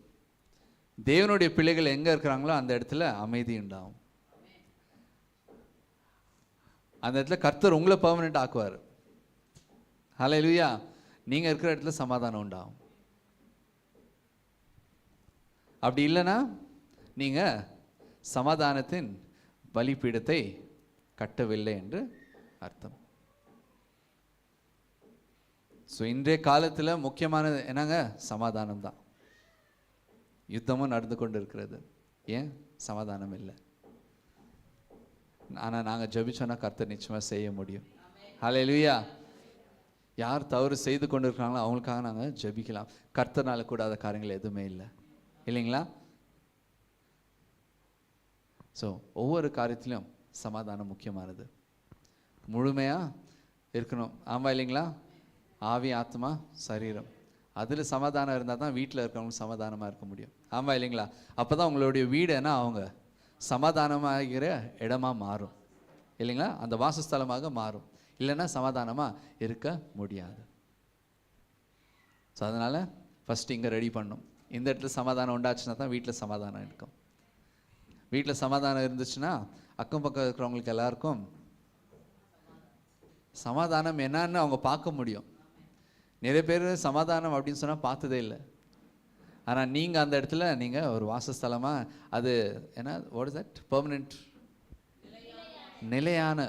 தேவனுடைய பிள்ளைகள் எங்க இருக்கிறாங்களோ அந்த இடத்துல அமைதி உண்டாகும். அந்த இடத்துல கர்த்தர் உங்களை பெர்மனெண்ட் ஆக்குவார். ஹல்லேலூயா. நீங்க இருக்கிற இடத்துல சமாதானம் உண்டாகும். அப்படி இல்லைன்னா நீங்க சமாதானத்தின் பலிபீடத்தை கட்டவில்லை என்று அர்த்தம். ஸோ இன்றைய காலத்தில் முக்கியமானது என்னங்க? சமாதானம் தான். யுத்தமும் நடந்து கொண்டு இருக்கிறது. ஏன் சமாதானம் இல்லை? ஆனால் நாங்கள் ஜெபிச்சோன்னா கர்த்தர் நிச்சயமாக செய்ய முடியும். ஹல்லேலூயா. யார் தவறு செய்து கொண்டு இருக்கிறாங்களோ அவங்களுக்காக நாங்கள் ஜெபிக்கலாம். கர்த்தர்னால கூடாத காரியங்கள் எதுவுமே இல்லை, இல்லைங்களா? ஸோ ஒவ்வொரு காரியத்திலும் சமாதானம் முக்கியமானது. முழுமையாக இருக்கணும். ஆமாம் இல்லைங்களா? ஆவி, ஆத்மா, சரீரம், அதில் சமாதானம் இருந்தால் தான் வீட்டில் இருக்கிறவங்க சமாதானமாக இருக்க முடியும். ஆமாம் இல்லைங்களா? அப்போ தான் உங்களுடைய வீடு என்ன அவங்க சமாதானமாகிற இடமா மாறும், இல்லைங்களா? அந்த வாசஸ்தலமாக மாறும். இல்லைன்னா சமாதானமாக இருக்க முடியாது. ஸோ அதனால் ஃபஸ்ட்டு இங்கே ரெடி பண்ணணும். இந்த இடத்துல சமாதானம் உண்டாச்சுன்னா தான் வீட்டில் சமாதானம் இருக்கும். வீட்டில் சமாதானம் இருந்துச்சுன்னா அக்கம் பக்கம் இருக்கிறவங்களுக்கு எல்லாருக்கும் சமாதானம் என்னன்னு அவங்க பார்க்க முடியும். நிறைய பேர் சமாதானம் அப்படின்னு சொன்னால் பார்த்ததே இல்லை. ஆனால் நீங்கள் அந்த இடத்துல நீங்கள் ஒரு வாசஸ்தலமாக, அது என்ன, வாட் இஸ் தட்? பெர்மனெண்ட், நிலையான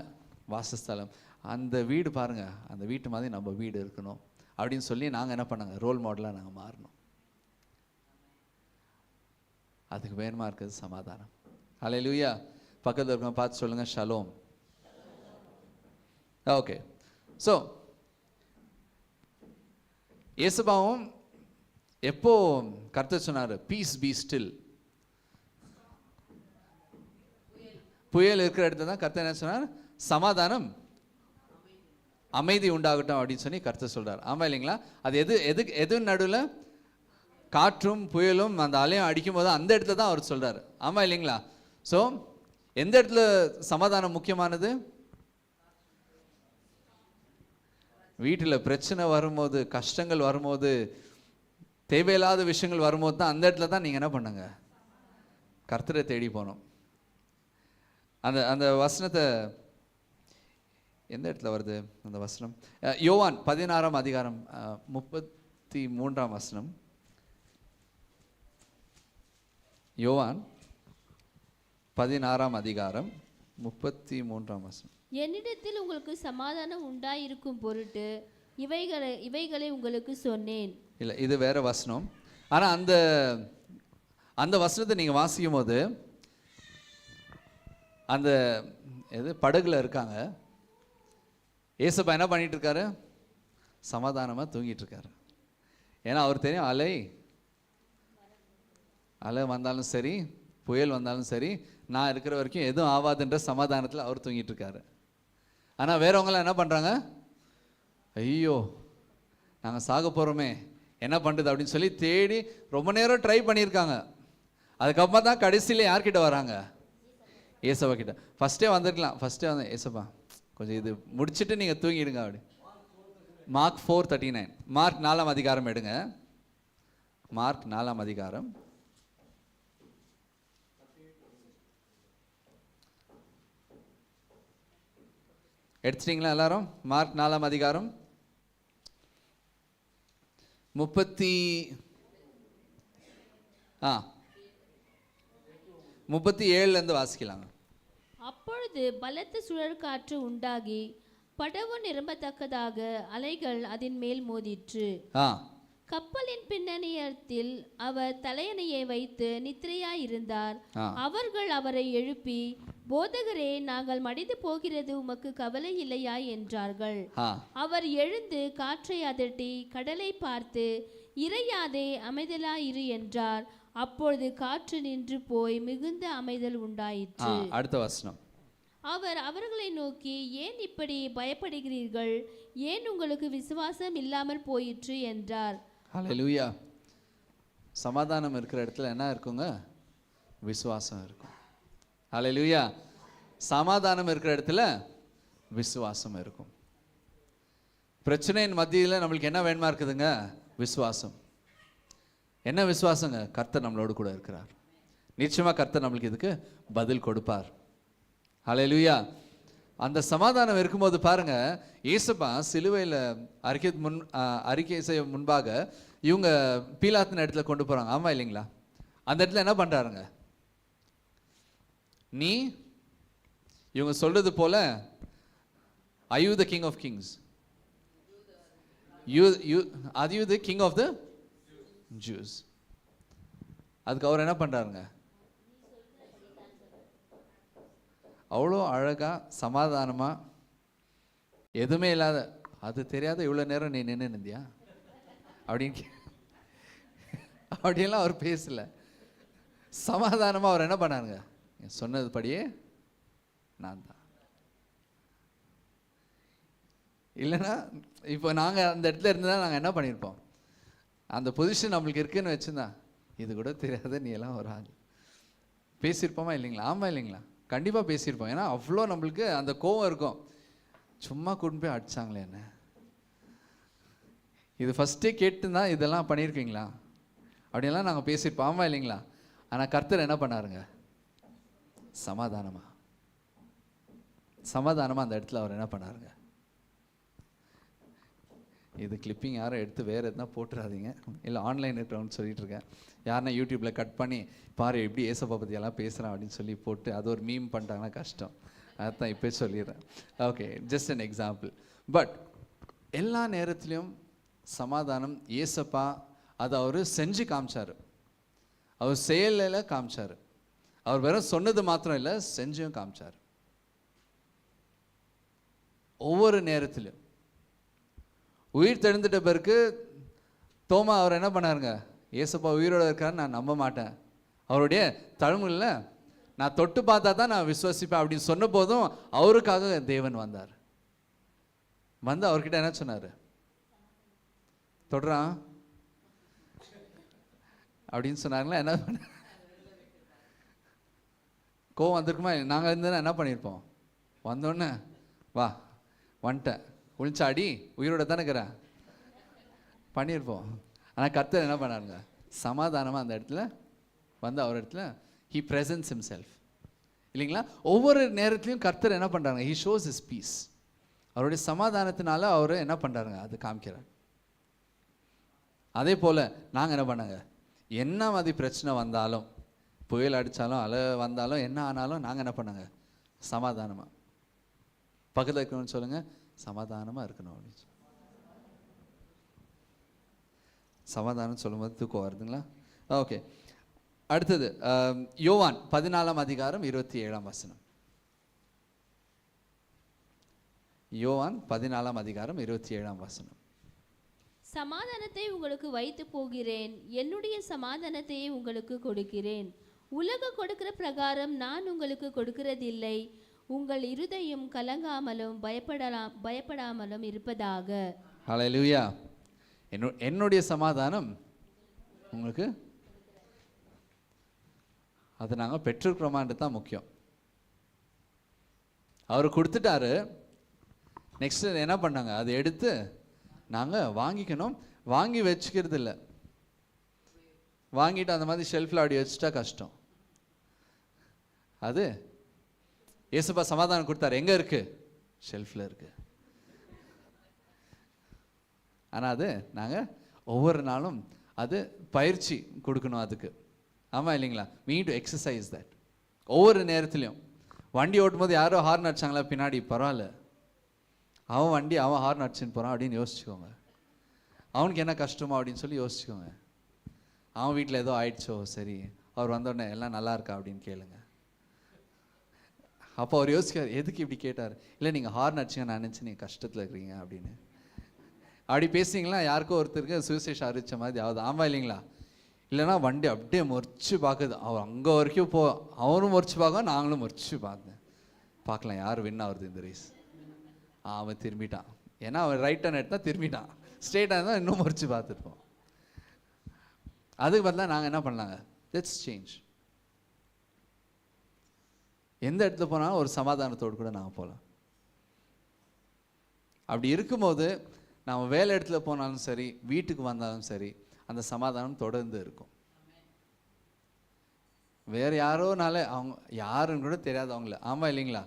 வாசஸ்தலம். அந்த வீடு பாருங்கள், அந்த வீட்டு மாதிரி நம்ம வீடு இருக்கணும் அப்படின்னு சொல்லி நாங்கள் என்ன பண்ணாங்க? ரோல் மாடலாக நாங்கள் மாறணும். அதுக்கு வேணுமா இருக்குது சமாதானம். ஹல்லேலூயா. பக்கத்தில் இருக்க பார்த்து சொல்லுங்கள் ஷலோம். ஓகே. ஸோ இயேசுபாவும் எப்போ கர்த்தர் சொன்னார் பீஸ் பி ஸ்டில்? புயல் இருக்கிற இடத்துல தான் கர்த்தர் என்ன சொன்னார்? சமாதானம், அமைதி உண்டாகட்டும் அப்படின்னு சொல்லி கர்த்தர் சொல்றார். ஆமா இல்லைங்களா? அது எது நடுவில் காற்றும் புயலும் அந்த அலையும் அடிக்கும் போது அந்த இடத்துல தான் அவர் சொல்றாரு. ஆமா இல்லைங்களா? ஸோ எந்த இடத்துல சமாதானம் முக்கியமானது? வீட்டில் பிரச்சனை வரும்போது, கஷ்டங்கள் வரும்போது, தேவையில்லாத விஷயங்கள் வரும்போது தான் அந்த இடத்துல தான் நீங்கள் என்ன பண்ணுங்க? கர்த்தரை தேடி போகணும். அந்த வசனத்தை எந்த இடத்துல வருது அந்த வசனம்? யோவான் 16ஆம் அதிகாரம் 33ஆம் வசனம். யோவான் 16ஆம் அதிகாரம் 33ஆம் வசனம். என்னிடத்தில் உங்களுக்கு சமாதானம் உண்டாயிருக்கும் பொருட்டு இவைகளை உங்களுக்கு சொன்னேன். இல்லை, இது வேற வசனம். ஆனால் அந்த வசனத்தை நீங்கள் வாசிக்கும் போது அந்த படகுல இருக்காங்க. ஏசப்பா என்ன பண்ணிட்டு இருக்காரு? சமாதானமாக தூங்கிட்டு இருக்காரு. ஏன்னா அவர் தெரியும், அலை வந்தாலும் சரி, புயல் வந்தாலும் சரி, நான் இருக்கிற வரைக்கும் எதுவும் ஆகாதுன்ற சமாதானத்தில் அவர் தூங்கிட்டு இருக்காரு. ஆனால் வேறவங்களாம் என்ன பண்ணுறாங்க? ஐயோ நாங்கள் சாக போகிறோமே, என்ன பண்ணுறது அப்படின்னு சொல்லி தேடி ரொம்ப நேரம் ட்ரை பண்ணியிருக்காங்க. அதுக்கப்புறமா தான் கடைசியில் யார்கிட்ட வராங்க? ஏசப்பா கிட்ட. ஃபஸ்ட்டே வந்துருக்கலாம். ஃபஸ்ட்டே வந்து ஏசப்பா கொஞ்சம் இது முடிச்சுட்டு நீங்கள் தூங்கிடுங்க அப்படி. மார்க் 4:39. மார்க் 4ஆம் அதிகாரம் எடுங்க. மார்க் 4ஆம் அதிகாரம். எடுத்துட்டீங்களா எல்லாரும்? மார்க் 4ஆம் அதிகாரம் 37 வாசிக்கலாங்க. அப்பொழுது பலத்த சுழற்காற்று உண்டாகி படவு நிரம்பத்தக்கதாக அலைகள் அதன் மேல் மோதிற்று. கப்பலின் பின்னணியத்தில் அவர் தலையணையை வைத்து நித்திரையாயிருந்தார். அவர்கள் அவரை எழுப்பி, போதகரே, நாங்கள் மடிந்து போகிறது, உமக்கு கவலை இல்லையா என்றார்கள். அவர் எழுந்து காற்றை அதட்டி கடலை பார்த்து, இறையாதே, அமைதலாயிரு என்றார். அப்பொழுது காற்று நின்று போய் மிகுந்த அமைதல் உண்டாயிற்று. அடுத்த வசனம். அவர் அவர்களை நோக்கி, ஏன் இப்படி பயப்படுகிறீர்கள்? ஏன் உங்களுக்கு விசுவாசம் இல்லாமல் போயிற்று என்றார். ஹல்லேலூயா. சமாதானம் இருக்கிற இடத்துல என்ன இருக்குங்க? விசுவாசம் இருக்கும். ஹல்லேலூயா. சமாதானம் இருக்கிற இடத்துல விசுவாசம் இருக்கும். பிரச்சனையின் மத்தியில் நம்மளுக்கு என்ன வேணுமா இருக்குதுங்க? விசுவாசம். என்ன விசுவாசங்க? கர்த்தர் நம்மளோடு கூட இருக்கிறார். நிச்சயமாக கர்த்தர் நம்மளுக்கு இதுக்கு பதில் கொடுப்பார். ஹல்லேலூயா. அந்த சமாதானம் இருக்கும்போது பாருங்க, ஏசப்பா சிலுவையில் அறிக்கை செய்ய முன்பாக இவங்க பீலாத்தின் இடத்துல கொண்டு போறாங்க. ஆமா இல்லைங்களா? அந்த இடத்துல என்ன பண்றாருங்க? நீ இவங்க சொல்றது போல, are you the king of kings? Are you the king of the Jews? அதுக்கு அவர் என்ன பண்றாருங்க? அவ்வளோ அழகா சமாதானமா, எதுவுமே இல்லாத, அது தெரியாத இவ்வளோ நேரம் நீ நின்று நிந்தியா அப்படியெல்லாம் அவர் பேசல. சமாதானமாக அவர் என்ன பண்ணாருங்க? சொன்னது படியே நான் தான். இல்லைன்னா இப்போ நாங்கள் அந்த இடத்துல இருந்தால் நாங்கள் என்ன பண்ணியிருப்போம்? அந்த பொசிஷன் நம்மளுக்கு இருக்குன்னு வச்சுருந்தா, இது கூட தெரியாத நீ எல்லாம் ஒரு ஆள் பேசியிருப்போமா இல்லைங்களா? ஆமாம் இல்லைங்களா? கண்டிப்பாக பேசியிருப்போம். ஏன்னா அவ்வளோ நம்மளுக்கு அந்த கோவம் இருக்கும். சும்மா கொண்டு போய் அடிச்சாங்களே என்ன, இது ஃபஸ்ட்டே கேட்டுன்னா இதெல்லாம் பண்ணியிருக்கீங்களா அப்படின்லாம் நாங்கள் பேசியிருப்போம். ஆமாம் இல்லைங்களா? ஆனால் கர்த்தர் என்ன பண்ணாருங்க? சமாதானமாக அந்த இடத்துல அவர் என்ன பண்ணாருங்க? இது கிளிப்பிங் யாரும் எடுத்து வேறு எதுனா போட்டுறாதீங்க, இல்லை ஆன்லைன் இருக்கிறவன்னு சொல்லிட்டு இருக்கேன். யாருன்னா யூடியூப்பில் கட் பண்ணி பாரு எப்படி ஏசப்பா பற்றியெல்லாம் பேசுகிறான் அப்படின்னு சொல்லி போட்டு அது ஒரு மீம் பண்ணிட்டாங்கன்னா கஷ்டம். அதுதான் இப்போ சொல்லிடுறேன். Okay, just an example. But எல்லா நேரத்துலையும் சமாதானம் ஏசப்பா அதை அவர் செஞ்சு காமிச்சார். அவர் செயலில் காமிச்சார். அவர் வெறும் சொன்னது மாத்திரம் இல்லை, செஞ்சும் காமிச்சார். ஒவ்வொரு நேரத்திலும் உயிர் தெழுந்துட்ட பிறகு தோமா அவர் என்ன பண்ணாருங்க? ஏசப்பா உயிரோடு இருக்காரு, நான் நம்ப மாட்டேன், அவருடைய தழும்புகளில் நான் தொட்டு பார்த்தா தான் நான் விசுவாசிப்பேன் அப்படின்னு சொன்ன போதும் அவருக்காக தேவன் வந்தார். வந்து அவர்கிட்ட என்ன சொன்னார்? தொடுறான் அப்படின்னு சொன்னாங்களா? என்ன பண்ண கோவம் வந்திருக்குமா? நாங்கள் இருந்தால் என்ன பண்ணியிருப்போம்? வந்தோடனே வா வந்துட்டேன், ஒழிச்சாடி உயிரோட தானே இருக்கிறேன் பண்ணியிருப்போம். ஆனால் கர்த்தர் என்ன பண்ணாருங்க? சமாதானமாக அந்த இடத்துல வந்து அவர் இடத்துல he presents himself இல்லைங்களா? ஒவ்வொரு நேரத்துலையும் கர்த்தர் என்ன பண்ணுறாங்க? he shows his peace. அவருடைய சமாதானத்தினால அவர் என்ன பண்ணுறாருங்க? அது காமிக்கிறார். அதே போல் நாங்கள் என்ன பண்ணாங்க? என்ன மாதிரி பிரச்சனை வந்தாலும், புயல் அடித்தாலும், அலை வந்தாலும், என்ன ஆனாலும் நாங்கள் என்ன பண்ணாங்க? சமாதானமாக பக்கத்தில் இருக்கணும்னு சொல்லுங்கள், சமாதானமாக இருக்கணும் அப்படின்னு. சமாதானம் சொல்லும்போது தூக்கம் வருதுங்களா? ஓகே, அடுத்தது யோவான் 14ஆம் அதிகாரம் 27ஆம் வசனம். யோவான் 14:27 சமாதானத்தை உங்களுக்கு வைத்து போகிறேன், என்னுடைய சமாதானத்தையே உங்களுக்கு கொடுக்கிறேன். உலகம் கொடுக்கிற பிரகாரம் நான் உங்களுக்கு கொடுக்கிறதில்லை. உங்கள் இருதயம் கலங்காமலும் பயப்படாமலும் இருப்பதாக. ஹல்லேலூயா. என்னுடைய சமாதானம் உங்களுக்கு, அது நாங்கள் பெற்றிருக்கிறோமான்றது தான் முக்கியம். அவர் கொடுத்துட்டாரு. நெக்ஸ்ட் என்ன பண்ணாங்க, அதை எடுத்து நாங்கள் வாங்கிக்கணும். வாங்கி வச்சுக்கிறது இல்லை, வாங்கிட்டு அந்த மாதிரி ஷெல்ஃபில் அப்படி வச்சுட்டா கஷ்டம். அது இயேசுப்பா சமாதானம் கொடுத்தாரு, எங்கே இருக்கு? ஷெல்ஃபில் இருக்கு. ஆனால் அது நாங்கள் ஒவ்வொரு நாளும் அது பயிற்சி கொடுக்கணும் அதுக்கு. ஆமாம் இல்லைங்களா? we need to exercise that. ஒவ்வொரு நேரத்துலையும் வண்டி ஓட்டும் போது யாரோ ஹார்ன் அடிச்சாங்களா பின்னாடி, பரவாயில்ல, அவன் வண்டி அவன் ஹார்ன் அடிச்சுன்னு போகிறான் அப்படின்னு யோசிச்சுக்கோங்க. அவனுக்கு என்ன கஷ்டமோ அப்படின்னு சொல்லி யோசிச்சுக்கோங்க. அவன் வீட்டில் ஏதோ ஆயிடுச்சோ, சரி அவர் வந்தோடனே எல்லாம் நல்லா இருக்கா அப்படின்னு கேளுங்க. அப்போ அவர் யோசிக்கார், எதுக்கு இப்படி கேட்டார்? இல்லை நீங்கள் ஹார்ன் அடிச்சிங்க, நான் நினச்சி நீங்கள் கஷ்டத்தில் இருக்கிறீங்க அப்படின்னு அப்படி பேசிங்களா யாருக்கோ ஒருத்தருக்கு சுவிசேஷம் அறிவிச்ச மாதிரி ஆகுது. ஆமாம் இல்லைங்களா? இல்லைனா வண்டி அப்படியே முறிச்சு பார்க்குது, அவர் அங்கே வரைக்கும் அவரும் முறிச்சு பார்க்க, நாங்களும் முறிச்சு பார்க்கலாம் யார் வின் ஆகுறது இந்த ரேஸ். அவன் திரும்பிட்டான், ஏன்னா அவன் ரைட் டர்ன் எடுத்தால் திரும்பிட்டான், ஸ்ட்ரெயிட்டாக இருந்தால் இன்னும் முறிச்சு பார்த்துருப்போம். அதுக்கு பதிலாக நாங்கள் என்ன பண்ணலாங்க, லெட்ஸ் சேஞ்ச். எந்த இடத்துல போனாலும் ஒரு சமாதானத்தோடு கூட நாங்கள் போகலாம். அப்படி இருக்கும்போது நம்ம வேலை இடத்துல போனாலும் சரி, வீட்டுக்கு வந்தாலும் சரி, அந்த சமாதானம் தொடர்ந்து இருக்கும். வேறு யாரோனால, அவங்க யாருன்னு கூட தெரியாது அவங்கள. ஆமாம் இல்லைங்களா?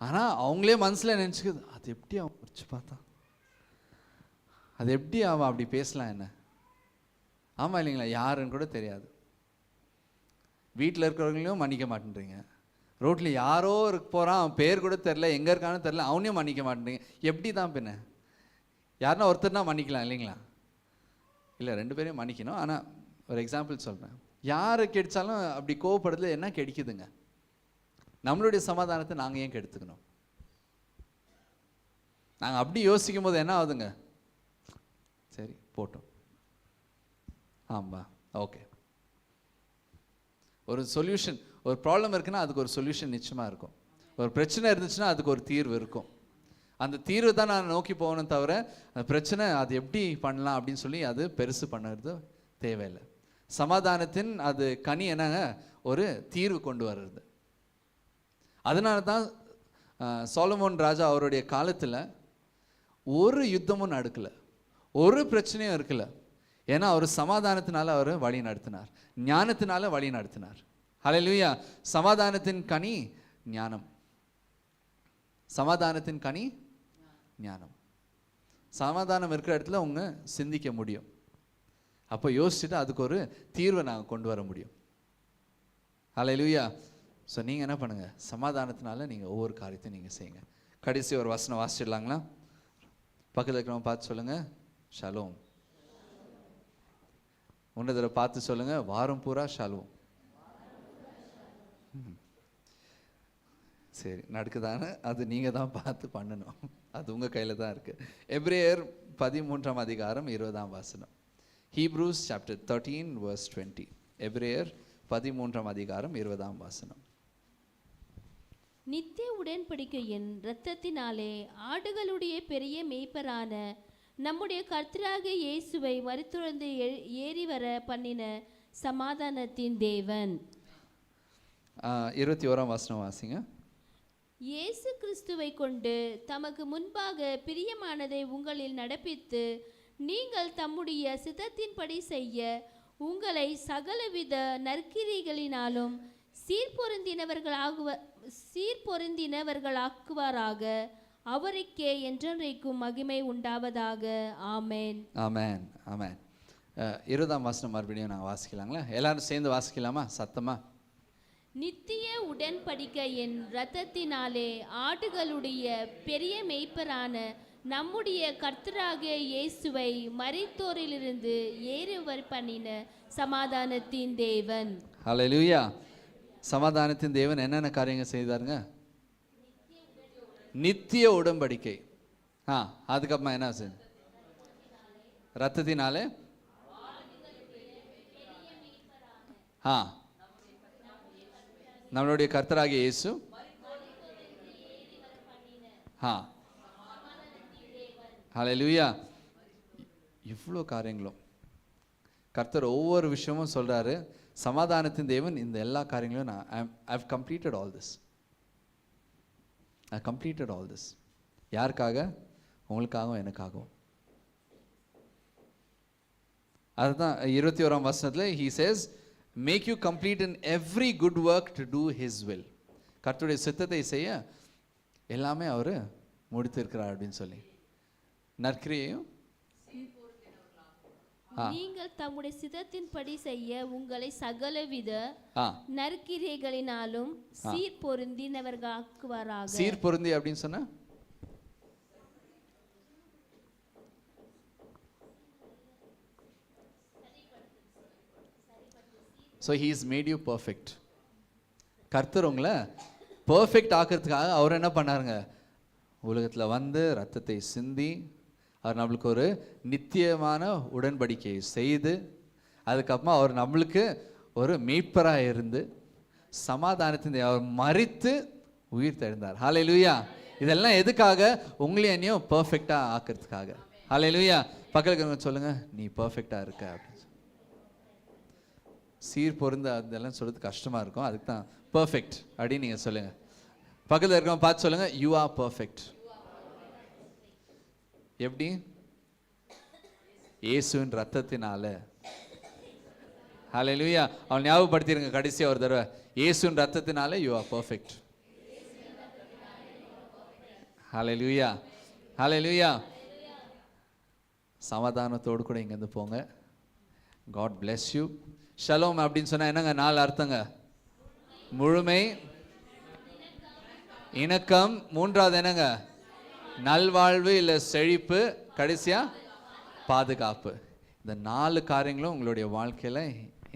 ஆனால் அவங்களே மனசில் நினச்சிக்குது, அது எப்படி அவன் முடிச்சு பார்த்தான், அது எப்படி அவன் அப்படி பேசலாம் என்ன. ஆமாம் இல்லைங்களா? யாருன்னு கூட தெரியாது. வீட்டில் இருக்கிறவங்களையும் மன்னிக்க மாட்டேன்றீங்க, ரோட்டில் யாரோ போகிறான், அவன் பேர் கூட தெரில, எங்கே இருக்கான்னு தெரில, அவனையும் மன்னிக்க மாட்டேன்றீங்க. எப்படி தான் பின்ன? யாருன்னா ஒருத்தர்னா மன்னிக்கலாம் இல்லைங்களா? இல்லை, ரெண்டு பேரையும் மன்னிக்கணும். ஆனால் ஒரு எக்ஸாம்பிள் சொல்கிறேன், யாரை கெடிச்சாலும் அப்படி கோவப்படுறதுல என்ன கெடுக்குதுங்க? நம்மளுடைய சமாதானத்தை நாங்கள் ஏன் கெடுத்துக்கணும்? நாங்கள் அப்படி யோசிக்கும் போது என்ன ஆகுதுங்க, சரி போட்டோம், ஆமா ஓகே, ஒரு சொல்யூஷன், ஒரு ப்ராப்ளம் இருக்குன்னா அதுக்கு ஒரு சொல்யூஷன் நிச்சயமாக இருக்கும். ஒரு பிரச்சனை இருந்துச்சுன்னா அதுக்கு ஒரு தீர்வு இருக்கும். அந்த தீர்வு தான் நான் நோக்கி போகணும் தவிர அந்த பிரச்சனை அது எப்படி பண்ணலாம் அப்படின்னு சொல்லி அது பெருசு பண்ணுறது தேவையில்லை. சமாதானத்தின் அது கனி என்னங்க, ஒரு தீர்வு கொண்டு வர்றது. அதனால தான் சாலமோன் ராஜா அவருடைய காலத்தில் ஒரு யுத்தமும் நடக்கலை, ஒரு பிரச்சனையும் இருக்கல. ஏன்னா அவர் சமாதானத்தினால அவர் வழி நடத்தினார், ஞானத்தினால வழி நடத்தினார். ஹல்லேலூயா. சமாதானத்தின் கனி ஞானம், சமாதானத்தின் கனி ஞானம். சமாதானம் இருக்கிற இடத்துல உங்க சிந்திக்க முடியும். அப்போ யோசிச்சுட்டு அதுக்கு ஒரு தீர்வை நாங்கள் கொண்டு வர முடியும். ஹல்லேலூயா. ஸோ நீங்கள் என்ன பண்ணுங்கள், சமாதானத்தினால நீங்கள் ஒவ்வொரு காரியத்தையும் நீங்கள் செய்யுங்க. கடைசி ஒரு வசனம் வாசிச்சிடலாங்களா? பக்கத்தில் இருக்கிறவங்க பார்த்து சொல்லுங்கள், ஷலோம். உன்னதரை பார்த்து சொல்லுங்கள், வாரம் பூரா ஷலோம். சரி, நடக்குதானே அது நீங்கள் தான் பார்த்து பண்ணணும், அது உங்கள் கையில் தான் இருக்குது. எபிரேயர் 13:20. Hebrews chapter 13 verse 20. எபிரேயர் 13:20. நித்திய உடன்படிக்கையின் இரத்தத்தினாலே ஆடுகளுடைய பெரிய மேய்ப்பரான நம்முடைய கர்த்தராகிய இயேசுவை மரித்தெழுந்து ஏறி வர பண்ணின சமாதானத்தின் தேவன். 21 வாசிங்க. இயேசு கிறிஸ்துவை கொண்டு தமக்கு முன்பாக பிரியமானதை உங்களில் நடப்பித்து நீங்கள் தம்முடைய சித்தத்தின்படி செய்ய உங்களை சகலவித நற்கிரிகளினாலும் சீர்பொருந்தினவர்களாக்குவாராக. அவருக்கே என்றென்றைக்கும் மகிமை உண்டாவதாக. ஆமென். ஆமென். ஆமென். 20 மறுபடியும் நாங்கள் வாசிக்கலாங்களா? எல்லாரும் சேர்ந்து வாசிக்கலாமா சத்தமா? நித்திய உடன்படிக்கையின் இரத்தத்தினாலே ஆடுகளுடைய பெரிய மேய்ப்பரான நம்முடைய கர்த்தராகிய இயேசுவை மரித்தோரிலிருந்து ஏறுவர் பண்ணின சமாதானத்தின் தேவன். ஹல்லேலூயா. சமாதானத்தின் தேவன் என்னென்ன காரியங்கள் செய்தாருங்க? நித்திய உடன்படிக்கை. அதுக்கப்புறமா என்ன ஆச்சு? ரத்தத்தினாலே நம்மளுடைய கர்த்தராகிய இயேசு ஹல்லேலூயா. இவ்வளோ காரியங்களும் கர்த்தர் ஒவ்வொரு விஷயமும் சொல்றாரு. சமாதானத்தின் தேவன் இந்த எல்லா காரியங்களும் நான் I have completed all this. I completed all this. யாருக்காக? உங்களுக்காகவும் எனக்காகவும். அதுதான் 21ஆம் வசனத்தில் he says make you complete in every good work to do his will. கர்த்தருடைய சித்தத்தை செய்ய எல்லாமே அவர் முடித்திருக்கிறார் அப்படின்னு சொல்லி நற்கிரியையும் நீங்கள் தம்முடைய சித்தத்தின்படி செய்ய உங்களை சகலவித நற்கிரியைகளினாலும் சீர் பொருந்தினவர்களாக்குவாராக. சீர் பொருந்தி அப்படின்னு சொன்னா so he has made you perfect. கர்த்தர் உங்களை பர்ஃபெக்ட் ஆக்கிறதுக்காக அவர் என்ன பண்ணாருங்க? உலகத்தில் வந்து ரத்தத்தை சிந்தி அவர் நம்மளுக்கு ஒரு நித்தியமான உடன்படிக்கையை செய்து அதுக்கப்புறமா அவர் நம்மளுக்கு ஒரு மீட்பராக இருந்து சமாதானத்தின் அவர் மரித்து உயிர் தெழுந்தார். ஹல்லேலூயா. இதெல்லாம் எதுக்காக? உங்களையும் என்னையும் பர்ஃபெக்டாக ஆக்கிறதுக்காக. ஹல்லேலூயா. பக்கத்துக்கு சொல்லுங்க, நீ பர்ஃபெக்டாக இருக்க அப்படின்னு. சீர் பொருந்த அதெல்லாம் சொல்றது கஷ்டமாக இருக்கும். அதுக்கு தான் பர்ஃபெக்ட் அப்படின்னு நீங்கள் சொல்லுங்கள். பக்கத்தில் இருக்கிறவங்க பார்த்து சொல்லுங்கள், யூ ஆர் பர்ஃபெக்ட். எப்படி? இயேசுவின் ரத்தத்தினால. ஹல்லேலூயா. அவன் ஞாபகப்படுத்திருங்க கடைசியாக ஒரு தடவை, இயேசுவின் ரத்தத்தினால யூ ஆர் பர்ஃபெக்ட். ஹல்லேலூயா. ஹல்லேலூயா. சமாதானத்தோடு கூட இங்கேருந்து போங்க. God bless you. ஷலோம் அப்படின்னு சொன்னா என்னங்க? 4 அர்த்தங்க. முழுமை, இணக்கம், 3வது என்னங்க? நல்வாழ்வு இல்லை செழிப்பு, கடைசியா பாதுகாப்பு. இந்த 4 காரியங்களும் உங்களுடைய வாழ்க்கையில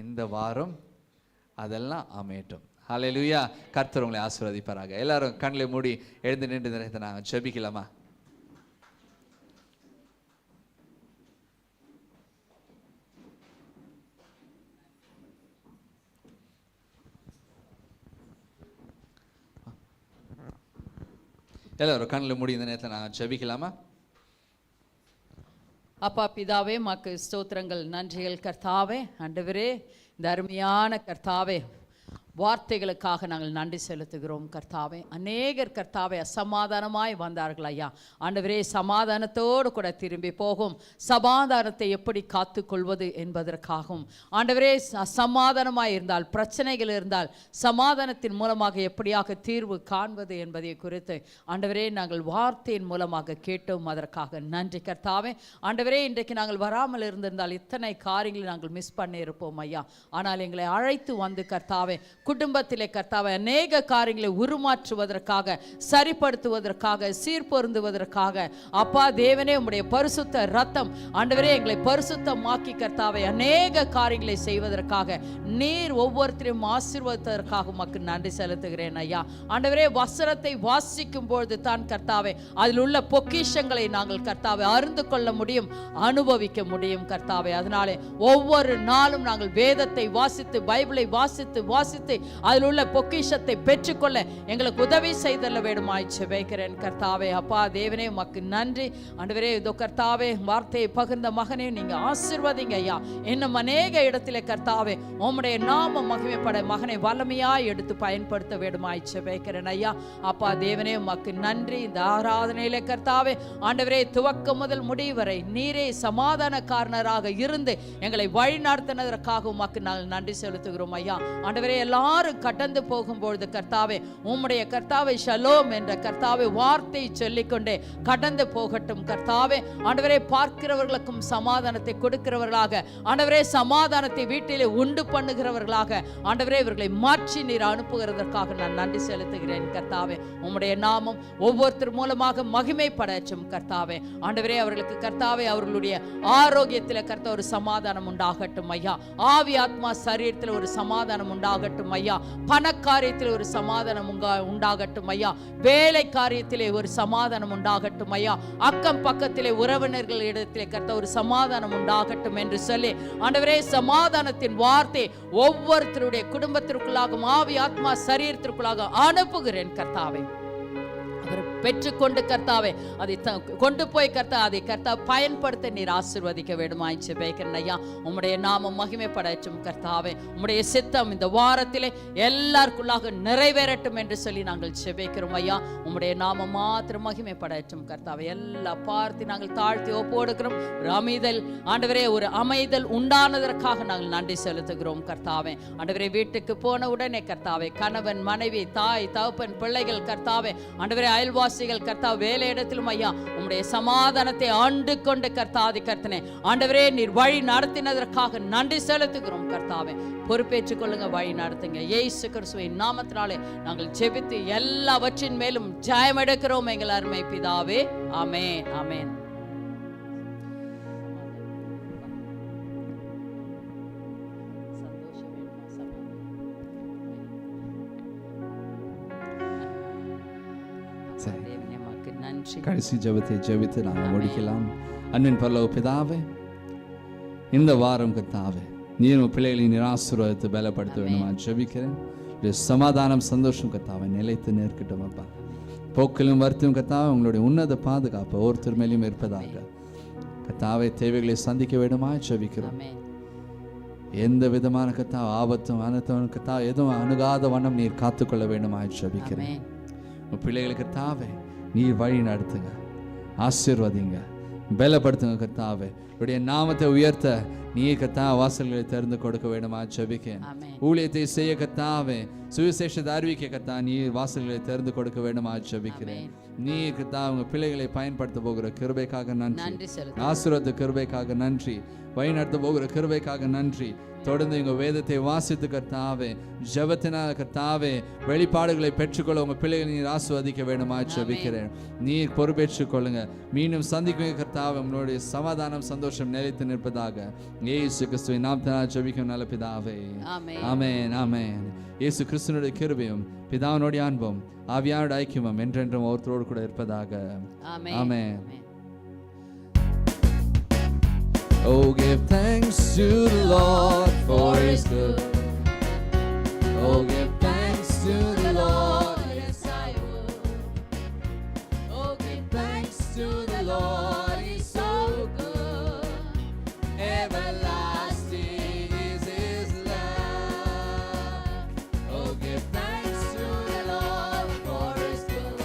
இந்த வாரம் அதெல்லாம் அமையட்டும். ஹல்லேலூயா. கர்த்தர் உங்களை ஆசீர்வதிப்பாராக. எல்லாரும் கண்களை மூடி எழுந்து நின்று நினைத்து நாங்கள் ஜெபிக்கலாமா? எல்லாரும் கண்ணில் மூடி இந்த நேரத்தில் நான் ஜெபிக்கலாமா? அப்பா பிதாவே, மக்கு ஸ்தோத்திரங்கள், நன்றிகள் கர்த்தாவே. ஆண்டவரே, இந்த அருமையான கர்த்தாவே வார்த்தைகளுக்காக நாங்கள் நன்றி செலுத்துகிறோம் கர்த்தாவே. அநேகர் கர்த்தாவே அசமாதானமாய் வந்தார்கள் ஐயா. ஆண்டவரே, சமாதானத்தோடு கூட திரும்பி போகும், சமாதானத்தை எப்படி காத்து கொள்வது என்பதற்காகவும் ஆண்டவரே, அசமாதானமாய் இருந்தால், பிரச்சனைகள் இருந்தால் சமாதானத்தின் மூலமாக எப்படியாக தீர்வு காண்பது என்பதை குறித்து ஆண்டவரே நாங்கள் வார்த்தையின் மூலமாக கேட்டோம். அதற்காக நன்றி கர்த்தாவே. ஆண்டவரே, இன்றைக்கு நாங்கள் வராமல் இருந்திருந்தால் இத்தனை காரியங்களை நாங்கள் மிஸ் பண்ணியிருப்போம் ஐயா. ஆனால் எங்களை அழைத்து வந்து கர்த்தாவே, குடும்பத்திலே கர்த்தாவே அநேக காரியங்களை உருமாற்றுவதற்காக, சரிப்படுத்துவதற்காக, சீர்பொருந்துவதற்காக அப்பா தேவனே, உம்முடைய பரிசுத்த ரத்தம் ஆண்டவரே எங்களை பரிசுத்தமாக்கி கர்த்தாவே அநேக காரியங்களை செய்வதற்காக, நீர் ஒவ்வொருத்தரையும் ஆசீர்வதித்ததற்காக உமக்கு நன்றி செலுத்துகிறேன் ஐயா. ஆண்டவரே, வசனத்தை வாசிக்கும் பொழுது தான் கர்த்தாவே அதில் உள்ள பொக்கிஷங்களை நாங்கள் கர்த்தாவே அறிந்து கொள்ள முடியும், அனுபவிக்க முடியும் கர்த்தாவே. அதனாலே ஒவ்வொரு நாளும் நாங்கள் வேதத்தை வாசித்து, பைபிளை வாசித்து அதில் உள்ள பொக்கிஷத்தை பெற்றுக்கொள்ள எங்களுக்கு உதவி செய்தல்ல வேண்டுமாய் ஜெபிக்கிறேன் கர்த்தாவே. அப்பா தேவனே, உமக்கு நன்றி ஆண்டவரே. இதோ கர்த்தாவே, வார்த்தையை பகிர்ந்த மகனே நீங்க ஆசீர்வதிங்க ஐயா. இன்னும் அநேக இடத்திலே கர்த்தாவே உம்முடைய நாம மகிமைப்பட மகனை வல்லமையாய் எடுத்து பயன்படுத்த வேண்டுமாய் ஜெபிக்கிறேன் ஐயா. அப்பா தேவனே, உமக்கு நன்றி. இந்த ஆராதனையிலே கர்த்தாவே ஆண்டவரே, துவக்கம் முதல் முடிவு வரை நீரே சமாதானக்காரனராக இருந்து எங்களை வழி நடத்தினதற்காக உமக்கு நாங்கள் நன்றி செலுத்துகிறோம் ஐயா. ஆண்டவரே, எல்லாரும் கடந்து போகும்பொழுது கர்த்தாவே உம்முடைய கர்த்தாவே ஷலோம் என்ற கர்த்தாவே வார்த்தை சொல்லிக்கொண்டே கடந்து போகட்டும் கர்த்தாவே. ஆண்டவரே, பார்க்கிறவர்களுக்கும் சமாதானத்தை கொடுக்கிறவர்களாக, ஆண்டவரே சமாதானத்தை வீட்டிலே உண்டு பண்ணுகிறவர்களாக ஆண்டவரே இவர்களை மாற்றி நீர் அனுப்புகிறதற்காக நான் நன்றி செலுத்துகிறேன் கர்த்தாவே. உம்முடைய நாமம் ஒவ்வொருத்தர் மூலமாக மகிமைப்படட்டும் கர்த்தாவே. ஆண்டவரே, அவர்களுக்கு கர்த்தாவே அவர்களுடைய ஆரோக்கியத்தில் கர்த்தா ஒரு சமாதானம் உண்டாகட்டும் ஐயா. ஆவி ஆத்மா சரீரத்தில் ஒரு சமாதானம் உண்டாகட்டும் உண்டாகட்டும் ஐயா. பண காரியத்தில் ஒரு சமாதானம் உண்டாகட்டும் ஐயா. வேலை காரியத்திலே ஒரு சமாதானம் உண்டாகட்டும் ஐயா. அக்கம் பக்கத்திலே உறவினர்கள் இடத்திலே கர்த்தா ஒரு சமாதானம் உண்டாகட்டும் என்று சொல்லி ஆண்டவரே, சமாதானத்தின் வார்த்தை ஒவ்வொருத்தருடைய குடும்பத்திற்குள்ளாக, ஆவி ஆத்மா சரீரத்திற்குள்ளாக அனுப்புகிறேன் கர்த்தாவே. அவர் பெற்றுக்கொண்டு கர்த்தாவே அதை கொண்டு போய் அதை கர்த்தா பயன்படுத்த நீர் ஆசீர்வதிக்க வேண்டுமாய் ஜெபிக்கிறேன் ஐயா. உம்முடைய நாமம் மகிமைப்படட்டும் கர்த்தாவே. உம்முடைய சித்தம் இந்த வாரத்திலே எல்லாருக்குள்ளாக நிறைவேறட்டும் என்று சொல்லி நாங்கள் ஜெபிக்கிறோம் ஐயா. உம்முடைய நாமம் மாத்திரம் மகிமைப்படட்டும் கர்த்தாவே. எல்லா பார்த்து நாங்கள் தாழ்த்தி ஒப்புக்கொடுக்கிறோம். ஒரு அமைதல் ஆண்டவரே, ஒரு அமைதல் உண்டானதற்காக நாங்கள் நன்றி செலுத்துகிறோம் கர்த்தாவே. ஆண்டவரே, வீட்டுக்கு போன உடனே கர்த்தாவே, கணவன் மனைவி தாய் தகப்பன் பிள்ளைகள் கர்த்தாவே, ஆண்டவரே அயல்வாசிகள் கர்த்தா, வேலை இடத்திலும் ஐயா உம்முடைய சமாதானத்தை ஆண்டு கொண்டு கர்த்தாதி கர்த்தனே ஆண்டவரே, நீர் வழி நடத்தினதற்காக நன்றி செலுத்துகிறோம் கர்த்தாவே. பொறுப்பேற்றுக் கொள்ளுங்க, வழி நடத்துங்க. இயேசு கிறிஸ்துவின் நாமத்தினாலே நாங்கள் ஜெபித்து எல்லாவற்றின் மேலும் ஜெயம் எடுக்கிறோம் எங்கள் அருமை பிதாவே. ஆமென், ஆமென். கடைசி ஜெபத்தை ஜெபித்து நாங்கள் முடிக்கலாம். அன்பின் பரலோக பிதாவே, இந்த வாரம் கர்த்தாவே நீர் பிள்ளைகளின் ஆசீர்வாதத்தை பலப்படுத்த வேண்டுமா ஜெபிக்கிறேன். சமாதானம் சந்தோஷம் கர்த்தாவே நிலைத்து நிற்கட்டும் அப்பா. போக்கிலும் வருத்தம் கர்த்தாவே உங்களுடைய உன்னத பாதுகாப்பு ஒவ்வொருத்தர் மேலும் இருப்பதாக கர்த்தாவே தேவைகளை சந்திக்க வேண்டுமா ஜெபிக்கிறோம். எந்த விதமான கர்த்தா ஆபத்தும் அனர்த்தம் கர்த்தா எதுவும் அணுகாத வண்ணம் நீர் காத்துக்கொள்ள வேண்டுமா ஜெபிக்கிறேன். பிள்ளைகளுக்கு கர்த்தாவே நீர் வழி நடத்துங்க, ஆசீர்வதிங்க, பலப்படுத்துங்க கர்த்தாவே. உடைய நாமத்தை உயர்த்த நீர் கர்த்தா வாசல்களை திறந்து கொடுக்க வேண்டுமா ஜெபிக்கிறேன். ஊழியத்தை செய்ய கர்த்தாவே, சுவிசேஷத்தை அறிவிக்க கர்த்தா நீர் வாசல்களை திறந்து கொடுக்க வேண்டுமா ஜெபிக்கிறேன். நீர் கர்த்தா உங்க பிள்ளைகளை பயன்படுத்த போகிற கிருபைக்காக நன்றி, ஆசீர்வாத கிருபைக்காக நன்றி, வழி நடத்த போகிற கிருபைக்காக நன்றி. தொடர்ந்து எங்க வேதத்தை வாசித்து கர்த்தாவே, ஜெபத்தினால் கர்த்தாவே வெளிப்பாடுகளை பெற்றுக்கொள்ள உங்க பிள்ளைகளை நீர் ஆசீர்வதிக்க வேண்டுமா ஜெபிக்கிறேன். நீர் பொறுப்பேற்றுக் கொள்ளுங்க. மீண்டும் சந்திக்கும் கர்த்தாவே, உங்களுடைய சமாதானம் சந்தோஷம் நிலைத்து நிற்பதாக இயேசு கிறிஸ்துவின் நாமத்தினால் ஜெபிக்கும் நல்ல பிதாவே. ஆமென், ஆமென். இயேசு கிறிஸ்துவினுடைய கிருபையும் பிதாவினுடைய அன்பும் ஆவியானுடைய ஐக்கியமும் என்றென்றும் ஒருத்தரோடு கூட இருப்பதாக. ஆமென். Oh, give thanks to the Lord for His good. Oh, give thanks to the Lord, yes I will. Oh, give thanks to the Lord, He's so good. Everlasting is His love. Oh, give thanks to the Lord for His good.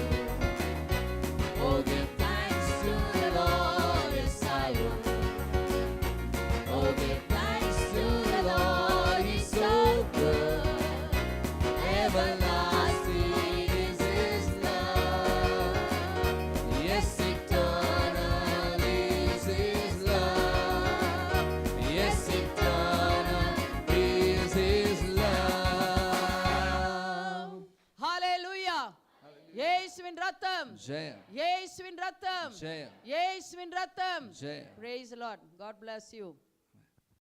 Oh, give thanks to the Lord, yes I will. Oh, give thanks to the Lord, He's so good. Everlasting is His love. Yes, eternal is His love. Yes, eternal is His love. Hallelujah. இயேசுவின் ரத்தம், ஜெயம், இயேசுவின் ரத்தம், ஜெயம், இயேசுவின் ரத்தம். ஜெயம். Praise the Lord. God bless you.